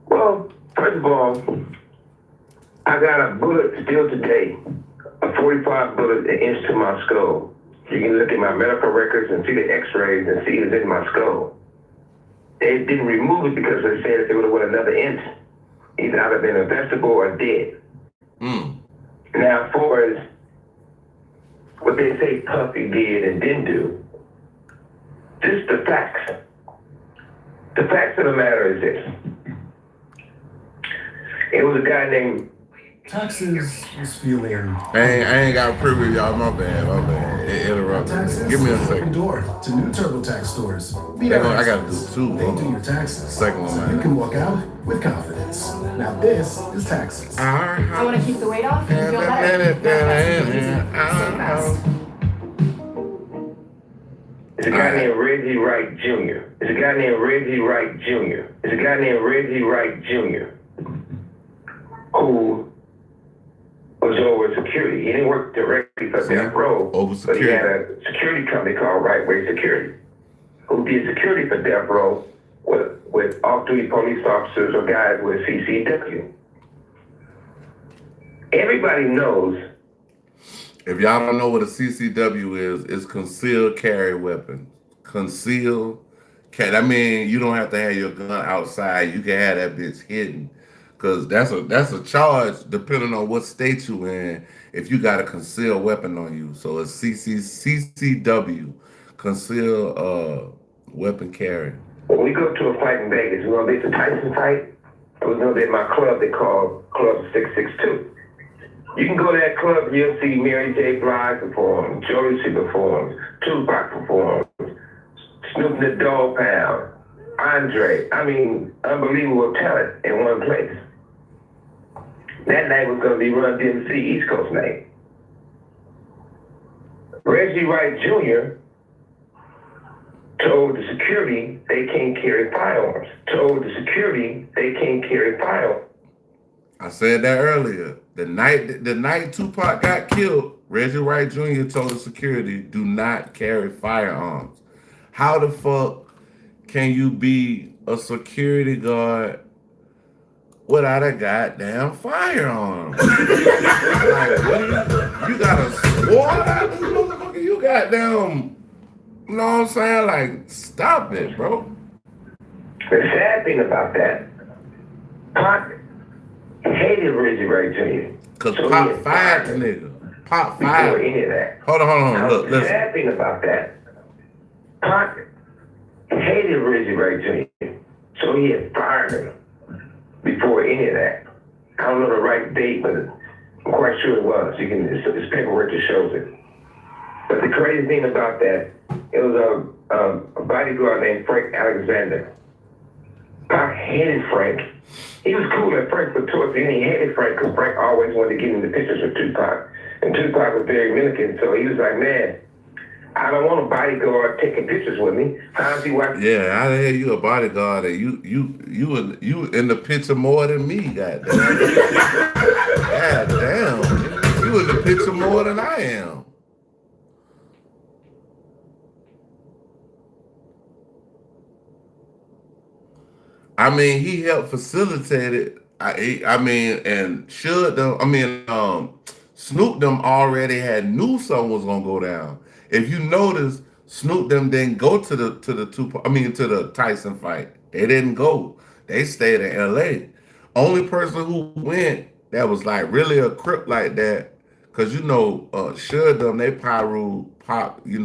Well, first of all, I got a bullet still today, a 45 bullet an inch to my skull. You can look at my medical records and see the x-rays and see it's in my skull. They didn't remove it because they said if it would have went another inch, either I'd have been investable or dead. Now, as far as what they say Puffy did and didn't do, just the facts. The facts of the matter is this. It was a guy named Taxes was feeling. I ain't got a preview, y'all. My bad. It interrupted. Taxes Give me a open second. door to new TurboTax stores. I gotta do two. They do your taxes. Second one, so man. you can walk out with confidence. Now this is taxes. I want to keep the weight off and feel better. It's a guy named Reggie Wright Jr. It's a guy named Reggie Wright Jr. It's a guy named Reggie Wright Jr. who was over security. He didn't work directly for Death Row, but he had a security company called Right Way Security, who did security for Death Row with off-duty police officers or guys with CCW. Everybody knows. If y'all don't know what a CCW is, it's concealed carry weapon. Concealed carry. That means you don't have to have your gun outside. You can have that bitch hidden. Cause that's a charge depending on what state you in. If you got a concealed weapon on you, so it's CCW, concealed weapon carry. When we go to a fight in Vegas, we're gonna be at the Tyson fight. I was gonna be at my club they call Club 662. You can go to that club and you'll see Mary J. Blige perform, Jodeci performs, Tupac performs, Snoop the Dogg Pound, Andre. I mean, unbelievable talent in one place. That night was going to be Run DMC East Coast night. Reggie Wright Jr. told the security they can't carry firearms. Told the security they can't carry firearms. I said that earlier. The night Tupac got killed, Reggie Wright Jr. told the security, do not carry firearms. How the fuck can you be a security guard without a goddamn firearm? Like, you got a sword out this motherfucker? You goddamn, you know what I'm saying? Like, stop it, bro. The sad thing about that, Pac hated Reggie Wright Jr. Cause Pop fired the nigga. Pop fired. Before any of that. Hold on. Now, Look, the listen. sad thing about that, Pac hated Reggie Wright Jr. So he had fired him before any of that. I don't know the right date, but I'm quite sure it was. It's paperwork that shows it. But the crazy thing about that, it was a bodyguard named Frank Alexander. Pac hated Frank. He was cool at Frank, but towards the end he hated Frank because Frank always wanted to get in the pictures with Tupac. And Tupac was very militant, so he was like, man, I don't want a bodyguard taking pictures with me. How's he watching? Yeah, I hear you a bodyguard and you in the picture more than me, goddamn. Goddamn. You in the picture more than I am. I mean, he helped facilitate it. I mean, and Snoop them already had knew something was gonna go down. If you notice, Snoop them didn't go to the Tyson fight. They didn't go. They stayed in LA. Only person who went that was like really a crip like that, cause Suge them, they Pyru Pop, he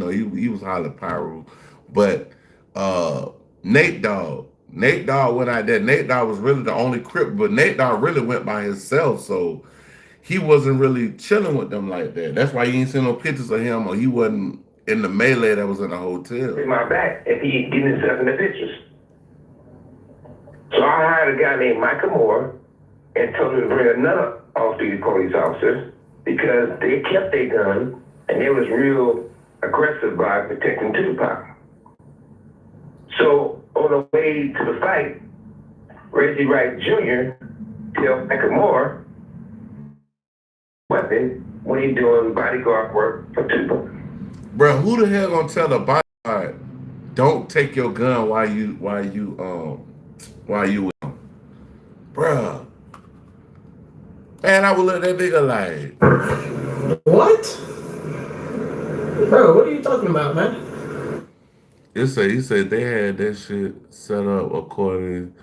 was hollering Pyru, but Nate Dogg Nate Dogg went out there. Nate Dogg was really the only Crip, but Nate Dogg really went by himself, so he wasn't really chilling with them like that. That's why you ain't seen no pictures of him, or he wasn't in the melee that was in the hotel. In my back if he getting himself in the pictures. So I hired a guy named Michael Moore and told him to bring another off-duty police officer because they kept their gun and they was real aggressive by protecting Tupac. So on the way to the fight, Reggie Wright Jr. tells Michael Moore weapon when he doing bodyguard work for Tupac. Bro, who the hell gonna tell the bodyguard don't take your gun while you with him? Bruh. Man, I would look at that nigga like, What? Bro, what are you talking about, man? he said they had that shit set up according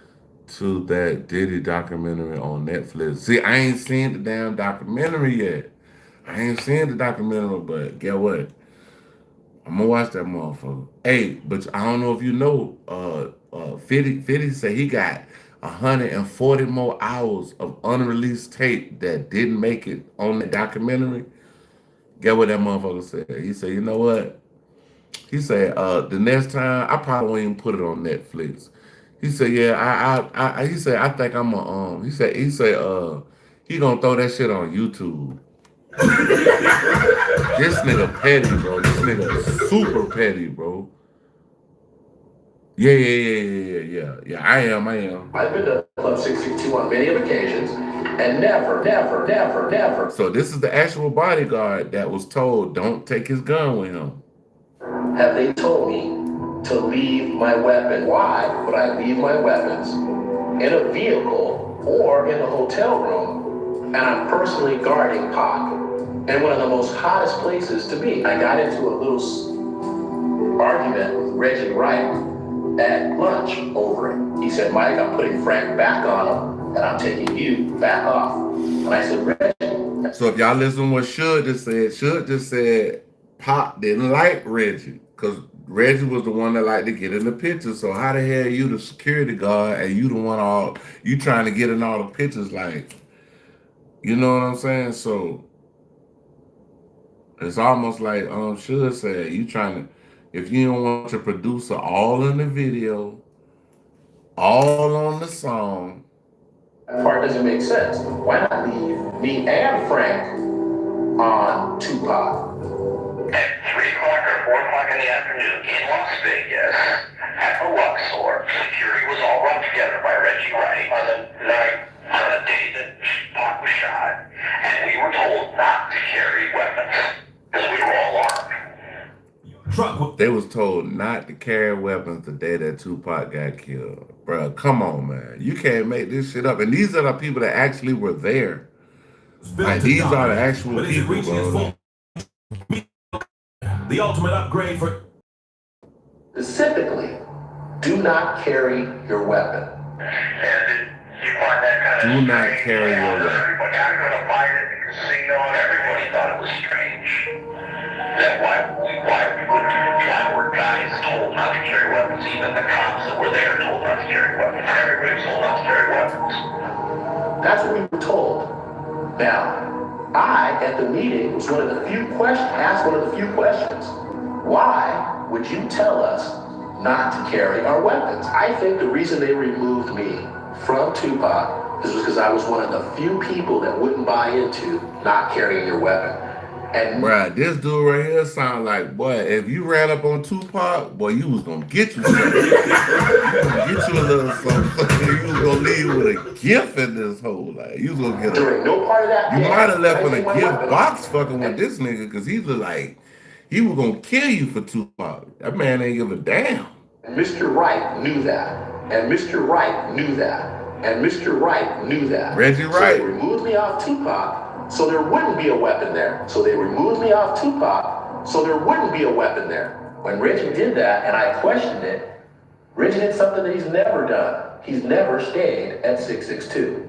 to that Diddy documentary on Netflix. See, I ain't seen the damn documentary yet. I ain't seen the documentary, but guess what? I'm gonna watch that motherfucker. Hey, but I don't know if you know, 50 said he got 140 more hours of unreleased tape that didn't make it on the documentary. Get what that motherfucker said? He said, you know what? He said, the next time I probably won't even put it on Netflix. He said, yeah, he said, I think I'm a he said he gonna throw that shit on YouTube. This nigga petty, bro. This nigga is super petty, bro. Yeah. I am. I've been to Club 662 on many occasions, and never. So this is the actual bodyguard that was told don't take his gun with him. Have they told me to leave my weapon? Why would I leave my weapons in a vehicle or in the hotel room, and I'm personally guarding Pac in one of the most hottest places to be? I got into a little argument with Reggie Wright at lunch over it. He said, Mike, I'm putting Frank back on him, and I'm taking you back off. And I said, Reggie. So if y'all listen to what Shug just said Pac didn't like Reggie, because Reggie was the one that liked to get in the pictures. So how the hell you the security guard and you the one you trying to get in all the pictures, like, you know what I'm saying? So it's almost like Shug said, you trying to, if you don't want your producer all in the video, all on the song. That part doesn't make sense. Why not leave me and Frank on Tupac? At 3 o'clock or 4 o'clock in the afternoon in Las Vegas, at the Luxor, security was all run together by Reggie Wright on the day that Pac was shot, and we were told not to carry weapons because we were all armed. They was told not to carry weapons the day that Tupac got killed. Bro, come on, man. You can't make this shit up. And these are the people that actually were there. Like, these are the actual people, bro. The ultimate upgrade for... Specifically, do not carry your weapon. Do not carry your weapon. Everybody got to go to buy it at the casino, and everybody thought it was strange. That's why were guys told not to carry weapons. Even the cops that were there told not to carry weapons. Everybody was told not to carry weapons. That's what we were told. Now, I, at the meeting, was asked one of the few questions. Why would you tell us not to carry our weapons? I think the reason they removed me from Tupac is because I was one of the few people that wouldn't buy into not carrying your weapon. And bruh, this dude right here sound like, boy, if you ran up on Tupac, boy, you was gonna get you something. You gonna get you a little something. You was gonna leave with a gift in this hole. Like, you was gonna get no part of that. You might have left in a gift box fucking with this nigga, because he looked like he was gonna kill you for Tupac. That man ain't give a damn. Mr. Wright knew that. And Mr. Wright knew that. And Mr. Wright knew that. Reggie Wright. So they removed me off Tupac, so there wouldn't be a weapon there. So they removed me off Tupac, so there wouldn't be a weapon there. When Reggie did that, and I questioned it, Reggie did something that he's never done. He's never stayed at 662.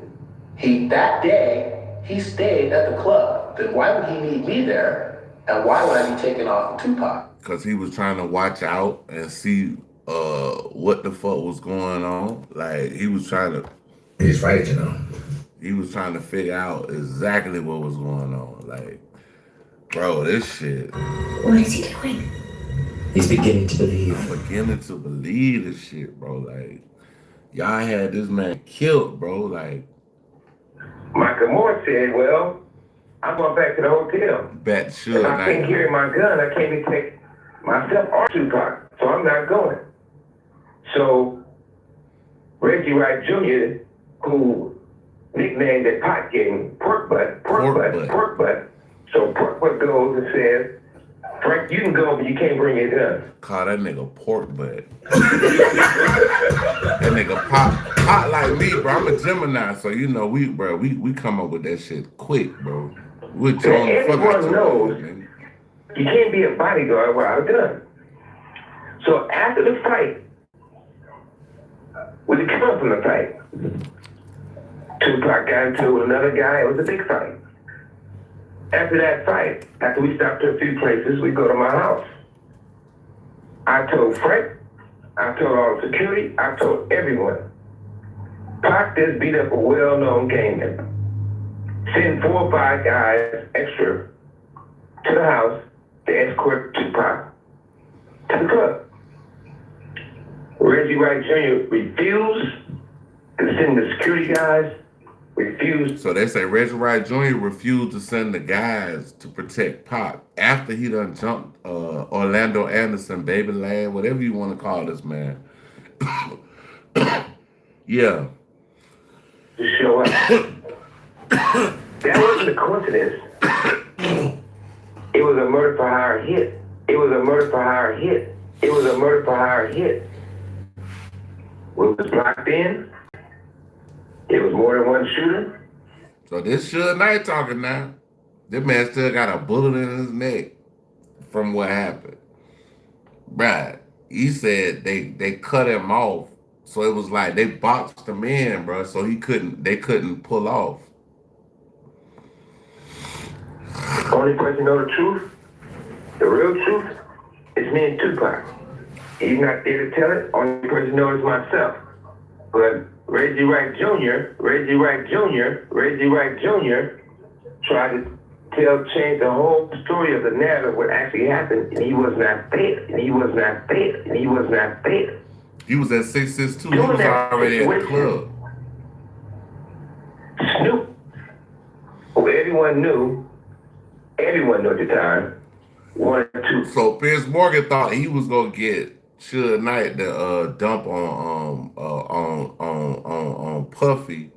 That day, he stayed at the club. Then why would he need me there? And why would I be taken off of Tupac? Because he was trying to watch out and see what the fuck was going on. Like he was trying to. He's right, you know. He was trying to figure out exactly what was going on. Like, bro, this shit. What is he doing? He's beginning to believe. I'm beginning to believe this shit, bro. Like, y'all had this man killed, bro. Like, Michael Moore said, well, I'm going back to the hotel. Bet sure. If I can't carry my gun, I can't protect myself or Tupac, so I'm not going. So Reggie Wright Jr., who nicknamed that pot game Pork Butt. So Pork Butt goes and says, Frank, you can go, but you can't bring your gun. Call that nigga Pork Butt. That nigga pop like me, bro. I'm a Gemini, so you know we come up with that shit quick, bro. We're throwing the fuck out Everyone knows you can't be a bodyguard without a gun. So after the fight, when it come from the fight, Tupac got into it with another guy. It was a big fight. After that fight, after we stopped at a few places, we go to my house. I told Frank, I told all the security, I told everyone. Pac just beat up a well-known gangman. Send 4 or 5 guys extra to the house to escort Tupac to the club. Reggie Wright Jr. refused to send the security guys. Refused. So they say Reggie Wright Jr. refused to send the guys to protect Pac after he done jumped Orlando Anderson, Baby Land, whatever you want to call this man. Yeah. To show up. That wasn't a coincidence. It was a murder for hire hit. It was a murder for hire hit. It was a murder for hire hit. We was locked in. It was more than one shooter. So this Suge Knight talking now. This man still got a bullet in his neck from what happened. Right. He said they cut him off. So it was like they boxed him in, bro. So they couldn't pull off. Only person know the truth, the real truth, is me and Tupac. He's not there to tell it. Only person knows is myself. But Reggie Wright Jr. tried to change the whole story of the narrative, what actually happened, and he was not there. He was at 662. He was already at the club. Snoop, who everyone knew at the time, wanted to. So Piers Morgan thought he was gonna get Suge Knight to dump on Puffy,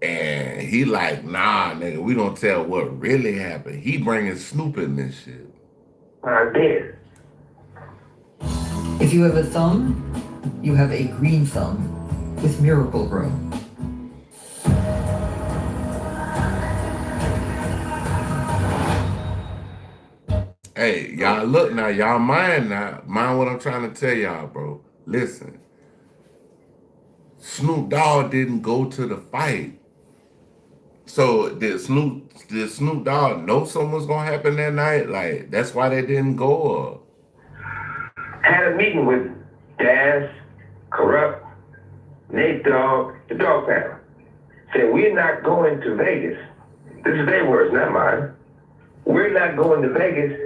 and he like, nah, nigga, we don't tell what really happened. He bringing Snoop in this shit. I did. If you have a thumb, you have a green thumb with Miracle Grow. Hey, y'all look now, y'all mind what I'm trying to tell y'all, bro. Listen, Snoop Dogg didn't go to the fight. So did Snoop Dogg know something was gonna happen that night? Like that's why they didn't go. Or had a meeting with Daz, Corrupt, Nate Dogg, the Dog Pound. Said we're not going to Vegas. This is their words, not mine. We're not going to Vegas.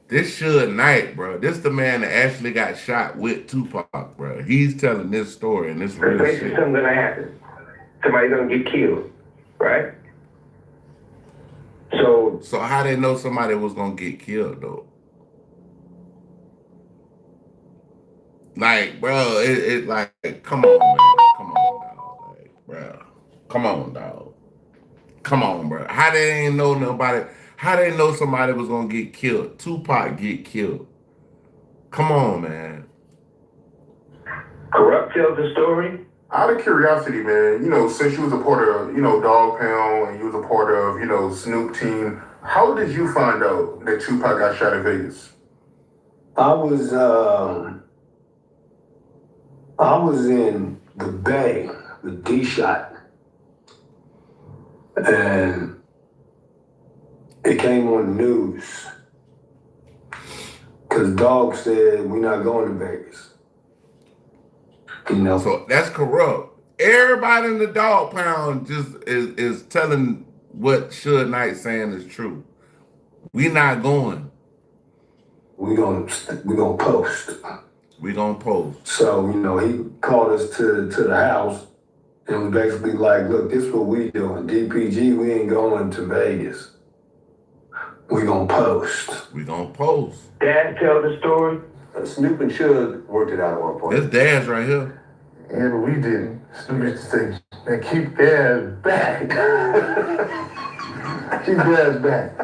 This Suge Knight, bro. This the man that actually got shot with Tupac, bro. He's telling this story and this real shit. Something's gonna happen. Somebody's gonna get killed, right? So how they know somebody was gonna get killed though? Like, bro, it like, come on, man. Come on, dog. Like, bro. Come on, dog. Come on, bro. How they ain't know nobody? How they know somebody was gonna get killed? Tupac get killed. Come on, man. Corrupt tells the story. Out of curiosity, man, since you was a part of, Dog Pound and you was a part of, Snoop team, how did you find out that Tupac got shot in Vegas? I was in the Bay with D-Shot, and it came on the news because Dog said we're not going to Vegas. You know, so that's corrupt. Everybody in the dog pound just is telling what Suge Knight saying is true. We not going. we gonna post. We gonna post. So, you know, he called us to the house and was basically like, look, this is what we doing. DPG, we ain't going to Vegas. We gonna post. We gonna post. Dad tell the story. Snoop and Suge worked it out at one point. This Dad's right here. And we didn't. Snoop used to say, man, keep Dad back. Keep Dad back.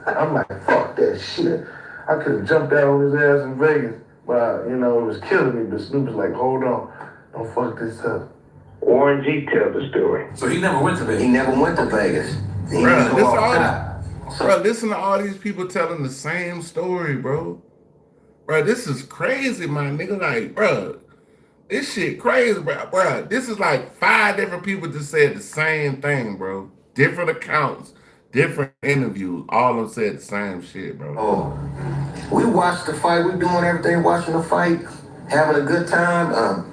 I'm like, fuck that shit. I could have jumped out on his ass in Vegas, but, you know, it was killing me. But Snoop was like, hold on, don't fuck this up. Warren G tell the story. So he never went to Vegas? He never went to Vegas. He Bro, listen to all these people telling the same story, bro. Bro, this is crazy, my nigga. Like, bro, this shit crazy, bro. Bro, this is like 5 different people just said the same thing, bro. Different accounts, different interviews. All of them said the same shit, bro. Oh, we watched the fight. We doing everything, watching the fight, having a good time.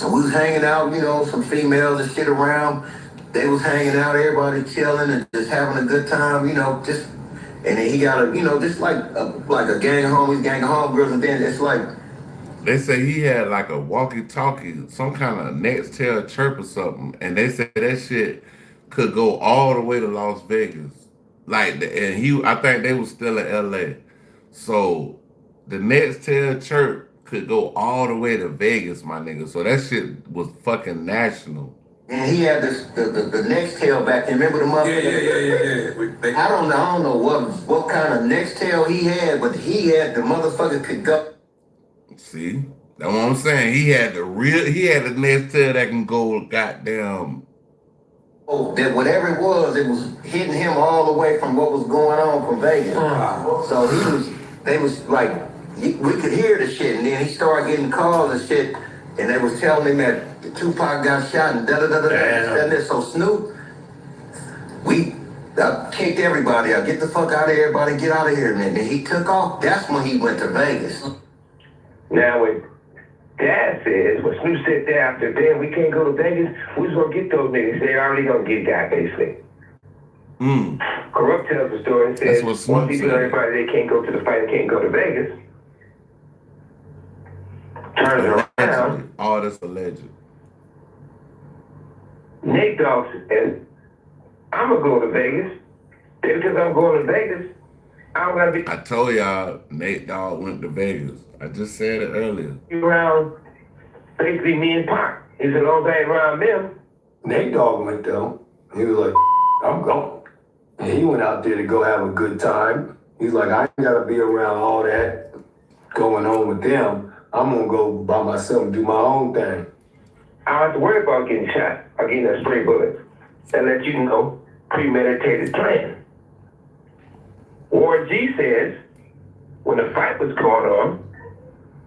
We was hanging out, you know, some females and shit around. They was hanging out, everybody chilling and just having a good time, you know, just, and then he got a, you know, just like a gang of homies, gang of homegirls, and then it's like. They say he had like a walkie-talkie, some kind of Nextel chirp or something, and they said that shit could go all the way to Las Vegas. Like, and I think they was still in LA. So the Nextel chirp could go all the way to Vegas, my nigga. So that shit was fucking national. And he had this the Nextel back then. Remember the motherfucker? Yeah. I don't know what kind of Nextel he had, but he had the motherfucker could go. See, that's what I'm saying. He had the Nextel that can go goddamn. Oh, that whatever it was hitting him all the way from what was going on from Vegas. So they was like, we could hear the shit, and then he started getting calls and shit, and they was telling him that Tupac got shot and da-da-da-da-da. So Snoop, I kicked everybody out. Get the fuck out of here, everybody. Get out of here. And then he took off. That's when he went to Vegas. Now, what Dad says, when Snoop said that after, damn, we can't go to Vegas, we was gonna get those niggas. They already gonna get got, basically. Corrupt tells the story and says, once he told everybody they can't go to the fight and can't go to Vegas, turns around. All that's alleged. Nate Dogg says, I'm gonna go to Vegas. Because I'm going to Vegas, I'm gonna be. I told y'all Nate Dogg went to Vegas. I just said it earlier. Around basically me and Pac. He said, long time around them. Nate Dogg went though. He was like, I'm going. And he went out there to go have a good time. He's like, I ain't gotta be around all that going on with them. I'm gonna go by myself and do my own thing. I don't have to worry about getting shot or getting a stray bullet. That lets you know, premeditated plan. Warren G says, when the fight was going on,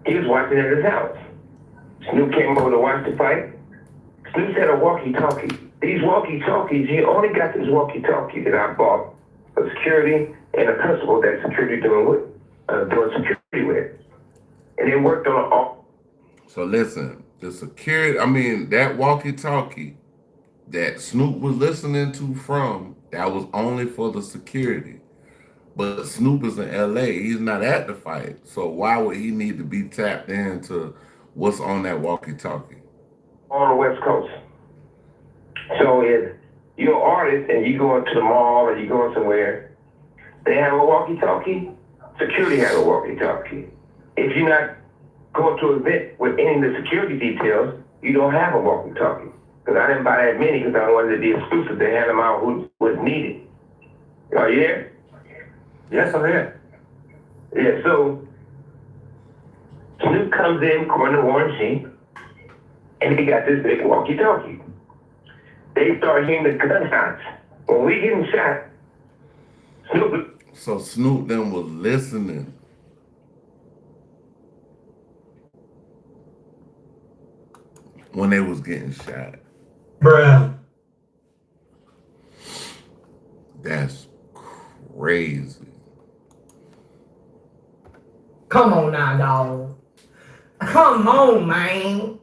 he was watching at his house. Snoop came over to watch the fight. Snoop had a walkie-talkie. These walkie-talkies, he only got this walkie-talkie that I bought for security and a constable that security doing security with. And it worked on all. So listen, the security, that walkie-talkie that Snoop was listening to from, that was only for the security. But Snoop is in LA, he's not at the fight. So why would he need to be tapped into what's on that walkie-talkie? On the West Coast. So if you're an artist and you go into the mall or you going somewhere, they have a walkie-talkie, security has a walkie-talkie. If you're not going to an event with any of the security details, you don't have a walkie-talkie. Because I didn't buy that many because I wanted to be exclusive to hand them out who was needed. Are you there? Yes, I'm here. Yeah, so Snoop comes in, according to Warren G, and he got this big walkie-talkie. They start hearing the gunshots. When we getting shot, Snoop. So Snoop then was listening. When they was getting shot. Bruh. That's crazy. Come on now, dog. Come on, man.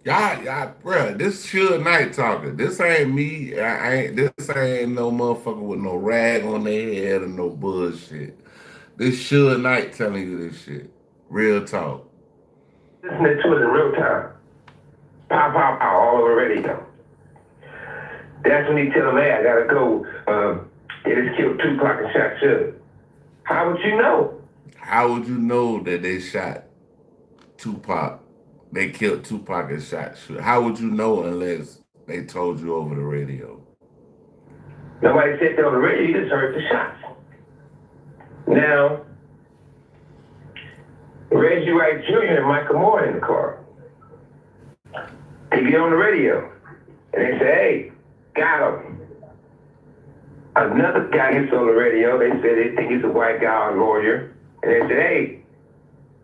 Y'all, bruh, this Suge Knight talking. This ain't me. This ain't no motherfucker with no rag on their head or no bullshit. This Suge Knight telling you this shit. Real talk. Listening to it in real time. Pow, pow, pow, all over the radio. That's when he tell him, hey, I gotta go. They just killed Tupac and shot Suge. How would you know? How would you know that they shot Tupac? They killed Tupac and shot Suge. How would you know unless they told you over the radio? Nobody said that on the radio, you just heard the shots. Now, Reggie Wright Jr. and Michael Moore in the car. They get on the radio and they say, hey, got him. Another guy gets on the radio, they say they think he's a white guy or lawyer, and they say, hey,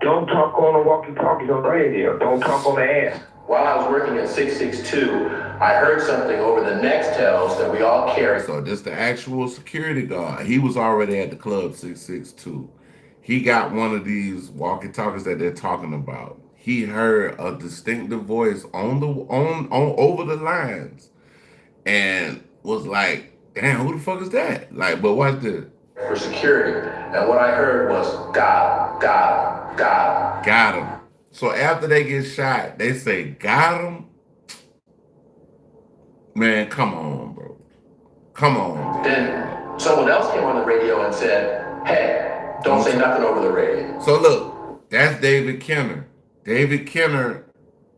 don't talk on the walkie-talkies on the radio. Don't talk on the air. While I was working at 662, I heard something over the Nextels that we all carry. So this the actual security guard. He was already at the club 662. He got one of these walkie-talkies that they're talking about. He heard a distinctive voice on over the lines and was like, damn, who the fuck is that? Like, but watch this. For security. And what I heard was, got him. Got him. So after they get shot, they say, got him? Man, come on, bro. Come on. Then someone else came on the radio and said, hey, don't say nothing over the radio. So look, that's David Kenner. David Kenner,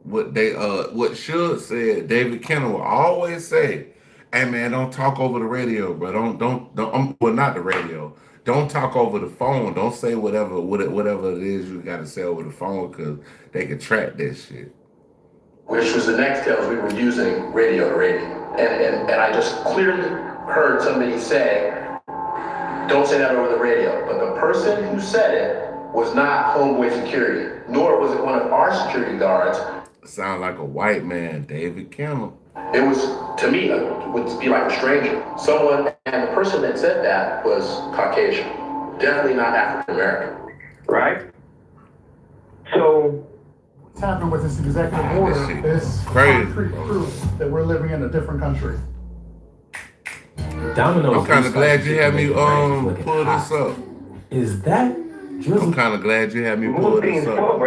what Suge said, David Kenner will always say, hey man, don't talk over the radio, bro. Don't well, not the radio. Don't talk over the phone. Don't say whatever it is you gotta say over the phone because they can track that shit. Which was the Nextels we were using radio to radio. And I just clearly heard somebody say, don't say that over the radio. But the person who said it was not Homeboy Security, nor was it one of our security guards. Sound like a white man, David Kenner. It was, to me, it would be like a stranger. Someone, and the person that said that was Caucasian. Definitely not African American. Right? So, what's happening with this executive order is concrete proof that we're living in a different country. Domino's. I'm kind of glad you had me pull this up. Is that just? I'm kind of glad you had me pull this up.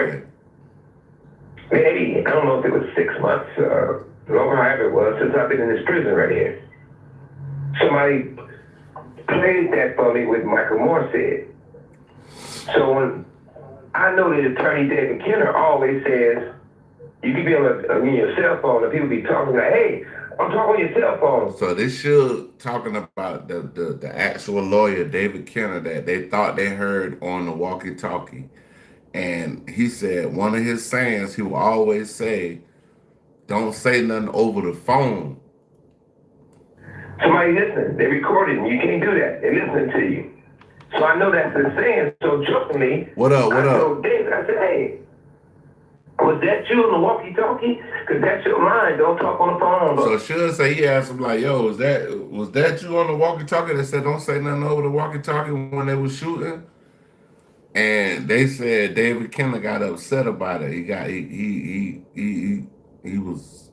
Maybe, I don't know if it was 6 months, longer, however it was, since I've been in this prison right here. Somebody played that for me with Michael Moore said. So when I know that attorney David Kenner always says, you can be on your cell phone and people be talking like, hey, I'm talking on your cell phone. So this Suge talking about the actual lawyer, David Kenner, that they thought they heard on the walkie-talkie. And he said one of his sayings, he will always say, don't say nothing over the phone. Somebody listening, they recorded and you can't do that. They're listening to you. So I know that's the saying. So jokingly, What up? I told David, I said, hey, was that you on the walkie-talkie? Because that's your line. Don't talk on the phone. So Suge say he asked him like, yo, was that you on the walkie-talkie that said don't say nothing over the walkie-talkie when they was shooting? And they said David Kenner got upset about it. He was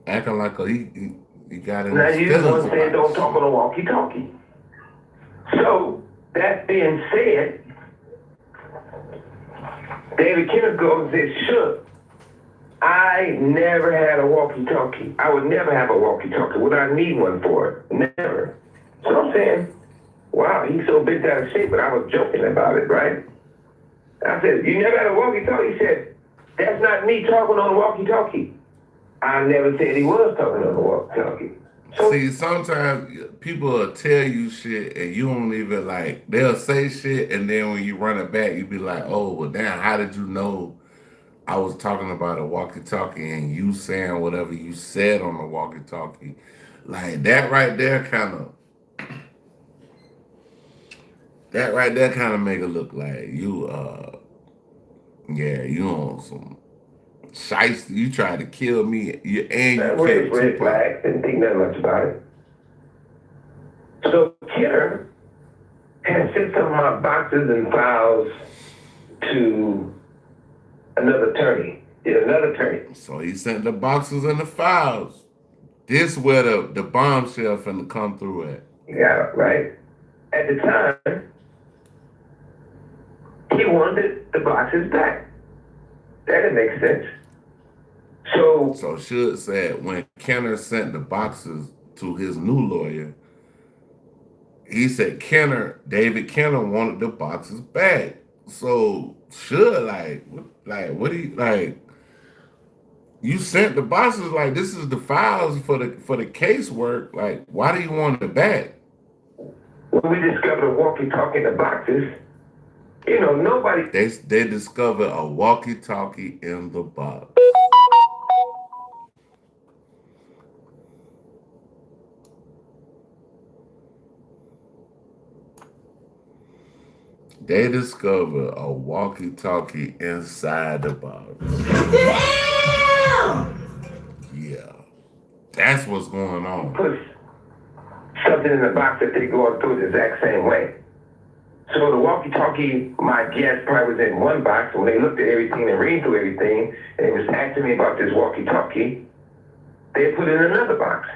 acting like he got in now his you the feelings one saying about don't talk on the walkie-talkie. So that being said, David Kenner goes and says, sure, I never had a walkie-talkie. I would never have a walkie-talkie. Would I need one for it? Never. So I'm saying, wow, he's so bent out of shape, but I was joking about it, right? I said, you never had a walkie-talkie? He said, that's not me talking on the walkie-talkie. I never said he was talking on the walkie-talkie. See, sometimes people will tell you shit and you don't even like, they'll say shit and then when you run it back, you be like, oh, well, damn, how did you know I was talking about a walkie-talkie and you saying whatever you said on the walkie-talkie? Like, that right there kind of make it look like you, you on some shiesty. You tried to kill me and you killed red flag. Didn't think that much about it. So Kenner had sent some of my boxes and files to another attorney Did another attorney. So he sent the boxes and the files. This where the bombshell finna come through at. Yeah, right. At the time, he wanted the boxes back. That didn't make sense. So Should said when Kenner sent the boxes to his new lawyer, he said David Kenner wanted the boxes back. So Should what do you like? You sent the boxes, like this is the files for the casework. Like, why do you want it back? When we discovered a walkie-talkie in the boxes, nobody. They discovered a walkie-talkie in the box. They discovered a walkie-talkie inside the box. Yeah. That's what's going on. Put something in the box that they go through the exact same way. So the walkie-talkie, my guess, probably was in one box. When they looked at everything and read through everything, and they was asking me about this walkie-talkie, they put it in another box.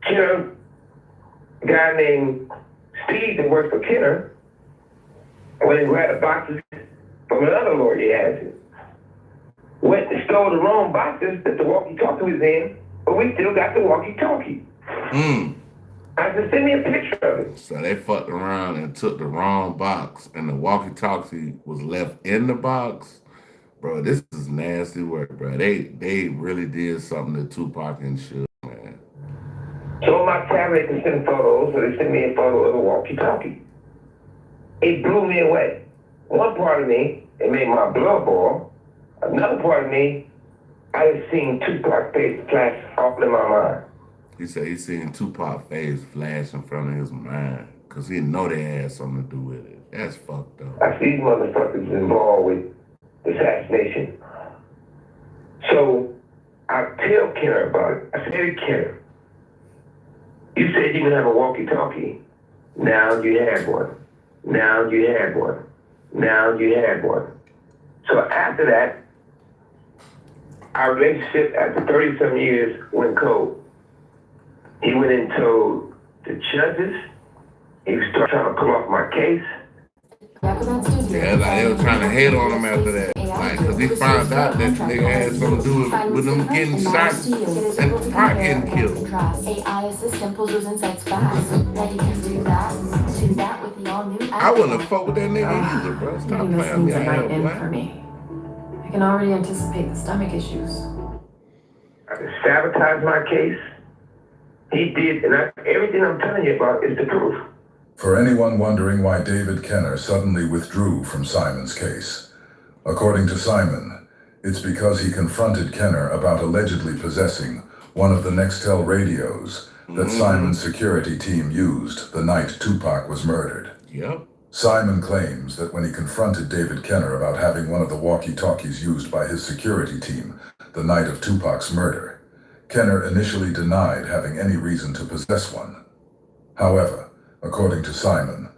Kenner, a guy named Steve that worked for Kenner, when he grabbed the boxes from another lawyer he has it. Went and stole the wrong boxes that the walkie-talkie was in, but we still got the walkie-talkie. I said, send me a picture of it. So they fucked around and took the wrong box, and the walkie-talkie was left in the box. Bro, this is nasty work, bro. They really did something to Tupac and Suge, man. So on my tablet can send photos, so they sent me a photo of the walkie-talkie. It blew me away. One part of me, it made my blood boil. Another part of me, I had seen Tupac's face flash off in my mind. He said he seen Tupac's face flash in front of his mind because he know they had something to do with it. That's fucked up. I see these motherfuckers involved with assassination. So I tell Kenner about it. I said, hey, Kenner, you said you could have a walkie-talkie. Now you had one. Now you had one. Now you had one. So after that, our relationship after 30-some years went cold. He went and told the judges. He started trying to pull off my case. Yeah, like they were trying to hate on him after that. Like, because he found out that the nigga had something to do with them getting shot and Tupac getting killed. AI assistant pulls those insights fast. Now you can do that with the all-new. I wouldn't have fucked with that nigga either, bro. Stop playing me. Seems a night in for me. I can already anticipate the stomach issues. I sabotaged my case. He did, and everything I'm telling you about is the proof. For anyone wondering why David Kenner suddenly withdrew from Simon's case, according to Simon, it's because he confronted Kenner about allegedly possessing one of the Nextel radios that Simon's security team used the night Tupac was murdered. Yep. Simon claims that when he confronted David Kenner about having one of the walkie-talkies used by his security team the night of Tupac's murder, Kenner initially denied having any reason to possess one. However, according to Simon,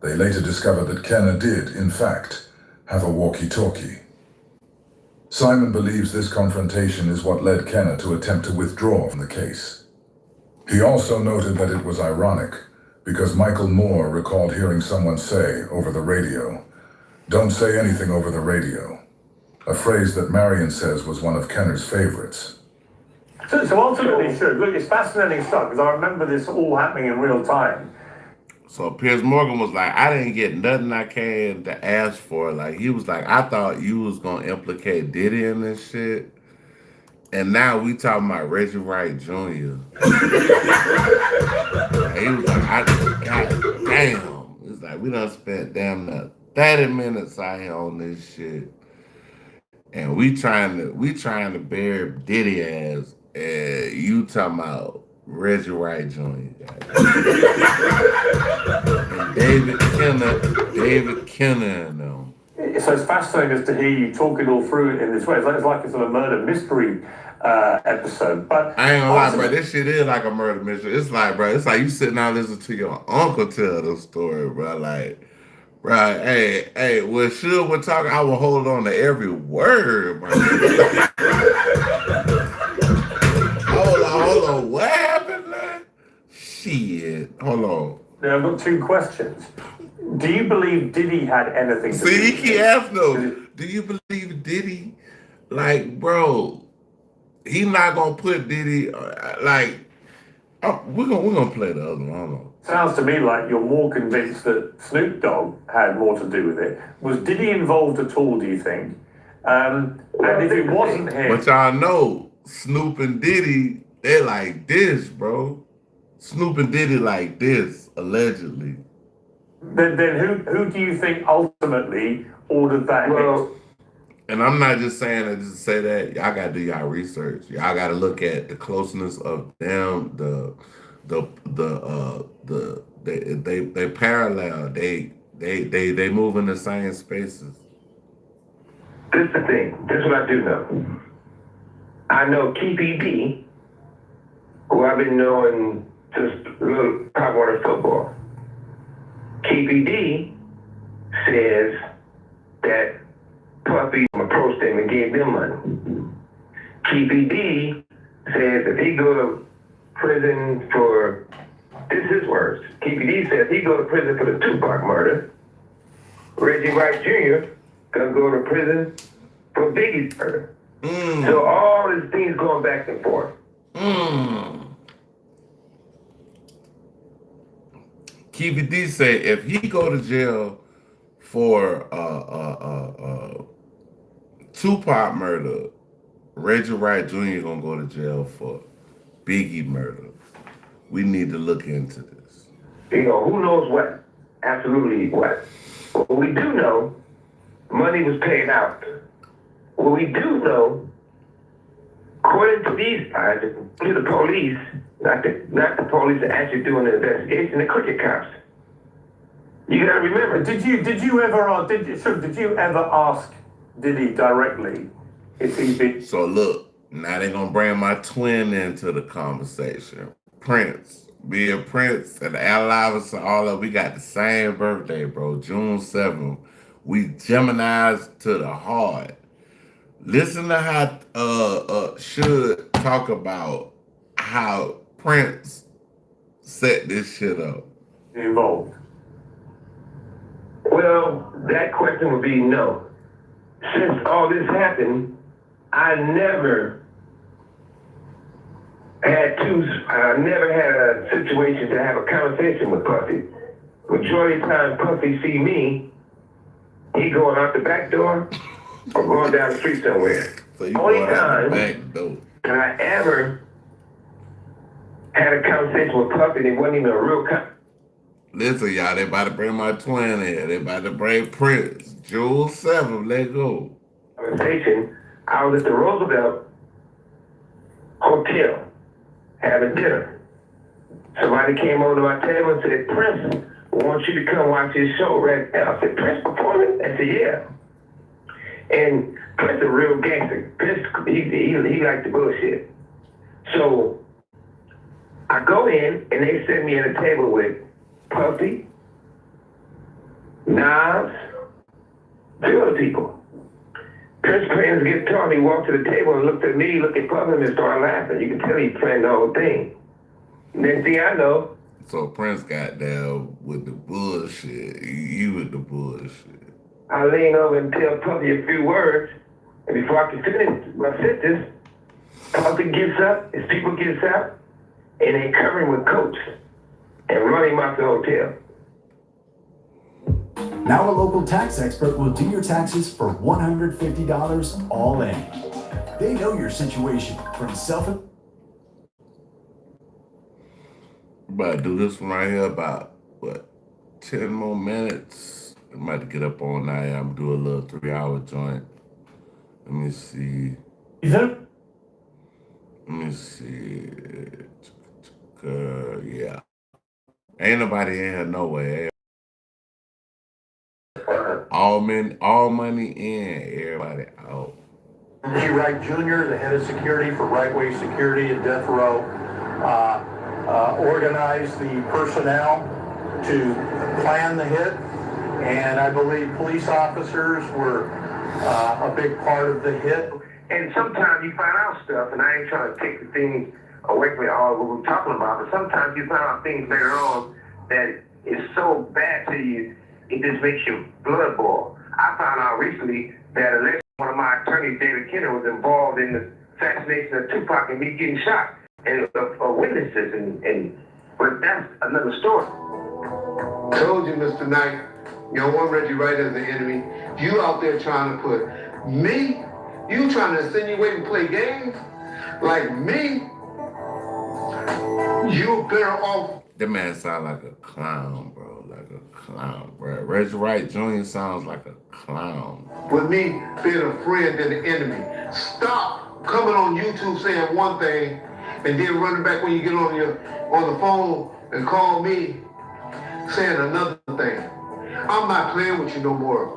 they later discovered that Kenner did, in fact, have a walkie-talkie. Simon believes this confrontation is what led Kenner to attempt to withdraw from the case. He also noted that it was ironic because Michael Moore recalled hearing someone say over the radio, "Don't say anything over the radio," a phrase that Marion says was one of Kenner's favorites. So ultimately, look, it's fascinating stuff because I remember this all happening in real time. So Piers Morgan was like, I didn't get nothing I came to ask for. Like, he was like, I thought you was going to implicate Diddy in this shit. And now we talking about Reggie Wright Jr. Like, he was like, God damn. It's like, we done spent damn near 30 minutes out here on this shit. And we trying to bury Diddy ass. And you talking about Reggie Wright Jr. And David Kenner and them. So it's fascinating to hear you talk it all through in this way. It's like it's a murder mystery episode. But I ain't gonna lie, bro. This shit is like a murder mystery. It's like, bro, it's like you sitting down listening to your uncle tell the story, bro. Like, Right. Hey, well, sure, we're talking. I will hold on to every word, man. Hold on. What happened, man? Shit. Hold on. Now, I've got two questions. Do you believe Diddy had anything to do See, he with keep it? asking though. Do you believe Diddy? Like, bro, he not gonna put Diddy we're gonna play the other one. Hold on. Sounds to me like you're more convinced that Snoop Dogg had more to do with it. Was Diddy involved at all, do you think? And if it wasn't him... But y'all know, Snoop and Diddy, they like this, bro. Snoop and Diddy like this, allegedly. Then who do you think ultimately ordered that hit? And I'm not just saying that just to say that. Y'all gotta do y'all research. Y'all gotta look at the closeness of them, they parallel. They move in the same spaces. This is the thing. This is what I do know. I know KPD, who I've been knowing since little Pop Warner football. KPD says that Puffy approached them and gave them money. KPD says if he go to prison for, this is his words, KPD says he go to prison for the Tupac murder, Reggie White Jr. gonna go to prison for Biggie's murder. So all these things going back and forth. KPD say if he go to jail for Tupac murder, Reggie Wright Jr. gonna go to jail for Biggie murder. We need to look into this. You know, who knows what? Absolutely what. What we do know, money was paid out. What we do know, according to these guys, to the police, not the police that actually doing the investigation, the cricket cops. You gotta remember. Did you ever ask Diddy directly if he been... So look, now they gonna bring my twin into the conversation. Prince. Me and Prince and Al Iverson, all of we got the same birthday, bro. June 7th. We Geminis to the heart. Listen to how Should talk about how Prince set this shit up. Involved. Well, that question would be no. Since all this happened, I never had a situation to have a conversation with Puffy. Majority of the time Puffy see me, he going out the back door or going down the street somewhere. So only time that I ever had a conversation with Puffy, it wasn't even a real Listen, y'all, they about to bring my twin here. They about to bring Prince. June 7th, let's go. Conversation. I was at the Roosevelt Hotel having dinner. Somebody came over to my table and said, Prince, I want you to come watch his show right now. I said, Prince performing? I said, yeah. And Prince a real gangster. Prince, he liked the bullshit. So I go in and they set me at a table with Puffy, Nas, two other people. Prince playing his guitar, he walked to the table and looked at me, looked at Puffy, and started laughing. You can tell he's playing the whole thing. Next thing I know. So Prince got down with the bullshit. You with the bullshit. I lean over and tell Puffy a few words, and before I can finish my sentence, Puffy gets up, his people gets out, and they cover him with coats and run him out the hotel. Now a local tax expert will do your taxes for $150 all in. They know your situation from self. About to do this one right here about, 10 more minutes. I'm about to get up all night. I'm do a little 3-hour joint. Let me see. Let me see. Yeah. Ain't nobody in here, no way. All money in, everybody out. G. Wright Jr., the head of security for Right Way Security at Death Row, organized the personnel to plan the hit And I believe police officers were a big part of the hit. And sometimes you find out stuff, and I ain't trying to take the things away from all what we're talking about, but sometimes you find out things later on that is so bad to you, it just makes your blood boil. I found out recently that allegedly one of my attorneys, David Kenner, was involved in the assassination of Tupac and me getting shot, and witnesses, but that's another story. Told you, Mr. Knight, you don't want Reggie Wright as the enemy. You out there trying to put me, you trying to insinuate and play games like me, you better off. That man sound like a clown, bro. Like a clown, bro. Reggie Wright Jr. sounds like a clown. With me being a friend and an enemy. Stop coming on YouTube saying one thing and then running back when you get on the phone and call me saying another thing. I'm not playing with you no more.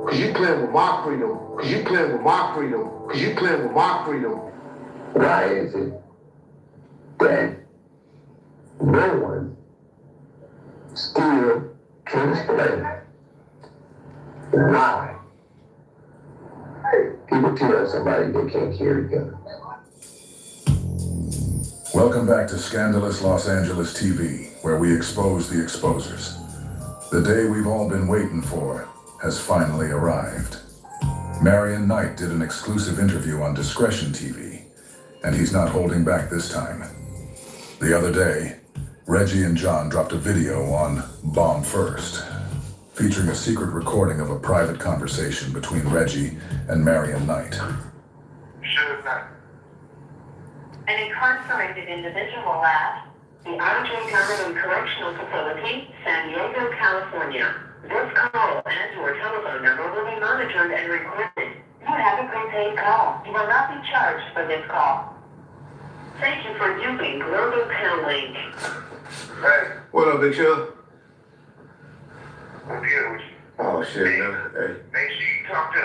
Cause you playing with my freedom. Cause you playing with my freedom. Cause you playing with my freedom. Why is it that no one still can explain why people kill somebody they can't carry guns? Welcome back to Scandalous Los Angeles TV, where we expose the exposers. The day we've all been waiting for has finally arrived. Marion Knight did an exclusive interview on Discretion TV, and he's not holding back this time. The other day, Reggie and John dropped a video on Bomb First, featuring a secret recording of a private conversation between Reggie and Marion Knight. An incarcerated individual at the RJ Garland Correctional Facility, San Diego, California. This call and your telephone number will be monitored and recorded. You have a prepaid call. You will not be charged for this call. Thank you for using Global Tel Link. Hey, what up, Big Show? I'm dealing with you. Oh shit, man. Hey. Make sure you talk to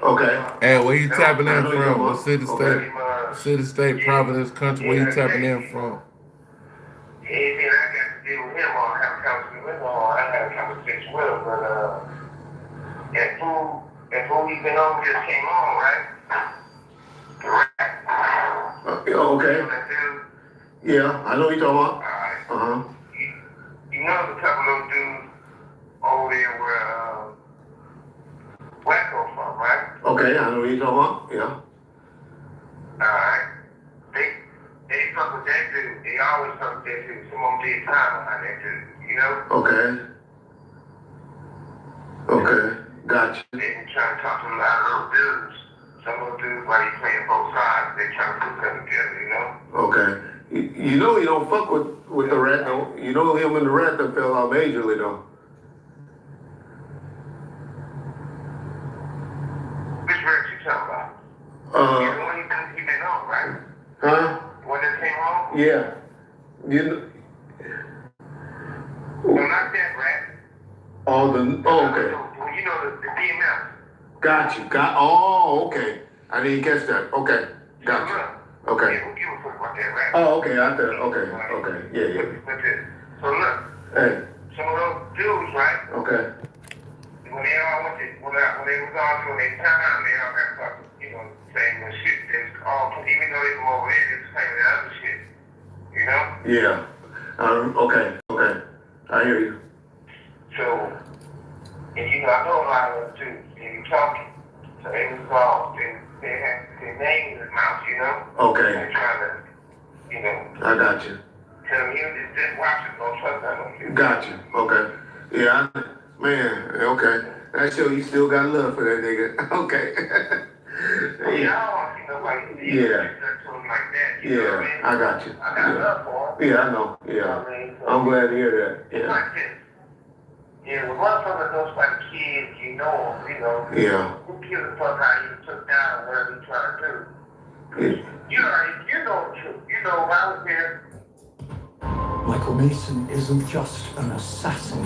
Okay. Hey, where you tapping in from? What city, state, province, country? Where you tapping in from? Anything I got to deal with him, I'll have a conversation with him, or I have a conversation with him, but that fool he's been on just came on, right? Okay. Yeah, I know what you're talking about. Alright. You know the couple of dudes over there where Wacko from, right? Okay, I know what you're talking about. Yeah. Alright. They fuck with that dude. They always fuck with that dude. Someone did time behind that dude, you know? Okay. Okay, gotcha. They been trying to talk to a lot of those dudes. Some of those dudes, while you playing both sides, they trying to put them together, you know? Okay. You know he don't fuck with the rat, though. You know him and the rat that fell out majorly, though. Which rat you talking about? The one he been on, right? Huh? The one that came on? Yeah. You know. No, not that rat. Oh, okay. Well, you know the BMF. Got you. Oh, okay. I didn't catch that. Okay. Got you. Okay. Yeah, who give a fuck about that rat? Oh, okay. I thought. Okay. Yeah. So look. Hey. Some of those dudes, right? Okay. When they all went to, when they was all doing their time, they all got fucking, saying the shit. They was all, even though they were over there, they was saying the other shit. You know? Yeah. Okay. I hear you. So, and I know a lot of them too. They be talking. So they was all, they had their names in their mouth, you know? Okay. They trying to, I got you. tell him just watch it, don't trust that one. Got you. Okay. Yeah, man, okay. That show you still got love for that nigga. Okay. Yeah, I got you. Yeah, I know. Yeah. I'm glad to hear that. Yeah. Yeah, when motherfucker knows about kids, Yeah. who gives a fuck how you took down or whatever you trying to do? You know the truth. I was there. Michael Mason isn't just an assassin,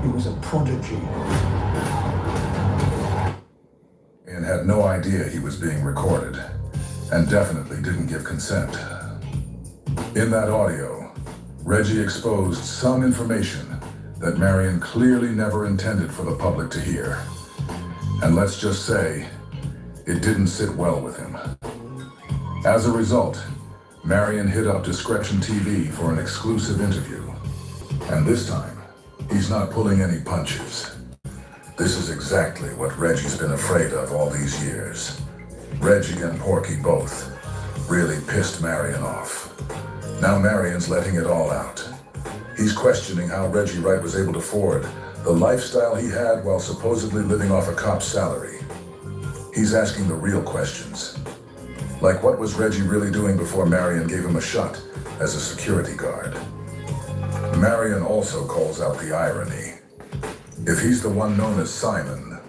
he was a prodigy. And had no idea he was being recorded, and definitely didn't give consent. In that audio, Reggie exposed some information that Marion clearly never intended for the public to hear. And let's just say, it didn't sit well with him. As a result, Marion hit up Discretion TV for an exclusive interview. And this time, he's not pulling any punches. This is exactly what Reggie's been afraid of all these years. Reggie and Porky both really pissed Marion off. Now Marion's letting it all out. He's questioning how Reggie Wright was able to afford the lifestyle he had while supposedly living off a cop's salary. He's asking the real questions. Like, what was Reggie really doing before Marion gave him a shot as a security guard? Marion also calls out the irony. If he's the one known as Simon,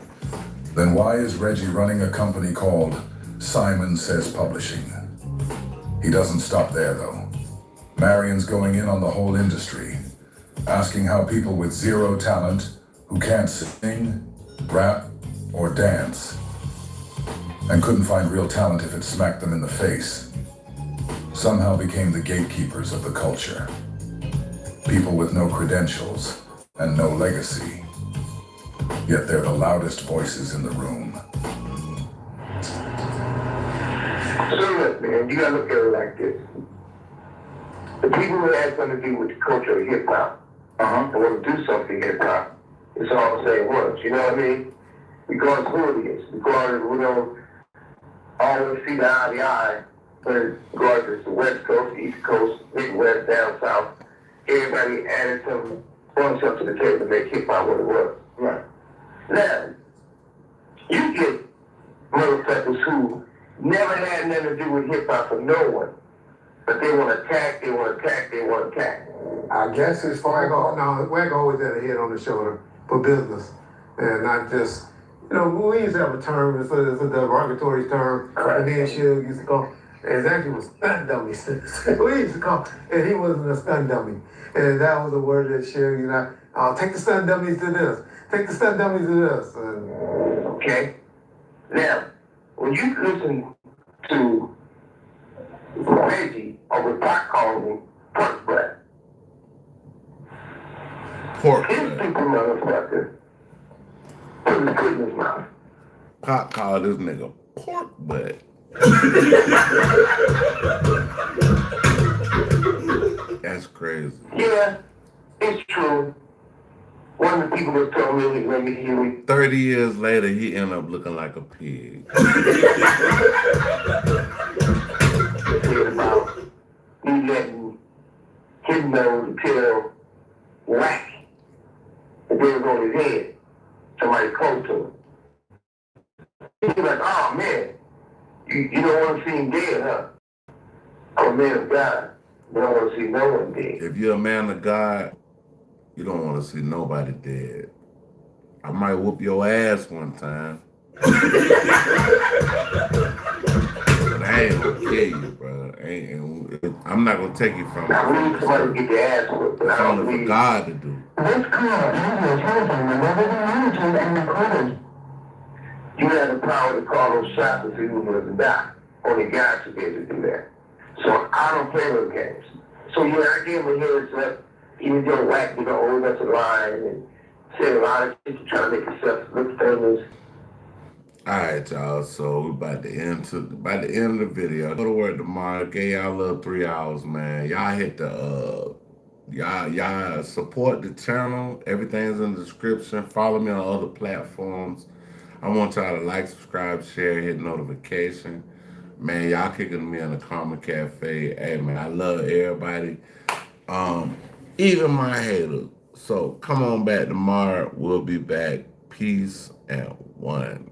then why is Reggie running a company called Simon Says Publishing? He doesn't stop there, though. Marion's going in on the whole industry, asking how people with zero talent, who can't sing, rap, or dance, and couldn't find real talent if it smacked them in the face, somehow became the gatekeepers of the culture. People with no credentials and no legacy, yet they're the loudest voices in the room. So look, man, you gotta look at it like this. The people that have something to do with the culture of hip-hop, and want to do something hip-hop, it's all the same words, you know what I mean? Regardless who it is, regardless, we don't always see the eye to eye, but regardless the West Coast, East Coast, Midwest, down South, everybody added something, brought something to the table to make hip-hop what it was. Right. Now, you get motherfuckers who never had nothing to do with hip-hop for no one, but they want to attack, they want to attack, they want to attack. I guess it's far Wag always had a head on the shoulder for business, and not just, you know, we used to have a term, it's a derogatory term, and then Suge used to call, it actually was stunt dummy. We used to call, and he wasn't a stunt dummy. And that was a word that Suge, you know, I'll take the stunt dummies to this, take the stunt dummies to this. And... Okay. Now, when you listen to Reggie, or what Pac called him, pork butt. Pork butt. His stupid motherfucker put his foot in his mouth. Pac called this nigga pork butt. That's crazy. Yeah, it's true. One of the people that told me, let me hear me. 30 years later, he ended up looking like a pig. About me letting him know to tell whack that they was on his head. Somebody close to him. He's like, oh man, you don't want to see him dead, huh? I'm a man of God. You don't want to see no one dead. If you're a man of God, you don't want to see nobody dead. I might whoop your ass one time. But I ain't gonna kill you, bro. I'm not gonna take you from now, we need somebody to get their ass whooped. It's only for God to do. This car has your telephone number monitored and recorded. You have the power to call those shots and see who lives and die. Only God should be able to do that. So I don't play those games. So yeah, I gave him a heads up. Even though whack, you know, always up the line and said a lot of shit to try to make yourself look famous. All right, y'all. So we about to end of the video. Go to work tomorrow. Gave y'all a little 3 hours, man. Y'all hit the y'all support the channel. Everything's in the description. Follow me on other platforms. I want y'all to like, subscribe, share, hit notification. Man, y'all kicking me in the Karma Cafe. Hey, man, I love everybody. Even my haters. So come on back tomorrow. We'll be back. Peace and one.